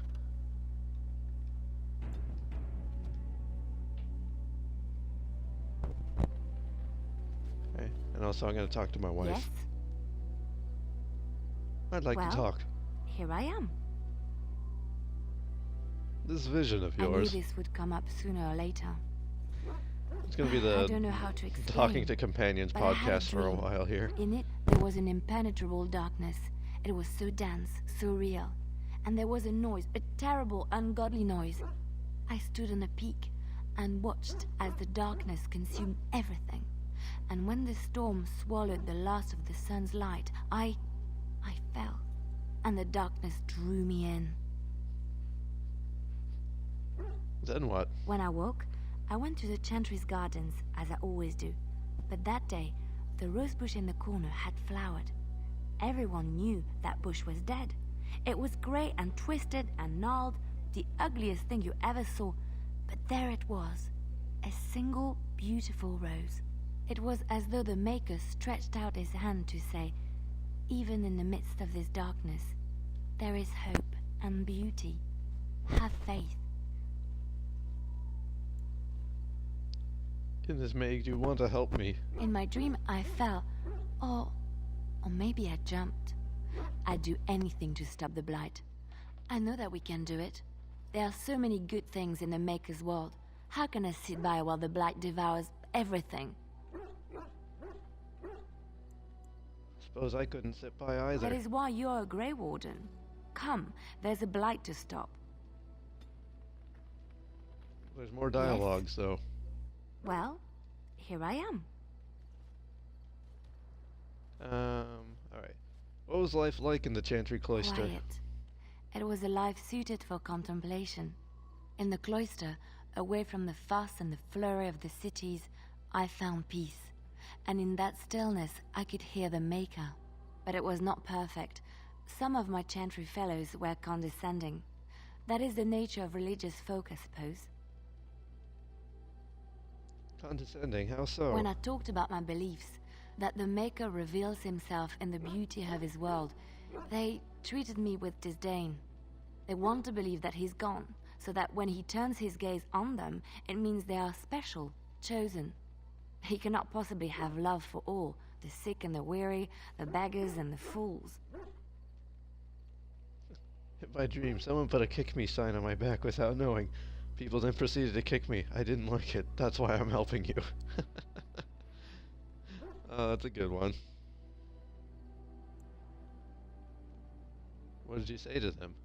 Okay. And also I'm going to talk to my wife. Yes? I'd like to talk. Here I am. This vision of yours. I knew this would come up sooner or later. It's going to be I don't know how to explain, Talking to Companions but I had podcast for a dream. while here. In it, there was an impenetrable darkness. It was so dense, so real. And there was a noise, a terrible, ungodly noise. I stood on a peak and watched as the darkness consumed everything. And when the storm swallowed the last of the sun's light, I fell. And the darkness drew me in. Then what? When I woke, I went to the Chantry's gardens, as I always do. But that day, the rose bush in the corner had flowered. Everyone knew that bush was dead. It was grey and twisted and gnarled, the ugliest thing you ever saw. But there it was, a single beautiful rose. It was as though the Maker stretched out his hand to say, even in the midst of this darkness, there is hope and beauty. Have faith. Can this make you want to help me? In my dream, I fell. Or maybe I jumped. I'd do anything to stop the Blight. I know that we can do it. There are so many good things in the Maker's world. How can I sit by while the Blight devours everything? Suppose I couldn't sit by either. That is why you're a Grey Warden. Come, there's a Blight to stop. There's more dialogues, though. Well, here I am. Alright. What was life like in the Chantry Cloister? Quiet. It was a life suited for contemplation. In the cloister, away from the fuss and the flurry of the cities, I found peace. And in that stillness, I could hear the Maker. But it was not perfect. Some of my Chantry fellows were condescending. That is the nature of religious folk, I suppose. Condescending? How so? When I talked about my beliefs, that the Maker reveals himself in the beauty of his world, they treated me with disdain. They want to believe that he's gone, so that when he turns his gaze on them, it means they are special, chosen. He cannot possibly have love for all. The sick and the weary, the beggars and the fools. In my dream, someone put a kick me sign on my back without knowing. People then proceeded to kick me. I didn't like it. That's why I'm helping you. Oh, that's a good one. What did you say to them?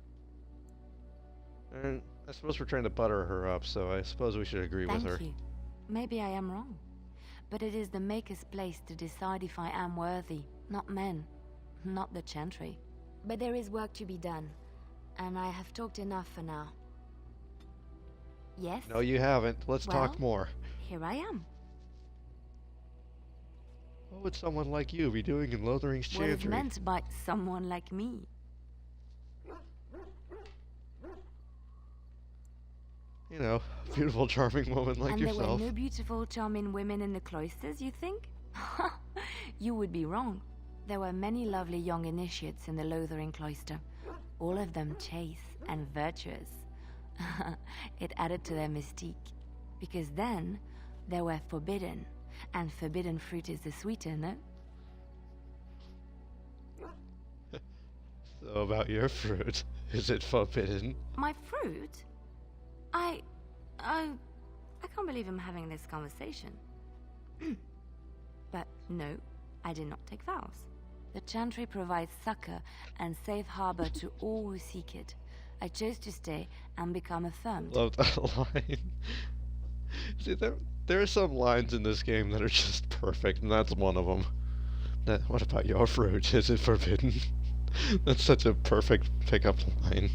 I suppose we're trying to butter her up, so I suppose we should agree with her. Thank you. Maybe I am wrong. But it is the Maker's place to decide if I am worthy, not men, not the Chantry. But there is work to be done, and I have talked enough for now. Yes? No, you haven't. Let's talk more. Here I am. What would someone like you be doing in Lothering's Chantry? What is meant by someone like me? You know, a beautiful, charming woman like yourself. And there were no beautiful, charming women in the cloisters, you think? You would be wrong. There were many lovely young initiates in the Lothering cloister, all of them chaste and virtuous. It added to their mystique, because then they were forbidden, and forbidden fruit is the sweeter, no? So about your fruit, is it forbidden? My fruit? I can't believe I'm having this conversation. But no, I did not take vows. The Chantry provides succor and safe harbor to all who seek it. I chose to stay and become affirmed. Love that line. See, there are some lines in this game that are just perfect, and that's one of them. What about your fruit? Is it forbidden? That's such a perfect pickup line.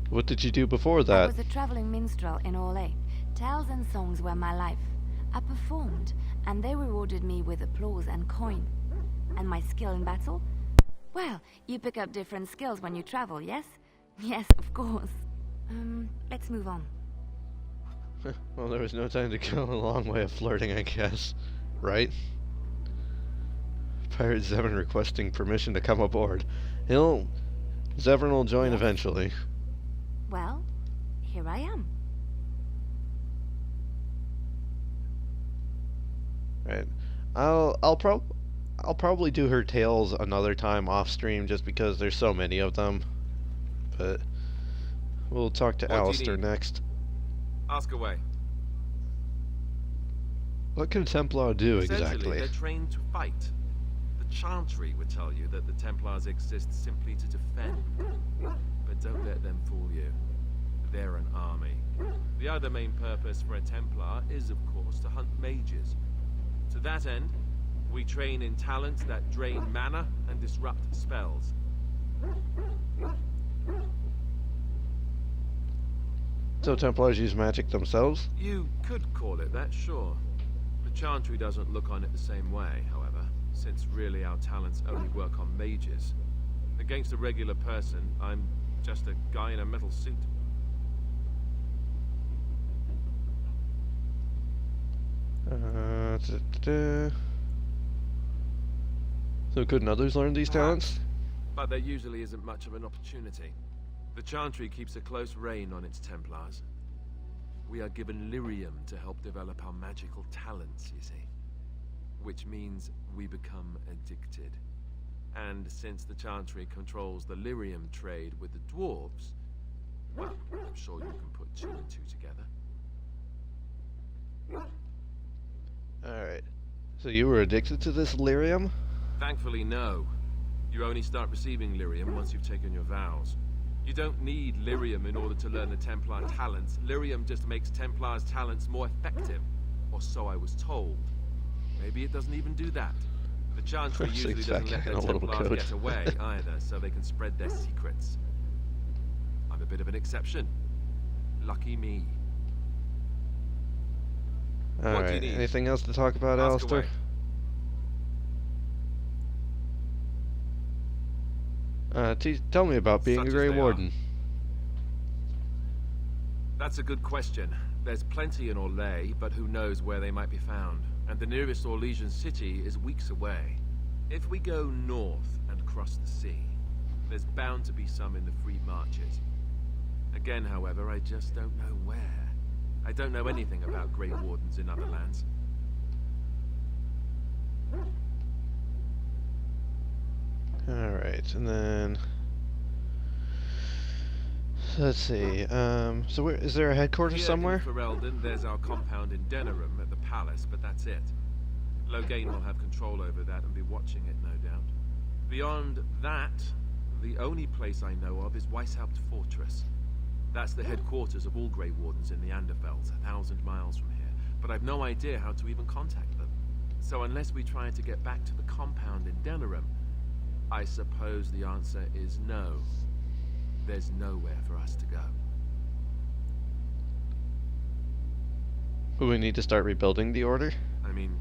What did you do before that? I was a traveling minstrel in Orlais. Tales and songs were my life. I performed, and they rewarded me with applause and coin. And my skill in battle? Well, you pick up different skills when you travel, yes? Yes, of course. Let's move on. Well, there was no time to go. A long way of flirting, I guess. Right? Pirate Zevran requesting permission to come aboard. Zevran will join eventually. Well, here I am. Right. I'll probably do her tales another time off stream just because there's so many of them. But we'll talk to Alistair next. Ask away. What can Templar do exactly? They're trained to fight. The Chantry would tell you that the Templars exist simply to defend. But don't let them fool you. They're an army. The other main purpose for a Templar is, of course, to hunt mages. To that end, we train in talents that drain mana and disrupt spells. So Templars use magic themselves? You could call it that, sure. The Chantry doesn't look on it the same way, however, since really our talents only work on mages. Against a regular person, I'm just a guy in a metal suit. So couldn't others learn these talents? But there usually isn't much of an opportunity. The Chantry keeps a close rein on its Templars. We are given lyrium to help develop our magical talents, you see. Which means we become addicted. And since the Chantry controls the lyrium trade with the dwarves, well, I'm sure you can put 2 and 2 together. Alright. So you were addicted to this lyrium? Thankfully, no. You only start receiving lyrium once you've taken your vows. You don't need lyrium in order to learn the Templar talents. Lyrium just makes Templars' talents more effective. Or so I was told. Maybe it doesn't even do that. The Chantry usually doesn't let their Templars get away either, so they can spread their secrets. I'm a bit of an exception. Lucky me. Alright, anything else to talk about, Alistair? Tell me about being a Grey Warden. That's a good question. There's plenty in Orlais, but who knows where they might be found. And the nearest Orlesian city is weeks away. If we go north and cross the sea, there's bound to be some in the Free Marches. Again, however, I just don't know where. I don't know anything about Grey Wardens in other lands. Alright, and then... let's see, so where, is there a headquarters somewhere? For Ferelden, there's our compound in Denerim at the palace, but that's it. Loghain will have control over that and be watching it, no doubt. Beyond that, the only place I know of is Weishaupt Fortress. That's the headquarters of all Grey Wardens in the Anderfels, 1,000 miles from here. But I've no idea how to even contact them. So unless we try to get back to the compound in Denerim, I suppose the answer is no. There's nowhere for us to go. We need to start rebuilding the Order? I mean,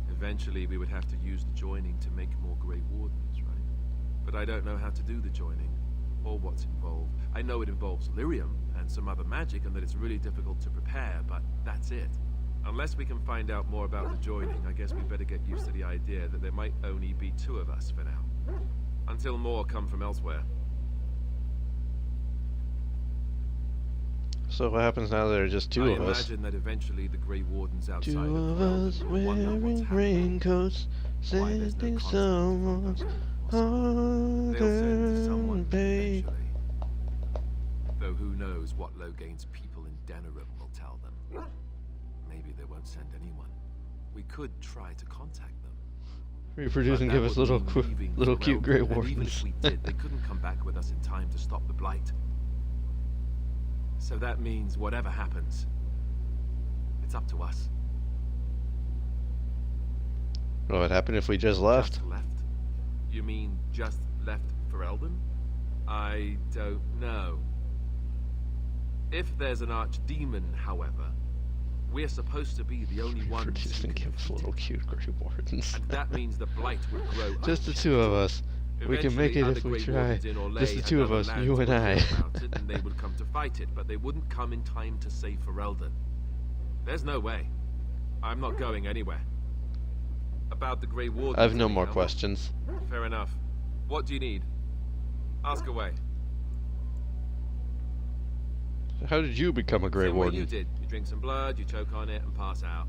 eventually we would have to use the joining to make more Grey Wardens, right? But I don't know how to do the joining, or what's involved. I know it involves lyrium and some other magic, and that it's really difficult to prepare, but that's it. Unless we can find out more about the joining, I guess we better get used to the idea that there might only be 2 of us for now. Until more come from elsewhere. So what happens now that there are just 2 of us? I imagine that eventually the Grey Wardens outside 2 of us wearing raincoats, sending someone's hard-earned pay. Though who knows what Loghain's people in Denerim will tell them. Maybe they won't send anyone. We could try to contact them. Reproduce and give us little cute Grey Wardens. Even if we did, they couldn't come back with us in time to stop the Blight. So that means whatever happens, it's up to us. What would happen if we just left? Just left? You mean just left Ferelden? I don't know. If there's an archdemon, however, we're supposed to be the only ones Reproduce and give us little cute Grey Wardens. And that means the Blight would grow. Just the 2 of us. We can make it if we try. Just the 2 of us, you and I. And they would come to fight it, but they wouldn't come in time to save Ferelden. There's no way. I'm not going anywhere. About the Grey Wardens, I have no more questions. Fair enough. What do you need? Ask away. How did you become a Grey Warden? You did. You drink some blood, you choke on it, and pass out.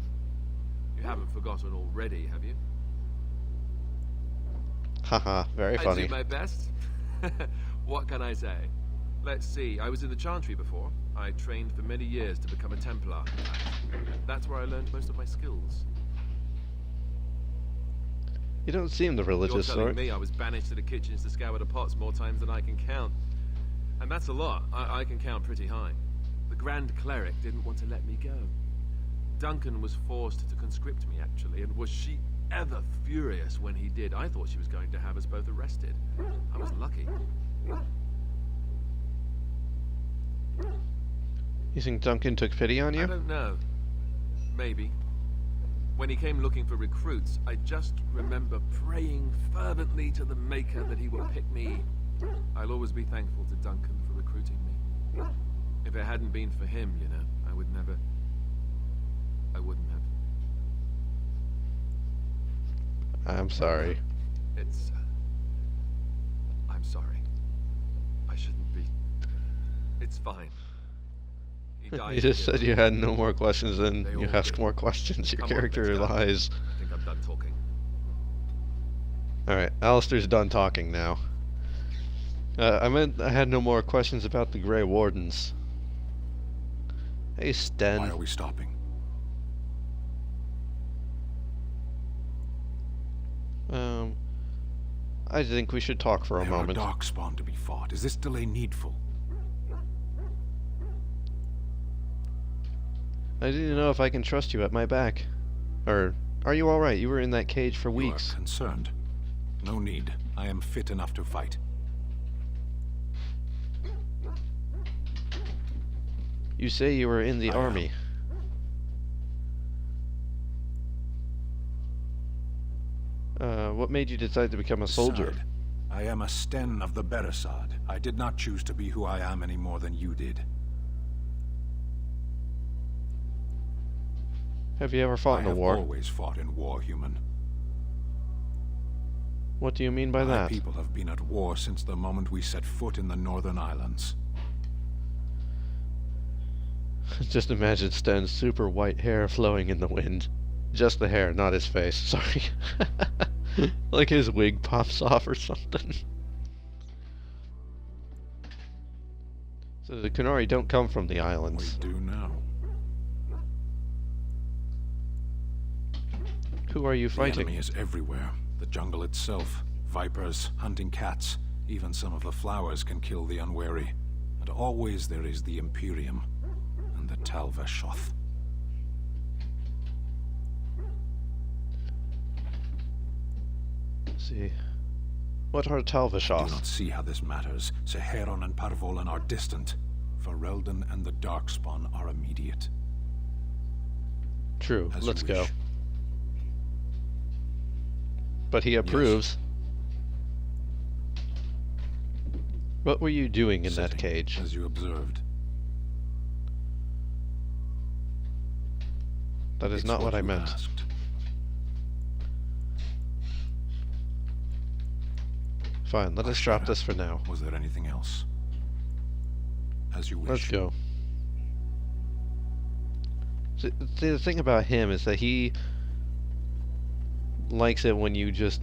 You haven't forgotten already, have you? Haha, very funny. I do my best. What can I say? Let's see, I was in the Chantry before. I trained for many years to become a Templar. That's where I learned most of my skills. You don't seem the religious You're telling sort. me I was banished to the kitchens to scour the pots more times than I can count. And that's a lot. I can count pretty high. The Grand Cleric didn't want to let me go. Duncan was forced to conscript me, actually, and was she ever furious when he did. I thought she was going to have us both arrested. I was lucky. You think Duncan took pity on you? I don't know. Maybe. When he came looking for recruits, I just remember praying fervently to the Maker that he would pick me. I'll always be thankful to Duncan for recruiting me. If it hadn't been for him, you know, I wouldn't have. I'm sorry. I'm sorry. I shouldn't be. It's fine. You just said you had no more questions, and you ask more questions. Your character lies. I think I'm done talking. Alright, Alistair's done talking now. I meant I had no more questions about the Grey Wardens. Hey, Sten. Why are we stopping? I think we should talk for a moment. There are darkspawn to be fought. Is this delay needful? I didn't know if I can trust you at my back. Or, are you alright? You were in that cage for weeks. You are concerned. No need. I am fit enough to fight. You say you were in the army. What made you decide to become a soldier? Decide. I am a Sten of the Beresad. I did not choose to be who I am any more than you did. Have you ever fought in a war? I have always fought in war, human. What do you mean by that? My people have been at war since the moment we set foot in the Northern Islands. Just imagine Sten's super white hair flowing in the wind. Just the hair, not his face. Sorry. Like his wig pops off or something. So the Qunari don't come from the islands. We do now. Who are you fighting? The enemy is everywhere. The jungle itself. Vipers, hunting cats. Even some of the flowers can kill the unwary. And always there is the Imperium and the Tal Vashoth. See. What are Tal I Vashoth? do not see how this matters. Seheron and Parvolan are distant. Ferelden and the Darkspawn are immediate. True. As Let's you go. wish. But he approves. What were you doing in that cage? As you observed. That is It's not what I you meant. asked. Fine, let us drop this for now. Was there anything else? As you wish. Let's go. See, the thing about him is that he likes it when you just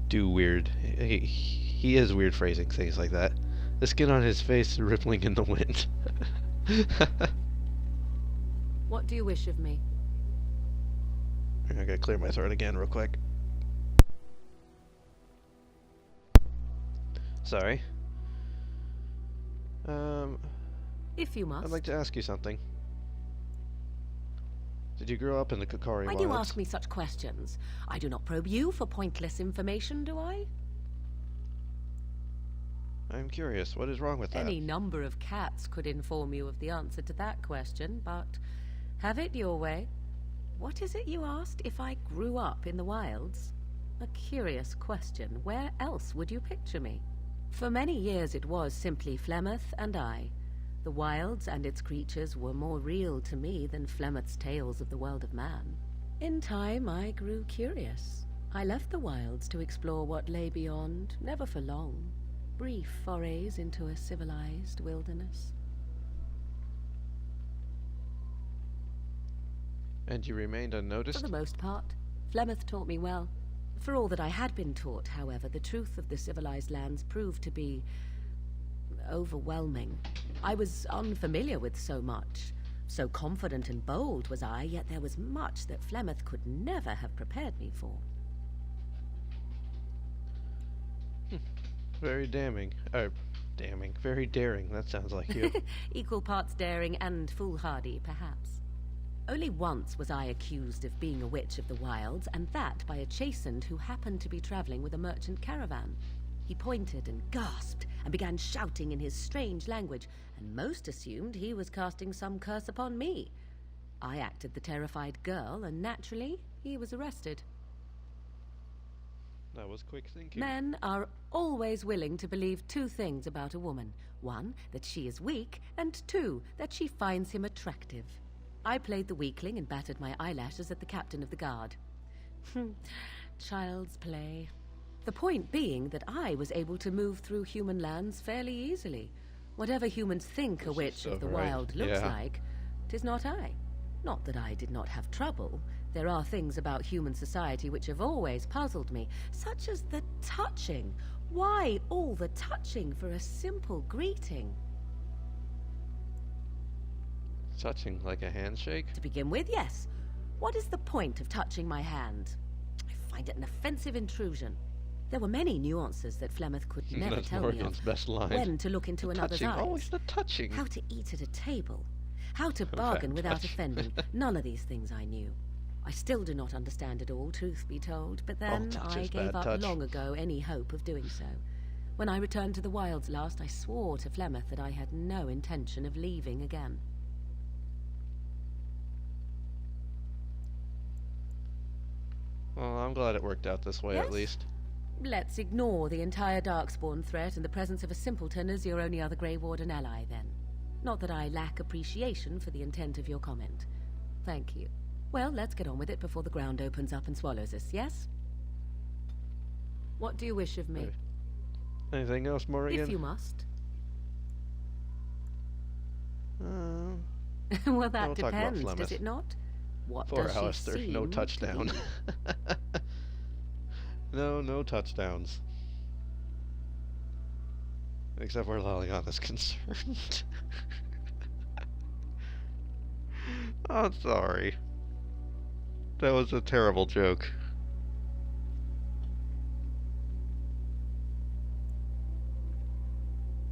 do weird. He has weird phrasing, things like that. The skin on his face rippling in the wind. What do you wish of me? I gotta clear my throat again real quick. Sorry. If you must. I'd like to ask you something. Did you grow up in the Qunari Why wilds? do you ask me such questions? I do not probe you for pointless information, do I? I'm curious, what is wrong with that? Any number of cats could inform you of the answer to that question, but have it your way. What is it you asked? If I grew up in the wilds? A curious question. Where else would you picture me? For many years it was simply Flemeth and I. The wilds and its creatures were more real to me than Flemeth's tales of the world of man. In time I grew curious. I left the wilds to explore what lay beyond, never for long. Brief forays into a civilized wilderness. And you remained unnoticed? For the most part. Flemeth taught me well. For all that I had been taught, however, the truth of the civilized lands proved to be overwhelming. I was unfamiliar with so much. So confident and bold was I, yet there was much that Flemeth could never have prepared me for. Very damning. Damning. Very daring. That sounds like you. Equal parts daring and foolhardy, perhaps. Only once was I accused of being a witch of the wilds, and that by a chastened who happened to be traveling with a merchant caravan. He pointed and gasped and began shouting in his strange language, and most assumed he was casting some curse upon me. I acted the terrified girl, and naturally, he was arrested. That was quick thinking. Men are always willing to believe two things about a woman. One, that she is weak, and two, that she finds him attractive. I played the weakling and battered my eyelashes at the captain of the guard. Child's play. The point being that I was able to move through human lands fairly easily. Whatever humans think a witch of the wild looks like, 'tis not I. Not that I did not have trouble. There are things about human society which have always puzzled me, such as the touching. Why all the touching for a simple greeting? Touching like a handshake? To begin with, yes. What is the point of touching my hand? I find it an offensive intrusion. There were many nuances that Flemeth could never That's tell Morgan's me of. best line. When to look into The another's touching, eyes. always the touching. How to eat at a table. How to bargain without offending. None of these things I knew. I still do not understand it all, truth be told, but then touch I is gave bad up touch. long ago any hope of doing so. When I returned to the wilds last, I swore to Flemeth that I had no intention of leaving again. Well, I'm glad it worked out this way, Yes? at least. Let's ignore the entire Darkspawn threat and the presence of a simpleton as your only other Grey Warden ally, then. Not that I lack appreciation for the intent of your comment. Thank you. Well, let's get on with it before the ground opens up and swallows us, yes? What do you wish of me? Anything else, Morgan? If you must. Well, that We'll talk about depends, does Flemeth. it not? What Poor does she Alistair, seem no to touchdown. be? No touchdowns. Except where Leliana's concerned. I'm sorry. That was a terrible joke.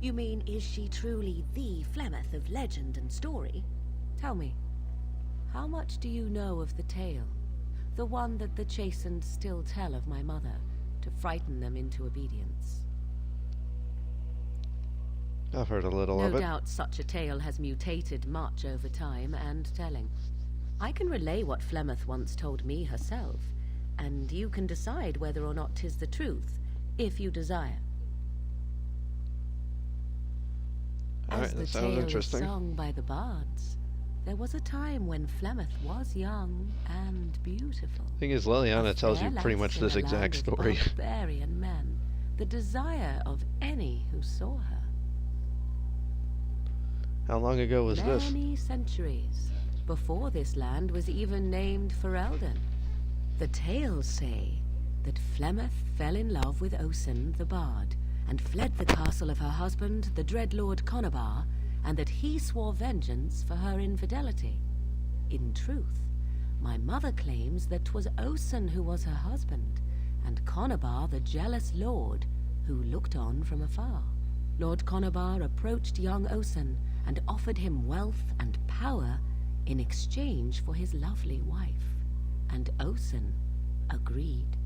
You mean, is she truly the Flemeth of legend and story? Tell me, how much do you know of the tale? The one that the Chastened still tell of my mother, to frighten them into obedience. I've heard a little of No it. doubt such a tale has mutated much over time and telling. I can relay what Flemeth once told me herself, and you can decide whether or not 'tis the truth, if you desire. Alright, As the that sounds tale is interesting. sung by the bards, there was a time when Flemeth was young and beautiful. Thing is, Leliana tells you Fair pretty much lass this in a land exact of story. Barbarian men, the desire of any who saw her. How long ago was this? Many centuries before this land was even named Ferelden. The tales say that Flemeth fell in love with Osen the Bard and fled the castle of her husband, the Dreadlord Conobar, and that he swore vengeance for her infidelity. In truth, my mother claims that 'twas Osen who was her husband, and Conobar the jealous lord who looked on from afar. Lord Conobar approached young Osen and offered him wealth and power in exchange for his lovely wife, and Osen agreed.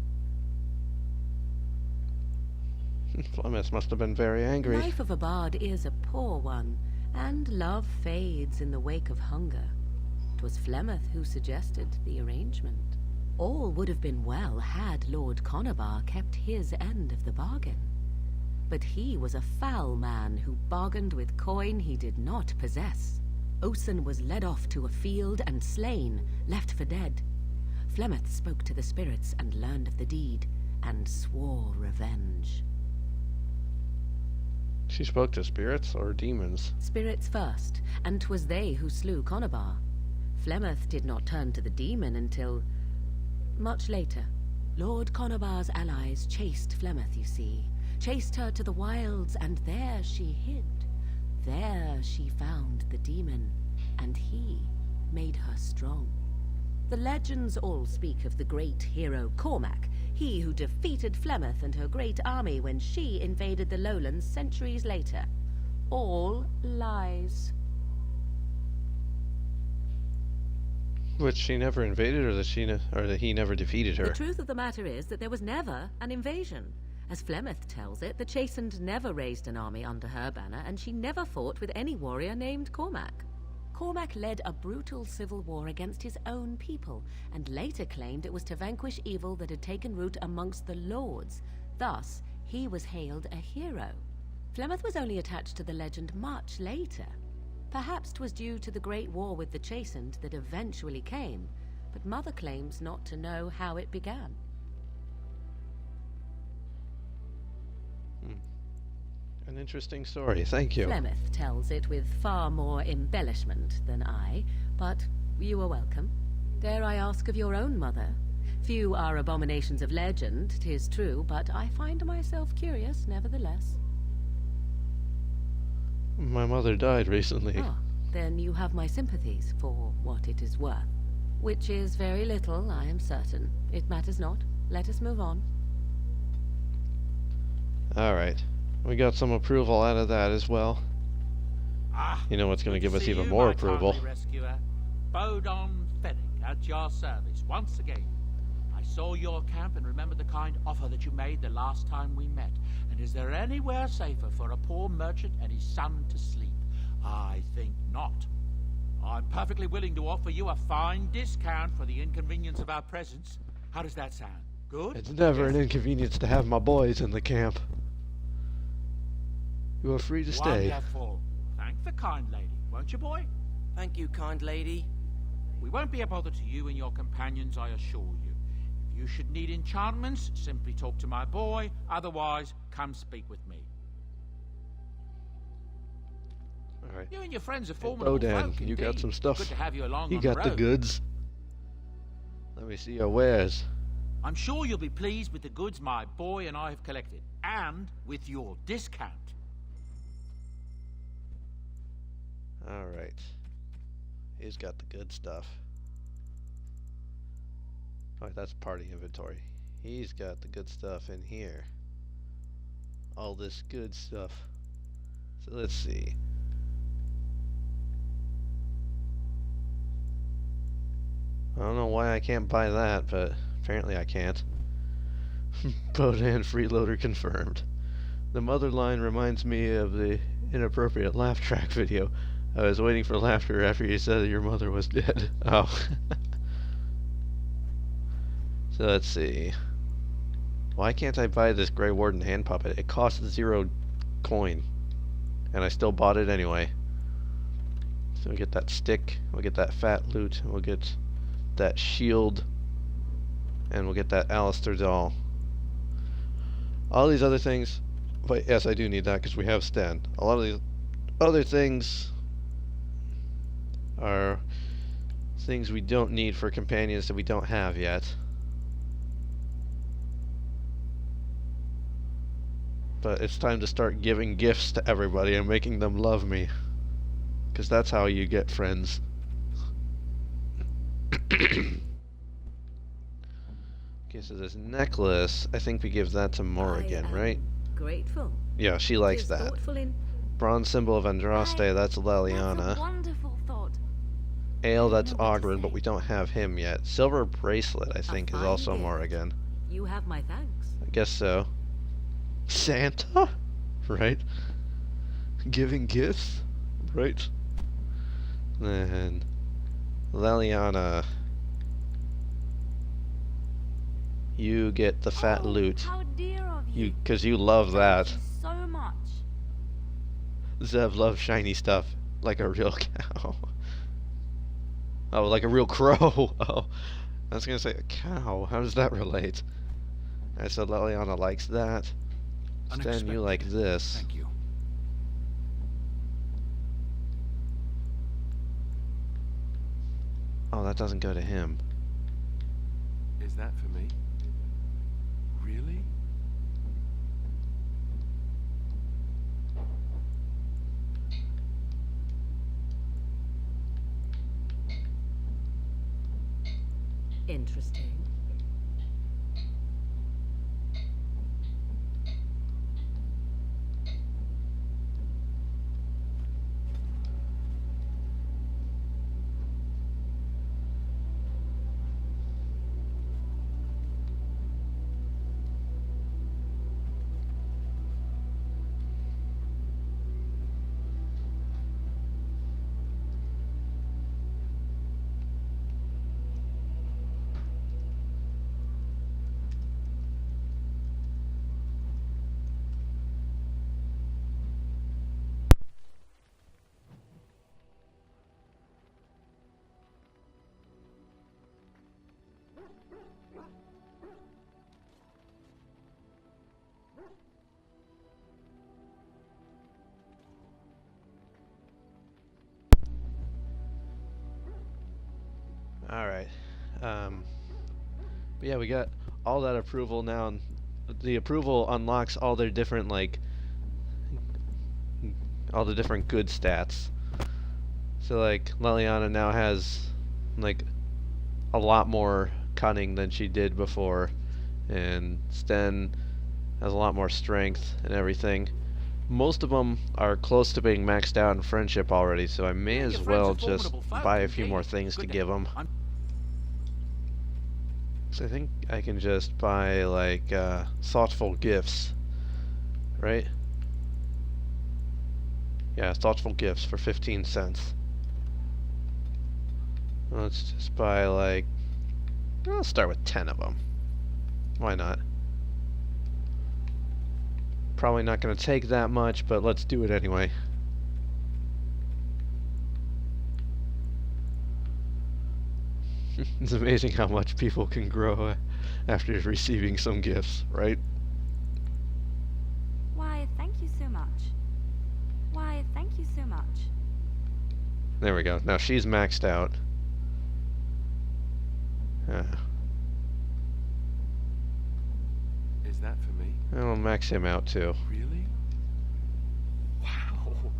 Flemeth must have been very angry. The life of a bard is a poor one, and love fades in the wake of hunger. 'Twas Flemeth who suggested the arrangement. All would have been well had Lord Conobar kept his end of the bargain. But he was a foul man who bargained with coin he did not possess. Osen was led off to a field and slain, left for dead. Flemeth spoke to the spirits and learned of the deed, and swore revenge. She spoke to spirits or demons? Spirits first, and 'twas they who slew Conobar. Flemeth did not turn to the demon until much later. Lord Conobar's allies chased Flemeth, you see. Chased her to the wilds, and there she hid. There she found the demon, and he made her strong. The legends all speak of the great hero Cormac, he who defeated Flemeth and her great army when she invaded the lowlands centuries later. All lies. Which she never invaded, or that he never defeated her? The truth of the matter is that there was never an invasion. As Flemeth tells it, the Chastened never raised an army under her banner, and she never fought with any warrior named Cormac. Cormac led a brutal civil war against his own people, and later claimed it was to vanquish evil that had taken root amongst the lords. Thus, he was hailed a hero. Flemeth was only attached to the legend much later. Perhaps 'twas due to the great war with the Chastened that eventually came, but Mother claims not to know how it began. An interesting story, thank you. Flemeth tells it with far more embellishment than I, but you are welcome. Dare I ask of your own mother? Few are abominations of legend, 'tis true, but I find myself curious nevertheless. My mother died recently. Ah, then you have my sympathies for what it is worth. Which is very little, I am certain. It matters not. Let us move on. Alright. We got some approval out of that as well. You know what's going to give us even more approval? Rescuer, Bodon Fennick at your service once again. I saw your camp and remembered the kind offer that you made the last time we met. And is there anywhere safer for a poor merchant and his son to sleep? I think not. I'm perfectly willing to offer you a fine discount for the inconvenience of our presence. How does that sound? Good? It's never an inconvenience to have my boys in the camp. You are free to stay. Wonderful. Thank the kind lady, won't you, boy? Thank you, kind lady. We won't be a bother to you and your companions, I assure you. If you should need enchantments, simply talk to my boy. Otherwise, come speak with me. Alright. You and your friends are formidable Bodan, folk, you got indeed. some stuff. Good to have you along You on got the road. goods. Let me see your wares. I'm sure you'll be pleased with the goods my boy and I have collected, and with your discount. Alright. He's got the good stuff. Alright, that's party inventory. He's got the good stuff in here. All this good stuff. So let's see. I don't know why I can't buy that, but apparently I can't. Bodan freeloader confirmed. The mother line reminds me of the inappropriate laugh track video. I was waiting for laughter after you said that your mother was dead. Oh. So let's see. Why can't I buy this Grey Warden hand puppet? It costs 0 coin. And I still bought it anyway. So we'll get that stick, we'll get that fat loot, we'll get that shield, and we'll get that Alistair doll. All these other things, but yes, I do need that because we have Sten. A lot of these other things are things we don't need for companions that we don't have yet. But it's time to start giving gifts to everybody and making them love me. Because that's how you get friends. Okay, so this necklace, I think we give that to Morrigan, right? Grateful. Yeah, she likes that. Thoughtful in Bronze symbol of Andraste, that's Leliana. Wonderful thought. Ale, that's Ogren, but we don't have him yet. Silver bracelet, I think, is also Morrigan. You have my thanks. I guess so. Santa? Right? Giving gifts? Right? Then Leliana, you get the fat loot. How dear of you. Because you love that. So much. Zev loves shiny stuff like a real cow. Oh, like a real crow. Oh, I was gonna say a cow. How does that relate? I said Leliana likes that. Stan, you like this. Thank you. Oh, that doesn't go to him. Is that for me? Really? Interesting. Alright. But yeah, we got all that approval now, and the approval unlocks all their different, like, all the different good stats. So, like, Leliana now has, like, a lot more cunning than she did before, and Sten has a lot more strength and everything. Most of them are close to being maxed out in friendship already, so I may as well just buy a few more things to give them. So I think I can just buy, like, thoughtful gifts, right? Yeah, thoughtful gifts for 15 cents. Let's just buy, like, I'll start with 10 of them. Why not? Probably not going to take that much, but let's do it anyway. It's amazing how much people can grow after receiving some gifts, right? Why, thank you so much. Why, thank you so much. There we go. Now she's maxed out. Is that for me? I'll max him out too. Really? Wow.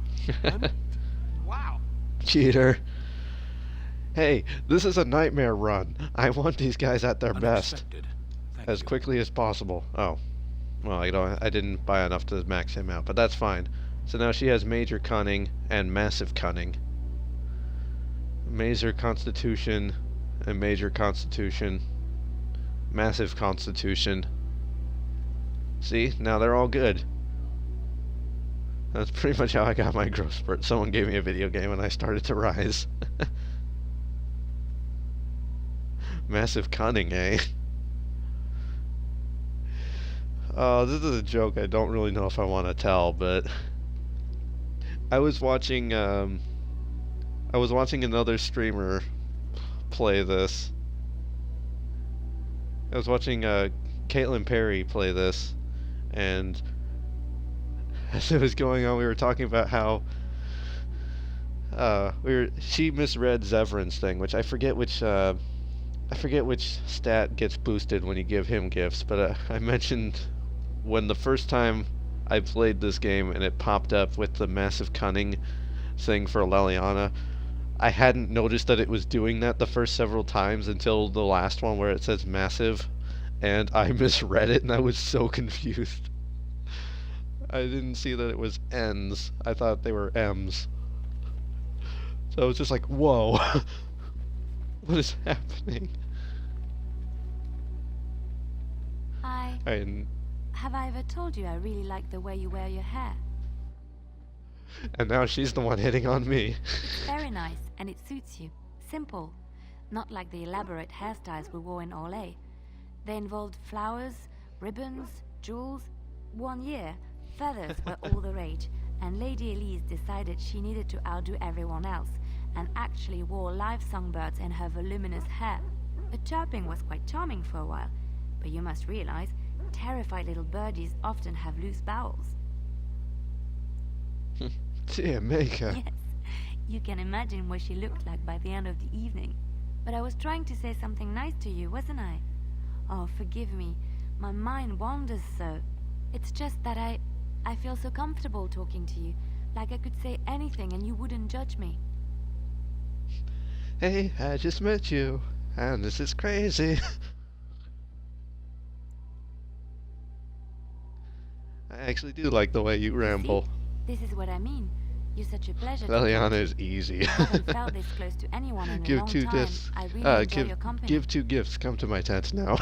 Wow. Cheater. Hey, this is a nightmare run. I want these guys at their best as quickly as possible. Oh. Well, I didn't buy enough to max him out, but that's fine. So now she has major cunning and massive cunning. Major constitution and major constitution. Massive constitution. See? Now they're all good. That's pretty much how I got my growth spurt. Someone gave me a video game and I started to rise. Massive cunning, eh? This is a joke I don't really know if I want to tell, but I was watching another streamer play this. I was watching Caitlin Perry play this, and as it was going on, we were talking about how she misread Zevran's thing, which I forget which stat gets boosted when you give him gifts, but I mentioned when the first time I played this game and it popped up with the massive cunning thing for Leliana, I hadn't noticed that it was doing that the first several times until the last one where it says massive, and I misread it and I was so confused. I didn't see that it was N's. I thought they were M's. So I was just like, whoa. What is happening? Have I ever told you I really like the way you wear your hair? And now she's the one hitting on me. It's very nice, and it suits you. Simple. Not like the elaborate hairstyles we wore in Orlais. They involved flowers, ribbons, jewels. 1 year, feathers were all the rage, and Lady Elise decided she needed to outdo everyone else, and actually wore live songbirds in her voluminous hair. The chirping was quite charming for a while, but you must realize, terrified little birdies often have loose bowels. Dear Maker. Yes, you can imagine what she looked like by the end of the evening. But I was trying to say something nice to you, wasn't I? Oh, forgive me. My mind wanders so. It's just that I feel so comfortable talking to you. Like I could say anything and you wouldn't judge me. Hey, I just met you, and this is crazy. I actually do like the way you ramble. See? This is what I mean. You're such a pleasure. Leliana is easy. I haven't felt this close to anyone in a long time. Gifts. I really enjoy your company. Give 2 gifts. Come to my tent now.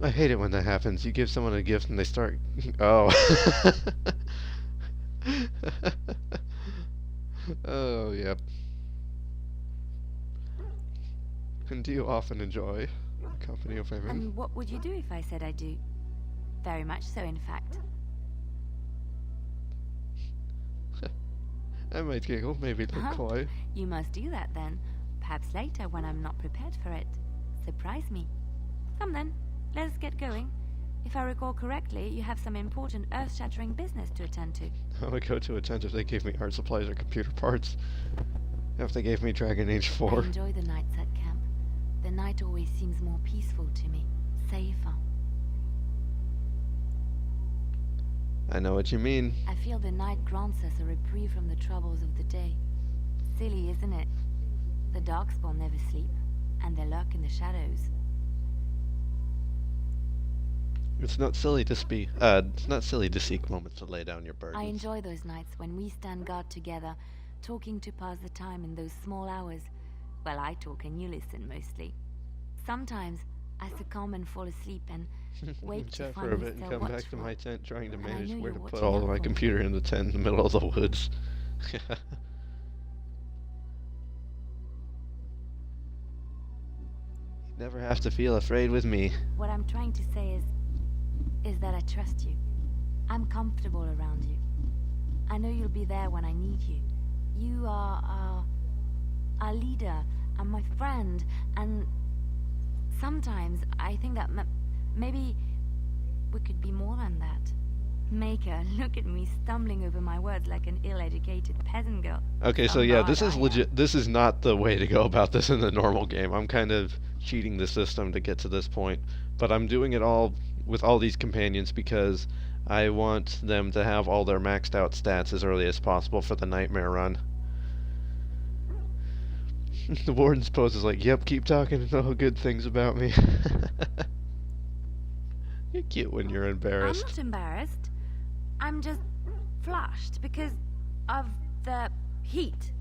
I hate it when that happens. You give someone a gift and they start... Oh. Oh, yep. And do you often enjoy the company of women? And what would you do if I said I do? Very much so, in fact. I might giggle, maybe look coy. You must do that then. Perhaps later when I'm not prepared for it. Surprise me. Come then, let us get going. If I recall correctly, you have some important earth-shattering business to attend to. I would go to a tent if they gave me art supplies or computer parts. If they gave me Dragon Age 4. I enjoy the nights at camp. The night always seems more peaceful to me. Safer. I know what you mean. I feel the night grants us a reprieve from the troubles of the day. Silly, isn't it? The Darkspawn never sleep, and they lurk in the shadows. It's not silly to seek moments to lay down your burdens. I enjoy those nights when we stand guard together, talking to pass the time in those small hours. Well, I talk and you listen mostly. Sometimes I succumb and fall asleep and wake to Chat find for a me bit and still come back to watchful. my tent trying to And I manage know where you're to put watching all out of my for me. computer in the tent in the middle of the woods. You never have to feel afraid with me. What I'm trying to say is that I trust you. I'm comfortable around you. I know you'll be there when I need you. You are our leader and my friend, and sometimes I think that maybe we could be more than that. Maker, look at me stumbling over my words like an ill-educated peasant girl. Okay, so yeah, this is legit. This is not the way to go about this in the normal game. I'm kind of cheating the system to get to this point, but I'm doing it all with all these companions because I want them to have all their maxed out stats as early as possible for the nightmare run. The warden's pose is like, yep, keep talking no good things about me. You're cute when you're embarrassed. I'm not embarrassed. I'm just flushed because of the heat